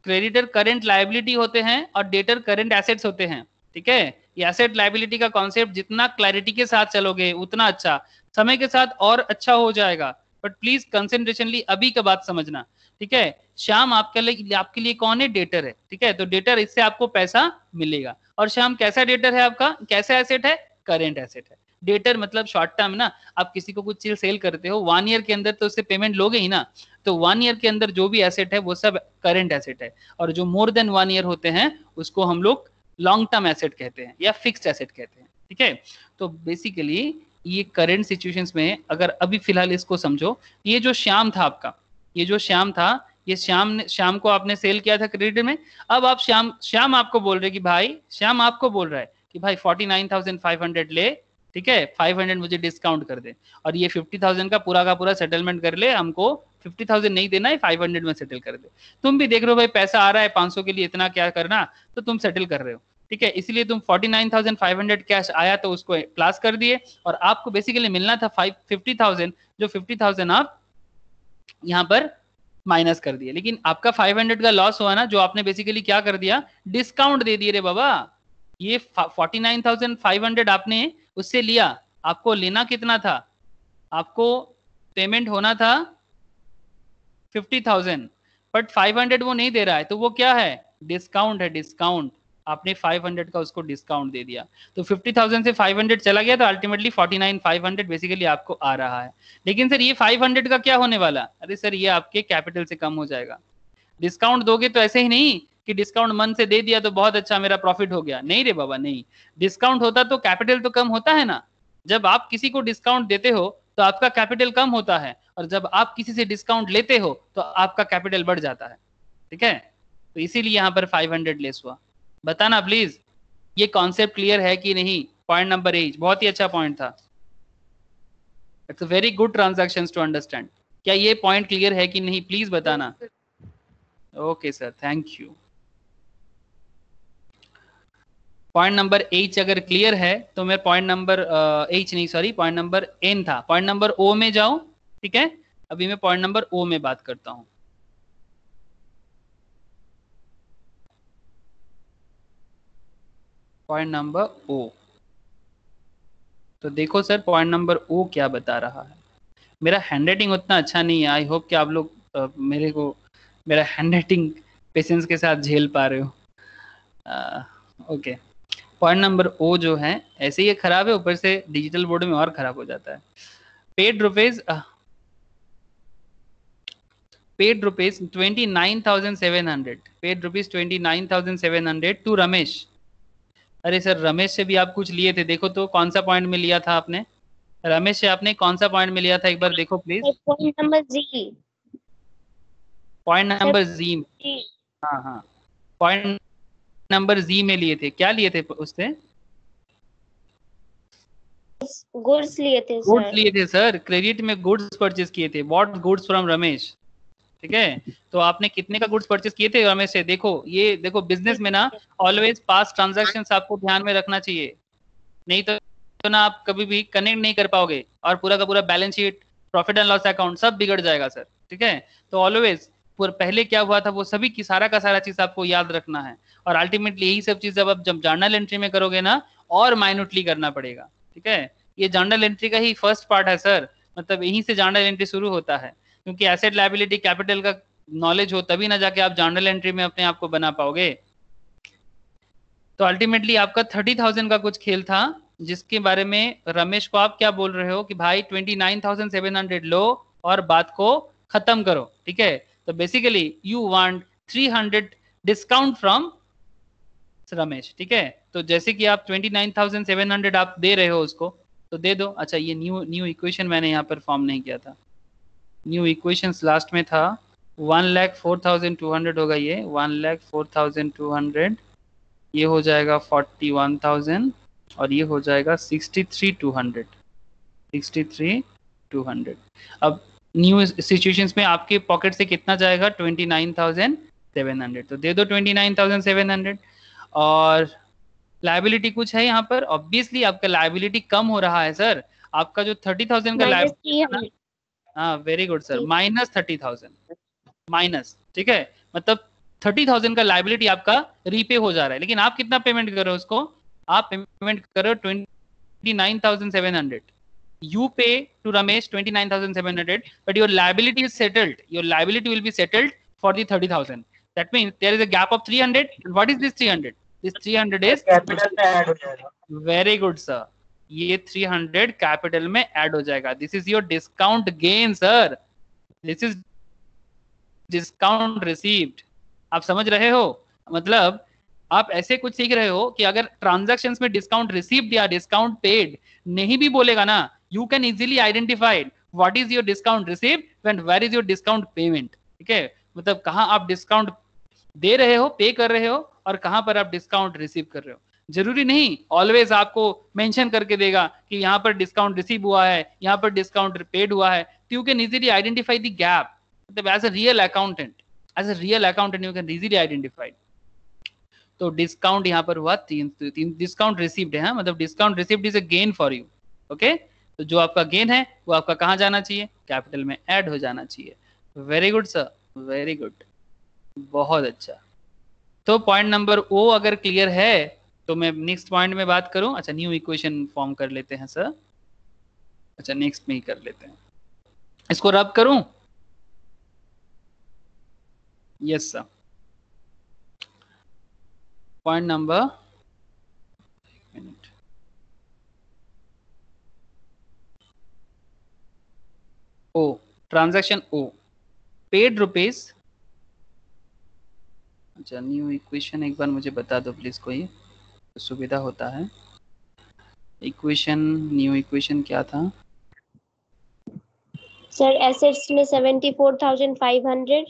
क्रेडिटर करंट लायबिलिटी होते हैं और डेटर करंट एसेट्स होते हैं। ठीक है, ये एसेट लायबिलिटी का कॉन्सेप्ट जितना क्लैरिटी के साथ चलोगे उतना अच्छा, समय के साथ और अच्छा हो जाएगा। बट प्लीज कंसेंट्रेशनली अभी का बात समझना। ठीक है, श्याम आपके लिए कौन है? डेटर है। ठीक है, तो डेटर, इससे आपको पैसा मिलेगा। और श्याम कैसा डेटर है आपका? कैसा एसेट है? करेंट एसेट है। डेटर मतलब शॉर्ट टर्म ना, आप किसी को कुछ चीज सेल करते हो 1 ईयर के अंदर तो उससे पेमेंट लोगे ही ना। तो 1 ईयर के अंदर जो भी एसेट है वो सब करेंट एसेट है। और जो मोर देन 1 ईयर होते हैं उसको हम लोग लॉन्ग टर्म एसेट कहते हैं या फिक्स्ड एसेट कहते हैं। ठीक है, तो बेसिकली ये करंट सिचुएशंस में अगर अभी फिलहाल इसको समझो, ये जो श्याम था आपका, ये जो श्याम था, ये श्याम को आपने सेल किया था क्रेडिट में। अब आप श्याम आपको बोल रहे कि भाई, श्याम आपको बोल रहा है कि भाई 49,500 ले। ठीक है, 500 मुझे डिस्काउंट कर दे और ये 50,000 का पूरा सेटलमेंट कर ले। हमको 50,000 नहीं देना है, 500 में सेटल कर दे। तुम भी देख रहे हो भाई पैसा आ रहा है 500 के लिए, इतना क्या करना, तो तुम सेटल कर रहे हो। ठीक है, इसलिए तुम 49,500 कैश आया तो उसको प्लस कर दिए और आपको बेसिकली मिलना था 50,000, जो 50,000 आप यहाँ पर माइनस कर दिए। लेकिन आपका 500 का लॉस हुआ ना, जो आपने बेसिकली क्या कर दिया? डिस्काउंट दे दिए रे बाबा। ये 49,500 आपने उससे लिया, आपको लेना कितना था? आपको पेमेंट होना था 50,000, बट 500 वो नहीं दे रहा है, तो वो क्या है, डिस्काउंट है, डिस्काउंट। आपने 500 का उसको डिस्काउंट दे दिया, तो 50,000 से 500 चला गया, तो अल्टीमेटली 49,500 बेसिकली आपको आ रहा है। लेकिन सर ये 500 का क्या होने वाला, अरे सर ये आपके कैपिटल से कम हो जाएगा। डिस्काउंट दोगे तो ऐसे ही नहीं कि डिस्काउंट मन से दे दिया तो बहुत अच्छा मेरा प्रॉफिट हो गया, नहीं रे बाबा नहीं। डिस्काउंट होता तो कैपिटल तो कम होता है ना। जब आप किसी को डिस्काउंट देते हो तो आपका कैपिटल कम होता है, और जब आप किसी से डिस्काउंट लेते हो तो आपका कैपिटल बढ़ जाता है, ठीक है। तो इसीलिए यहाँ पर 500 लेस हुआ। बताना प्लीज ये कॉन्सेप्ट क्लियर है कि नहीं। पॉइंट नंबर 8 बहुत ही अच्छा पॉइंट था। It's a very good transaction to understand. क्या ये पॉइंट क्लियर है कि नहीं, प्लीज बताना। Okay sir, thank you. Point number 8 अगर क्लियर है तो मैं पॉइंट नंबर H नहीं सॉरी पॉइंट नंबर N था, पॉइंट नंबर O में जाऊं, ठीक है। अभी मैं पॉइंट नंबर O में बात करता हूं। पॉइंट नंबर O, तो देखो सर पॉइंट नंबर O क्या बता रहा है। मेरा हैंडराइटिंग उतना अच्छा नहीं है, आई होप कि आप लोग मेरा हैंडराइटिंग पेशेंस के साथ झेल पा रहे हो। ओके, पॉइंट नंबर O जो है ऐसे ही खराब है, ऊपर से डिजिटल बोर्ड में और खराब हो जाता है। Paid rupees 29,700, paid rupees 29,700 to Ramesh. अरे सर रमेश से भी आप कुछ लिए थे, देखो तो कौन सा पॉइंट में लिया था आपने, रमेश से आपने कौन सा पॉइंट में लिया था, एक बार देखो please. Point number G. Point number G, हाँ हाँ, पॉइंट नंबर जी में लिए थे। क्या लिए थे उससे, गुड्स लिए थे गुड्स सर। लिए थे सर, क्रेडिट में गुड्स परचेज किए थे, बॉट गुड्स फ्रॉम रमेश, ठीक है। तो आपने कितने का गुड्स परचेज किए थे रमेश से, देखो ये देखो बिजनेस में ना ऑलवेज पास्ट ट्रांजैक्शंस आपको ध्यान में रखना चाहिए, नहीं तो ना आप कभी भी कनेक्ट नहीं कर पाओगे और पूरा का पूरा balance sheet, profit and loss account सब बिगड़ जाएगा सर, ठीक है। तो ऑलवेज पहले क्या हुआ था वो सभी की सारा का सारा चीज आपको याद रखना है, और अल्टीमेटली यही सब चीज जब जर्नल एंट्री में करोगे ना और माइन्यूटली करना पड़ेगा, ठीक है। ये जर्नल एंट्री का ही फर्स्ट पार्ट है सर, मतलब यहीं से जर्नल एंट्री शुरू होता है, क्योंकि एसेट लायबिलिटी कैपिटल का नॉलेज हो तभी ना जाके आप जर्नल एंट्री में अपने आप को बना पाओगे। तो अल्टीमेटली आपका 30,000 का कुछ खेल था, जिसके बारे में रमेश को आप क्या बोल रहे हो कि भाई 29,700 लो और बात को खत्म करो, ठीक है। तो basically you want 300 discount from Ramesh, ठीक है। तो जैसे कि आप 29,700 आप दे रहे हो उसको, तो दे दो। अच्छा ये न्यू इक्वेशन मैंने यहाँ पर फॉर्म नहीं किया था, न्यू इक्वेशन लास्ट में था। 1,04,200 होगा ये, 1,04,200, ये हो जाएगा 41,000 और ये हो जाएगा 63,200, 63,200। अब न्यू सिचुएशंस में आपके पॉकेट से कितना जाएगा, 29,700, तो दे दो 29,700। और लायबिलिटी कुछ है यहाँ पर, ऑब्वियसली आपका लायबिलिटी कम हो रहा है सर, आपका जो 30,000 का लायबिलिटी, हाँ very good sir, minus 30,000 minus, ठीक है। मतलब 30,000 का लायबिलिटी आपका रीपे हो जा रहा है, लेकिन आप कितना पेमेंट कर रहे हो उसको, आप पेमेंट कर रहे हो 29,700। You pay to Ramesh 29,700, but your liability is settled. Your liability will be settled for the 30,000. That means there is a gap of 300. What is this 300? This 300 is capital में ऐड हो जाएगा। वेरी गुड सर, ये 300 कैपिटल में ऐड हो जाएगा। This is your discount gain sir, this is discount received. आप समझ रहे हो, मतलब आप ऐसे कुछ सीख रहे हो कि अगर ट्रांजैक्शंस में डिस्काउंट रिसीव्ड या डिस्काउंट पेड नहीं भी बोलेगा ना, you can easily identify what is your discount received and where is your discount payment, ठीक है। मतलब कहां आप डिस्काउंट दे रहे हो, पे कर रहे हो, और कहां पर आप डिस्काउंट रिसीव कर रहे हो। जरूरी नहीं ऑलवेज आपको मेंशन करके देगा कि यहाँ पर डिस्काउंट रिसीव हुआ है, यहाँ पर डिस्काउंट पेड हुआ है, तो you can easily identify the gap. मतलब as a real accountant you can easily identify. तो डिस्काउंट यहाँ पर हुआ तीन डिस्काउंट रिसीव्ड है, मतलब discount received is a gain for you, okay. तो जो आपका गेन है वो आपका कहाँ जाना चाहिए, कैपिटल में ऐड हो जाना चाहिए। Very good sir, very good, बहुत अच्छा। तो पॉइंट नंबर ओ अगर क्लियर है तो मैं नेक्स्ट पॉइंट में बात करूं। अच्छा न्यू इक्वेशन फॉर्म कर लेते हैं सर, अच्छा नेक्स्ट में ही कर लेते हैं, इसको रब करूं। Yes sir. पॉइंट नंबर, ओ, ट्रांजैक्शन ओ, पेड रुपीज। अच्छा, न्यू इक्वेशन एक बार मुझे बता दो प्लीज, कोई तो सुविधा होता है। इक्वेशन, न्यू इक्वेशन क्या था? सर एसेट्स में 74,500,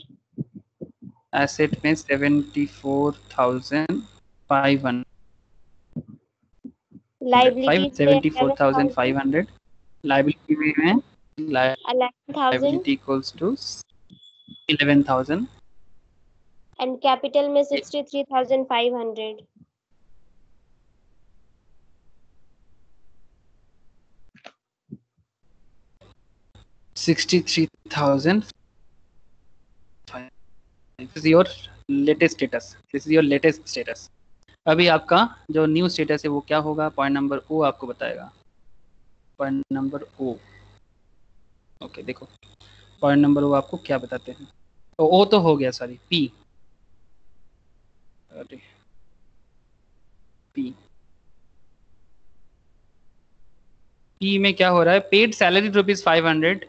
एसेट में 74,500, लाइबिलिटीज में 74,500, लाइबिलिटी में 11,000 liability equals to 11,000, and capital में 63,500। 63,000। This is your latest status, this is your latest status. अभी आपका जो न्यू स्टेटस है वो क्या होगा? पॉइंट नंबर ओ आपको बताएगा। पॉइंट नंबर ओ, ओके देखो, पॉइंट नंबर ओ आपको क्या बताते हैं? तो ओ तो हो गया, सॉरी, पी, अरे पी, पी में क्या हो रहा है? Paid salary ₹500।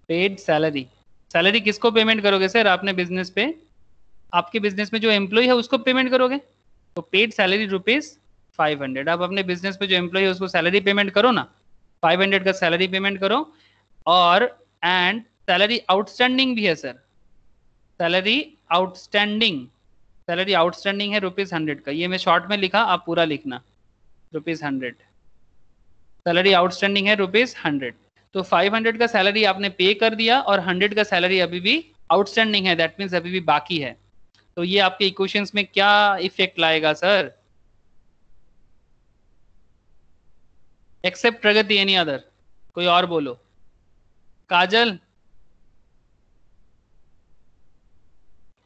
Paid salary, salary किसको पेमेंट करोगे सर? आपने बिजनेस पे, आपके बिजनेस में जो एम्प्लॉय है उसको पेमेंट करोगे। तो पेड सैलरी ₹500। आप अपने बिजनेस पे जो एम्प्लॉय है उसको सैलरी पेमेंट करो ना, 500 का सैलरी पेमेंट करो। और एंड सैलरी आउटस्टैंडिंग भी है sir, salary outstanding, salary outstanding है ₹100 का। ये मैं शॉर्ट में लिखा, आप पूरा लिखना, ₹100। सैलरी आउटस्टैंडिंग है ₹100। तो 500 का सैलरी आपने पे कर दिया और 100 का सैलरी अभी भी आउटस्टैंडिंग है, दैट मीन्स अभी भी बाकी है। तो ये आपके इक्वेशंस में क्या इफेक्ट लाएगा सर? एक्सेप्ट प्रगति, एनी अदर, कोई और बोलो। काजल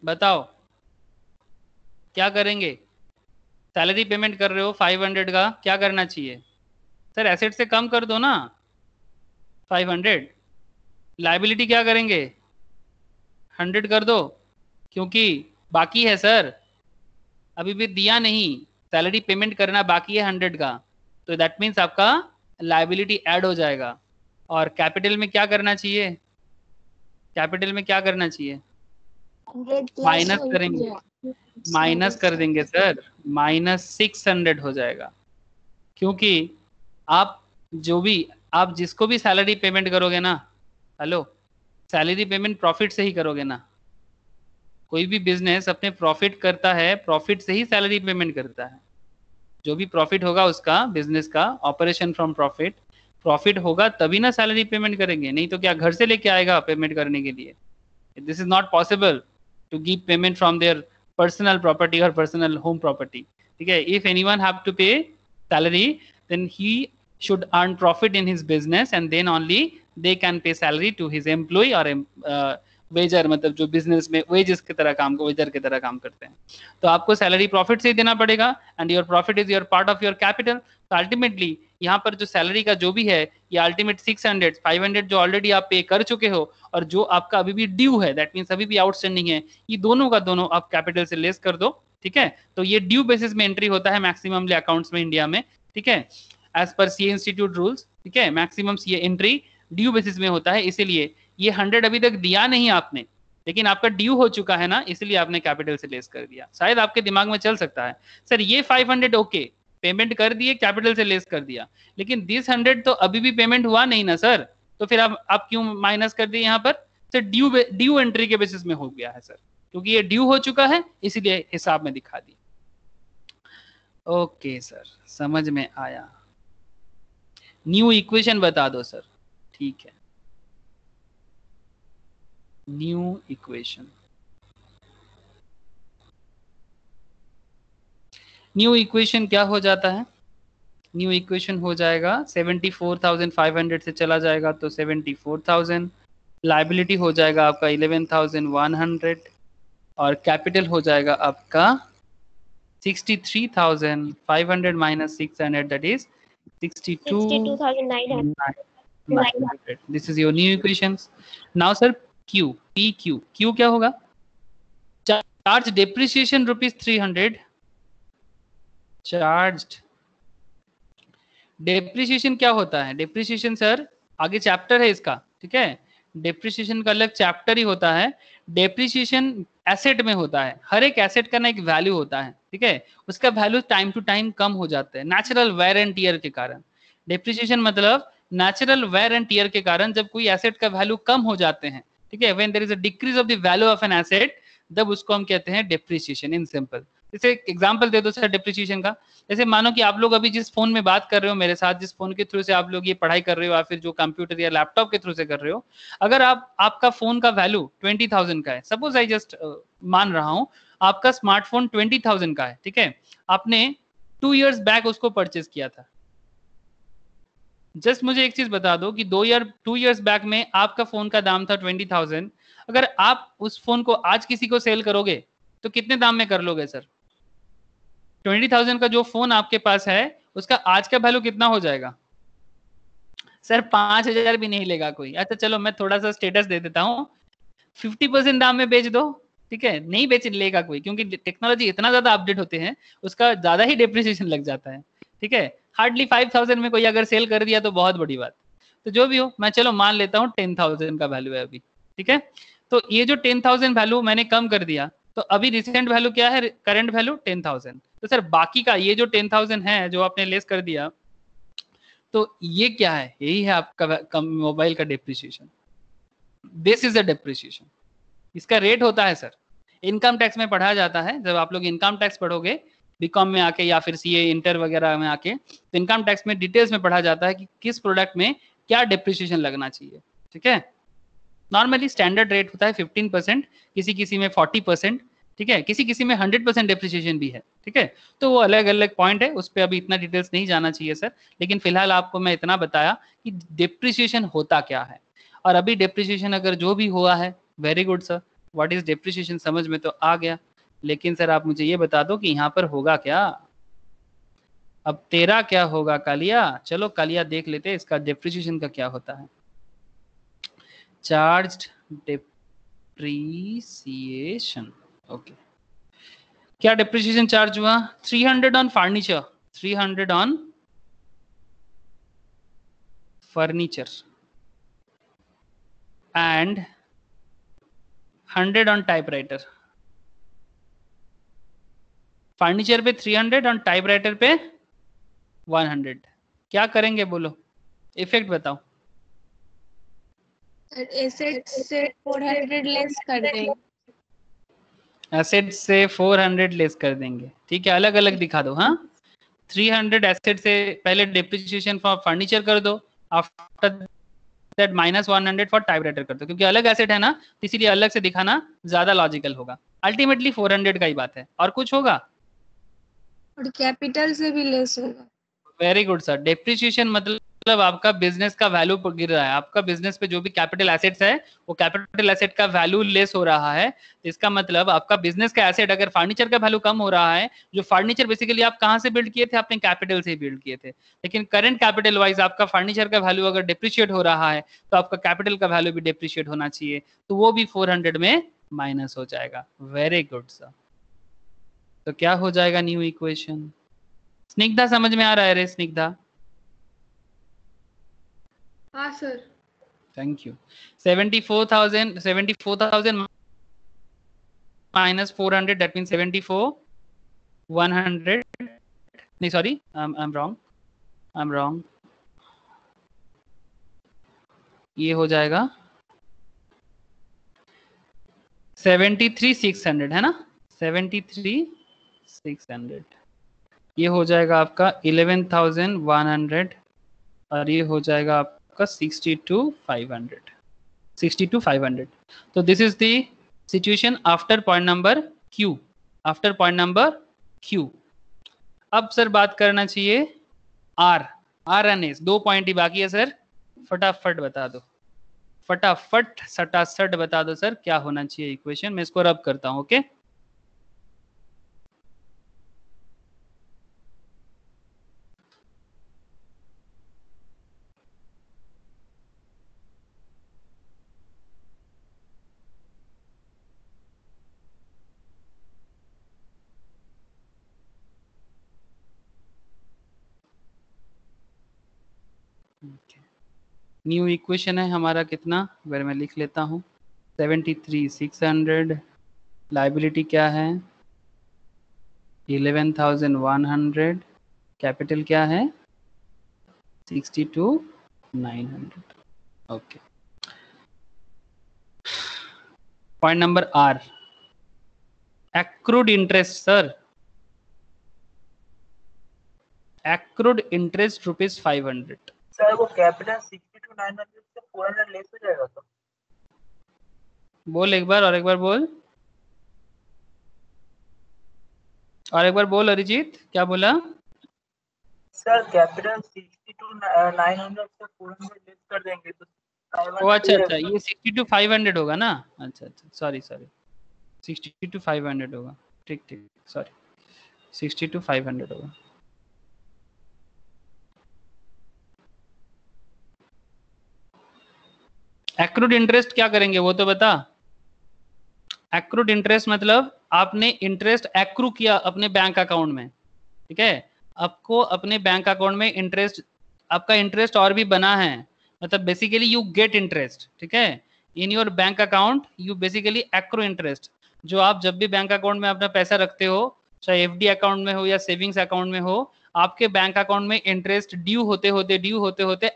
बताओ क्या करेंगे? सैलरी पेमेंट कर रहे हो 500 का, क्या करना चाहिए सर? एसेट से कम कर दो ना 500। लाइबिलिटी क्या करेंगे? 100 कर दो, क्योंकि बाकी है सर, अभी भी दिया नहीं, सैलरी पेमेंट करना बाकी है 100 का। तो दैट मीन्स आपका लाइबिलिटी ऐड हो जाएगा। और कैपिटल में क्या करना चाहिए? कैपिटल में क्या करना चाहिए? माइनस करेंगे, माइनस कर देंगे सर, -600 हो जाएगा। क्योंकि आप जो भी, आप जिसको भी सैलरी पेमेंट करोगे ना, हेलो, सैलरी पेमेंट प्रॉफिट से ही करोगे ना। कोई भी बिजनेस अपने प्रॉफिट करता है, प्रॉफिट से ही सैलरी पेमेंट करता है। जो भी प्रॉफिट होगा उसका, बिजनेस का, ऑपरेशन फ्रॉम प्रॉफिट, प्रॉफिट होगा तभी ना सैलरी पेमेंट करेंगे, नहीं तो क्या घर से लेके आएगा पेमेंट करने के लिए? This is not possible to give payment from their personal property और पर्सनल होम प्रॉपर्टी। ठीक है, if anyone have to pay salary, then he should earn profit in his business and then only they can pay salary to his employee or wager, मतलब जो बिजनेस में वेजेस की तरह काम, वेजर की तरह काम करते हैं। तो आपको सैलरी प्रॉफिट से ही देना पड़ेगा, and your profit is your part of your capital. तो अल्टीमेटली यहाँ पर जो सैलरी का जो भी है, ये अल्टीमेट 600, 500 जो ऑलरेडी आप पे कर चुके हो और जो आपका अभी भी ड्यू है, दैट मीन्स अभी भी आउटस्टैंडिंग है, ये दोनों का दोनों आप कैपिटल से लेस कर दो। ठीक है, तो ये ड्यू बेसिस में एंट्री होता है मैक्सिममली अकाउंट्स में इंडिया में। ठीक है, as per CA institute rules. ठीक है, maximum CA entry due basis में होता है, इसीलिए ये 100 अभी तक दिया नहीं आपने, लेकिन आपका ड्यू हो चुका है ना, इसलिए आपने कैपिटल से लेस कर दिया। शायद आपके दिमाग में चल सकता है सर ये 500 ओके, पेमेंट कर दिए, कैपिटल से लेस कर दिया, लेकिन दिस 100 तो अभी भी पेमेंट हुआ नहीं ना सर, तो फिर आप क्यों माइनस कर दिए यहाँ पर? सर ड्यू एंट्री के बेसिस में हो गया है सर, क्योंकि ये ड्यू हो चुका है इसीलिए हिसाब में दिखा दी। ओके सर, समझ में आया। न्यू इक्वेशन बता दो सर। ठीक है, न्यू इक्वेशन, न्यू इक्वेशन क्या हो जाता है? न्यू इक्वेशन हो जाएगा 74,500 से चला जाएगा तो 74,000, लाइबिलिटी हो जाएगा आपका 11,100 और कैपिटल हो जाएगा आपका 63,500 minus 600, that is 62,900। This is your new equations. Now sir Q, P Q, Q क्या होगा? Charge depreciation ₹300 charged. डेप्रिसिएशन क्या होता है? डेप्रिसिएशन सर आगे चैप्टर है इसका, ठीक है, डेप्रिसिएशन का अलग चैप्टर ही होता है। डेप्रिसिएशन एसेट में होता है, हर एक एसेट का ना एक वैल्यू होता है, ठीक है, उसका वैल्यू टाइम टू टाइम कम हो जाता है नेचुरल वेयर एंड टियर के कारण। डेप्रिसिएशन मतलब नेचुरल वेयर एंड टियर के कारण जब कोई एसेट का वैल्यू कम हो जाते हैं, ठीक है, when there is a decrease of the value of an asset, तब उसको हम कहते हैं डेप्रिसिएशन इन सिंपल। जैसे एग्जांपल दे दो सर डेप्रिसिएशन का। जैसे मानो कि आप लोग अभी जिस फोन में बात कर रहे हो मेरे साथ, जिस फोन के थ्रू से आप लोग ये पढ़ाई कर रहे हो या फिर जो कंप्यूटर या लैपटॉप के थ्रू से कर रहे हो, अगर आपका फोन का वैल्यू 20,000 का है, सपोज आई जस्ट मान रहा हूं आपका स्मार्टफोन 20,000 का है, ठीक है, आपने 2 इयर्स बैक उसको परचेज किया था। जस्ट मुझे एक चीज बता दो कि 2 इयर्स बैक में आपका फोन का दाम था 20,000, अगर आप उस फोन को आज किसी को सेल करोगे तो कितने दाम में कर लोगे सर? 20,000 का जो फोन आपके पास है उसका आज का वैल्यू कितना हो जाएगा सर? 5,000 भी नहीं लेगा कोई। अच्छा चलो मैं थोड़ा सा स्टेटस दे देता हूँ, 50% दाम में बेच दो, ठीक है, नहीं बेच लेगा कोई, क्योंकि टेक्नोलॉजी इतना ज्यादा अपडेट होते हैं उसका ज्यादा ही डेप्रिसिएशन लग जाता है, ठीक है। हार्डली 5,000 में कोई अगर सेल कर दिया तो बहुत बड़ी बात। तो जो भी हो, मैं चलो मान लेता हूँ 10,000 का वैल्यू है अभी, ठीक है। तो ये जो 10,000 वैल्यू मैंने कम कर दिया, तो अभी रिसेंट वैल्यू क्या है? Current value 10,000। तो सर बाकी का ये जो 10,000 है जो आपने लेस कर दिया, तो ये क्या है? यही है आपका मोबाइल का depreciation. This is the depreciation. इसका रेट होता है सर, इनकम टैक्स में पढ़ा जाता है। जब आप लोग इनकम टैक्स पढ़ोगे बीकॉम में आके या फिर सीए इंटर वगैरह में आके, तो इनकम टैक्स में डिटेल्स में पढ़ा जाता है कि किस प्रोडक्ट में क्या डेप्रिसिएशन लगना चाहिए, ठीक है। नॉर्मली स्टैंडर्ड रेट होता है 15%, किसी किसी में 40%, ठीक है, किसी किसी में 100% डेप्रिसिएशन भी है, ठीक है। तो वो अलग अलग पॉइंट है, उस पर अभी इतना डिटेल्स नहीं जाना चाहिए सर, लेकिन फिलहाल आपको मैं इतना बताया कि डेप्रिसिएशन होता क्या है। और अभी डेप्रिसिएशन अगर जो भी हुआ है, very good sir, what is depreciation समझ में तो आ गया, लेकिन सर आप मुझे ये बता दो कि यहाँ पर होगा क्या? अब तेरा क्या होगा कालिया? चलो कालिया देख लेते हैं इसका डेप्रिसिएशन का क्या होता है। Charged depreciation, okay. क्या डेप्रिसिएशन चार्ज हुआ? 300 on furniture, 300 on furniture and 100 on typewriter. Furniture पे 300, ऑन टाइपराइटर पे 100। क्या करेंगे बोलो, इफेक्ट बताओ। एसेट से 400 लेस कर देंगे। एसेट से 400 लेस कर देंगे, ठीक है, अलग अलग दिखा दो। हाँ, 300 एसेट से पहले डेप्रिसिएशन फॉर फर्नीचर कर दो, आफ्टर दैट -100 फॉर टाइपराइटर कर दो, क्योंकि अलग एसेट है ना, तो इसीलिए अलग से दिखाना ज्यादा लॉजिकल होगा। अल्टीमेटली 400 का ही बात है, और कुछ होगा? और कैपिटल से भी लेस होगा। Very good sir. डेप्रिसिएशन मतलब आपका बिजनेस का वैल्यू गिर रहा है, आपका बिजनेस पे जो भी कैपिटल एसेट्स है वो कैपिटल एसेट का वैल्यू लेस हो रहा है। इसका मतलब आपका बिजनेस का एसेट, अगर फर्नीचर का वैल्यू कम हो रहा है, जो फर्नीचर बेसिकली आप कहां से बिल्ड किए थे? आपने कैपिटल से बिल्ड किए थे, लेकिन करंट कैपिटल वाइज आपका फर्नीचर का वैल्यू अगर डिप्रिशिएट हो रहा है तो आपका कैपिटल का वैल्यू भी डिप्रिशिएट होना चाहिए, तो वो भी 400 में माइनस हो जाएगा। Very good sir. तो क्या हो जाएगा न्यू इक्वेशन? स्निग्धा समझ में आ रहा है रे स्निग्धा? हाँ sir. Thank you. 74,000 minus 400, that means 74 100, नहीं सॉरी, I'm wrong, ये हो जाएगा 73,600 है ना, 73,600। ये हो जाएगा आपका 11,100 और ये हो जाएगा आपका 62,500। तो this is the situation after point number Q, after point number Q. अब सर बात करना चाहिए आर एंड एस, 2 पॉइंट ही बाकी है सर, फटाफट बता दो, फटाफट सटासट बता दो सर क्या होना चाहिए इक्वेशन। मैं इसको रब करता हूं, ओके। न्यू इक्वेशन है हमारा कितना, अगर मैं लिख लेता हूँ 73,600, लाइबिलिटी क्या है 11,100, कैपिटल क्या है 62,900। Okay, point number R, accrued interest sir, accrued interest rupees 500। Sir वो कैपिटल 62,900 से 400 लेस हो जाएगा तो? बोल एक बार, और एक बार बोल, और एक बार बोल अरिजीत, क्या बोला? सर कैपिटल 62,900 से 400 लेस कर देंगे तो ओ अच्छा अच्छा, ये 62,500 होगा ना, अच्छा अच्छा, सॉरी सॉरी, 62,500 होगा, ठीक ठीक, सॉरी 62,500 होगा। एक्रूड इंटरेस्ट क्या करेंगे वो तो बता। एक्रूड इंटरेस्ट मतलब आपने इंटरेस्ट एक्रू किया अपने बैंक अकाउंट में, ठीक है, आपको अपने बैंक अकाउंट में इंटरेस्ट, आपका इंटरेस्ट और भी बना है, मतलब बेसिकली यू गेट इंटरेस्ट, ठीक है, in your bank account you basically accrue interest. जो आप जब भी बैंक अकाउंट में अपना पैसा रखते हो, चाहे एफडी अकाउंट में हो या सेविंग्स अकाउंट में हो, आपके बैंक अकाउंट में इंटरेस्ट ड्यू होते होते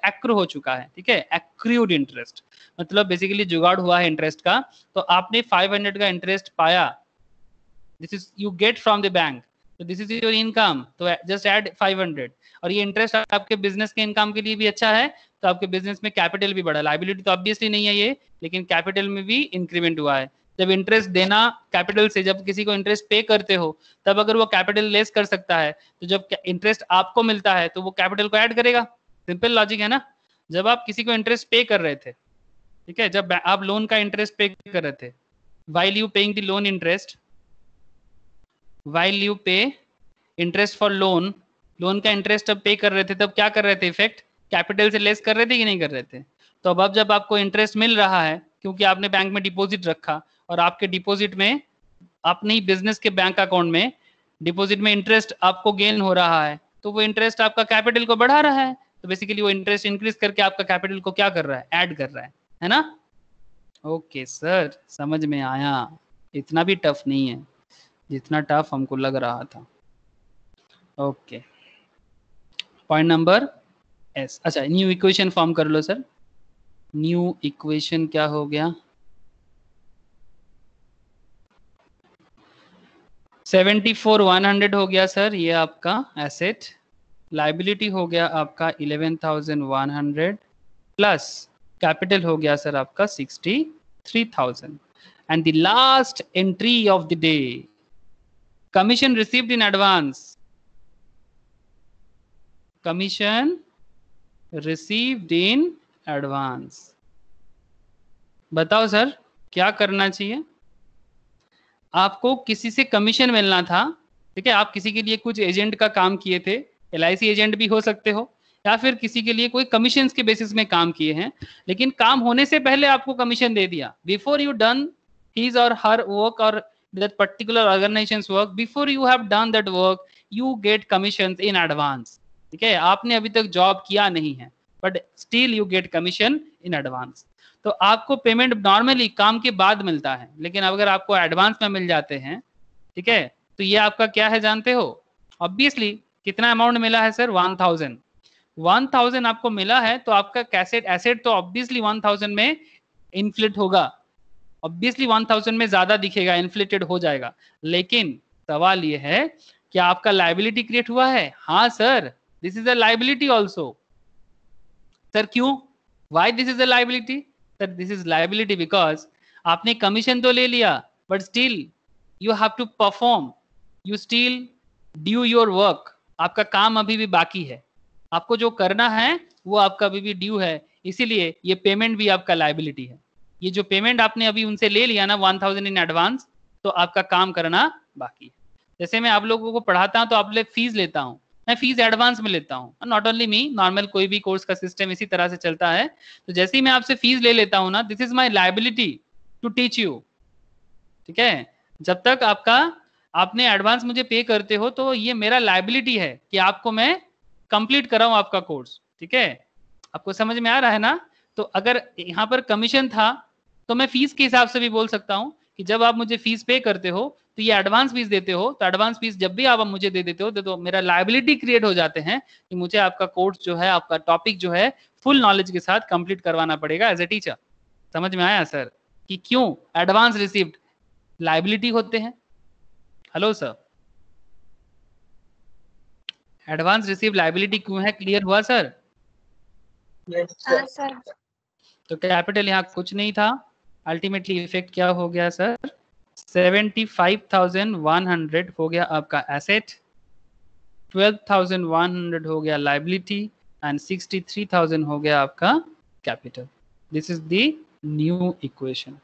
एक्रू हो चुका है, ठीक है, एक्रूड इंटरेस्ट मतलब बेसिकली जुगाड़ हुआ है इंटरेस्ट का, तो आपने 500 का इंटरेस्ट पाया, this is you get from the bank, तो दिस इज योर इनकम, तो जस्ट ऐड 500, और ये इंटरेस्ट आपके बिजनेस के इनकम के लिए भी अच्छा है, तो आपके बिजनेस में कैपिटल भी बढ़ा, लाइबिलिटी तो ऑब्वियसली नहीं है ये, लेकिन कैपिटल में भी इंक्रीमेंट हुआ है। जब इंटरेस्ट देना कैपिटल से, जब किसी को इंटरेस्ट पे करते हो, तब अगर वो कैपिटल लेस कर सकता है, तो जब इंटरेस्ट आपको मिलता है तो वो कैपिटल को ऐड करेगा, सिंपल लॉजिक है ना। जब आप किसी को इंटरेस्ट पे कर रहे थे, ठीक है, जब आप लोन का इंटरेस्ट पे कर रहे थे, while you paying the loan interest, while you pay interest for loan, loan का इंटरेस्ट जब पे कर रहे थे तब क्या कर रहे थे, इफेक्ट कैपिटल से लेस कर रहे थे कि नहीं कर रहे थे। तो अब जब आपको इंटरेस्ट मिल रहा है क्योंकि आपने बैंक में डिपॉजिट रखा, और आपके डिपॉजिट में अपने ही बिजनेस के बैंक अकाउंट में डिपॉजिट में इंटरेस्ट आपको गेन हो रहा है, तो वो इंटरेस्ट आपका कैपिटल को बढ़ा रहा है, तो बेसिकली वो इंटरेस्ट इंक्रीज करके आपका कैपिटल को क्या कर रहा है, ऐड कर रहा है ना। ओके सर, समझ में आया, इतना भी टफ नहीं है जितना टफ हमको लग रहा था। ओके, पॉइंट नंबर एस, अच्छा न्यू इक्वेशन फॉर्म कर लो सर। न्यू इक्वेशन क्या हो गया, 74,100 हो गया सर, ये आपका एसेट, लाइबिलिटी हो गया आपका 11,100 प्लस कैपिटल हो गया सर आपका 63,000, and the last entry of the day, commission received in advance, commission received in advance। बताओ सर क्या करना चाहिए, आपको किसी से कमीशन मिलना था, ठीक है, आप किसी के लिए कुछ एजेंट का काम किए थे, LIC एजेंट भी हो सकते हो, या फिर किसी के लिए कोई कमीशन के बेसिस में काम किए हैं, लेकिन काम होने से पहले आपको कमीशन दे दिया, before you done his or her work or that particular organization's work, before you have done that work you get commissions in advance, ठीक है, आपने अभी तक जॉब किया नहीं है but still you get commission in advance. तो आपको पेमेंट नॉर्मली काम के बाद मिलता है, लेकिन अगर आपको एडवांस में मिल जाते हैं, ठीक है, तो ये आपका क्या है जानते हो, ऑब्वियसली कितना अमाउंट मिला है सर, 1,000 आपको मिला है, तो आपका कैसेट एसेट तो ऑब्वियसली 1,000 में इन्फ्लेट होगा, ऑब्वियसली 1,000 में ज्यादा दिखेगा, इन्फ्लेटेड हो जाएगा, लेकिन सवाल ये है कि आपका लाइबिलिटी क्रिएट हुआ है, हाँ sir this is a liability also. Sir क्यों, why this is a liability, sir this is liability because आपने कमीशन तो ले लिया but still you have to perform, you still due your work, आपका काम अभी भी बाकी है, आपको जो करना है वो आपका अभी भी ड्यू है, इसीलिए ये पेमेंट भी आपका लाइबिलिटी है। ये जो पेमेंट आपने अभी उनसे ले लिया ना 1,000 इन एडवांस, तो आपका काम करना बाकी है। जैसे मैं आप लोगों को पढ़ाता हूँ तो आप लोग फीस लेता हूँ, मैं फीस एडवांस में लेता हूँ, नॉट ओनली मी, नॉर्मल कोई भी कोर्स का सिस्टम इसी तरह से चलता है। तो जैसे ही मैं आपसे फीस ले लेता हूँ ना, this is my liability to teach you, ठीक है, जब तक आपने एडवांस मुझे पे करते हो तो ये मेरा लाइबिलिटी है कि आपको मैं कंप्लीट कराऊं आपका कोर्स, ठीक है। आपको समझ में आ रहा है ना? तो अगर यहाँ पर कमीशन था तो मैं फीस के हिसाब से भी बोल सकता हूँ कि जब आप मुझे फीस पे करते हो तो ये एडवांस फीस देते हो, तो एडवांस फीस जब भी आप मुझे दे देते हो तो मेरा लायबिलिटी क्रिएट हो जाते हैं कि मुझे आपका कोर्स जो है, आपका टॉपिक जो है फुल नॉलेज के साथ कंप्लीट करवाना पड़ेगा एज ए टीचर। समझ में आया सर कि क्यों एडवांस रिसीव्ड लायबिलिटी होते हैं? Hello sir, advance receive liability क्यों है? क्लियर हुआ सर? यस हाँ सर। सर। तो कैपिटल यहाँ कुछ नहीं था, अल्टीमेटली इफेक्ट क्या हो गया सर? 75,100 हो गया आपका एसेट, 12,100 हो गया लायबिलिटी एंड 63,000 हो गया आपका capital. This is the new equation.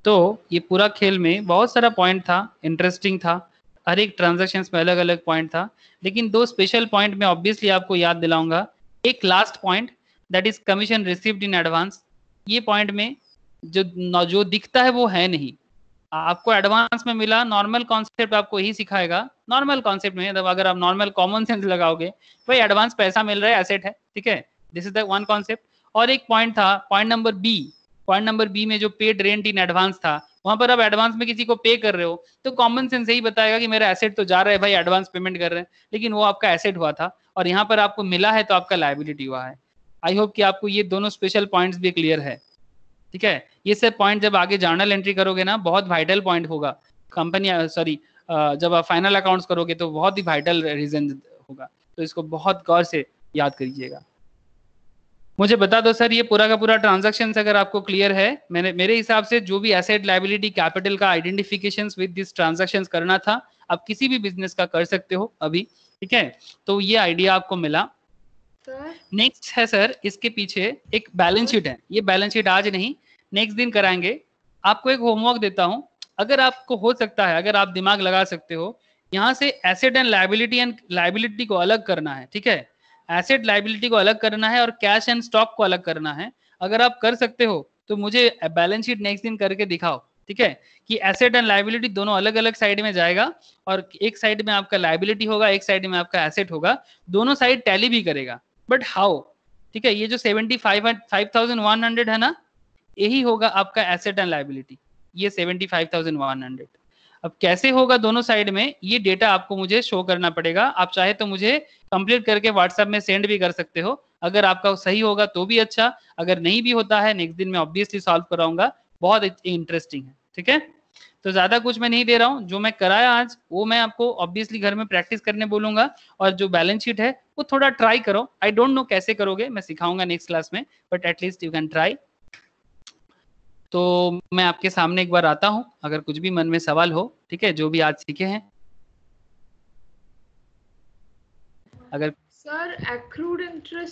तो ये पूरा खेल में बहुत सारा पॉइंट था, इंटरेस्टिंग था, हर एक ट्रांजैक्शन में अलग अलग पॉइंट था, लेकिन दो स्पेशल पॉइंट में ऑब्वियसली आपको याद दिलाऊंगा। एक last point that is commission received in advance. ये पॉइंट में जो दिखता है वो है नहीं, आपको एडवांस में मिला, नॉर्मल कॉन्सेप्ट आपको यही सिखाएगा। नॉर्मल कॉन्सेप्ट में अगर आप नॉर्मल कॉमन सेंस लगाओगे, भाई एडवांस पैसा मिल रहा है, एसेट है, ठीक है, this is the one concept. और एक पॉइंट था, पॉइंट नंबर बी में जो पेड रेंट इन एडवांस था, वहां पर आप एडवांस में किसी को पे कर रहे हो तो कॉमन सेंस यही बताएगा कि मेरा एसेट तो जा रहा है भाई, एडवांस पेमेंट कर रहे हैं, लेकिन वो आपका एसेट हुआ था और यहाँ पर आपको मिला है तो आपका लायबिलिटी हुआ है। आई होप कि आपको ये दोनों स्पेशल पॉइंट्स भी क्लियर है, ठीक है। ये सब पॉइंट जब आगे जर्नल एंट्री करोगे ना, बहुत वाइटल पॉइंट होगा कंपनी, सॉरी जब आप फाइनल अकाउंट्स करोगे तो बहुत ही वाइटल रीजन होगा, तो इसको बहुत गौर से याद करिएगा। मुझे बता दो सर, ये पूरा का पूरा ट्रांजैक्शन अगर आपको क्लियर है? मेरे हिसाब से जो भी एसेट लायबिलिटी कैपिटल का आइडेंटिफिकेशन विद दिस ट्रांजैक्शन करना था, आप किसी भी बिजनेस का कर सकते हो अभी, ठीक है। तो ये आइडिया आपको मिला। सर नेक्स्ट है सर, इसके पीछे एक बैलेंस शीट है। ये बैलेंस शीट आज नहीं, नेक्स्ट दिन कराएंगे। आपको एक होमवर्क देता हूं, अगर आपको हो सकता है, अगर आप दिमाग लगा सकते हो, यहाँ से एसेट एंड लायबिलिटी को अलग करना है, ठीक है। एसेट लायबिलिटी को अलग करना है और कैश एंड स्टॉक को अलग करना है। अगर आप कर सकते हो तो मुझे बैलेंस शीट नेक्स्ट दिन करके दिखाओ, ठीक है, कि एसेट एंड लायबिलिटी दोनों अलग अलग साइड में जाएगा और एक साइड में आपका लायबिलिटी होगा, एक साइड में आपका एसेट होगा, दोनों साइड टैली भी करेगा, बट हाउ, ठीक है। ये जो 75,100 है ना, यही होगा आपका एसेट एंड लायबिलिटी, ये 75,100। अब कैसे होगा दोनों साइड में, ये डेटा आपको मुझे शो करना पड़ेगा। आप चाहे तो मुझे कंप्लीट करके व्हाट्सएप में सेंड भी कर सकते हो, अगर आपका सही होगा तो भी अच्छा, अगर नहीं भी होता है नेक्स्ट दिन मैं ऑब्वियसली सॉल्व कराऊंगा, बहुत इंटरेस्टिंग है, ठीक है। तो ज्यादा कुछ मैं नहीं दे रहा हूँ, जो मैं कराया आज वो मैं आपको ऑब्वियसली घर में प्रैक्टिस करने बोलूंगा, और जो बैलेंस शीट है वो थोड़ा ट्राई करो। आई डोंट नो कैसे करोगे, मैं सिखाऊंगा नेक्स्ट क्लास में, but at least you can try. तो मैं आपके सामने एक बार आता हूं, अगर कुछ भी मन में सवाल हो, ठीक है, जो भी आज सीखे हैं। अगर सर accrued interest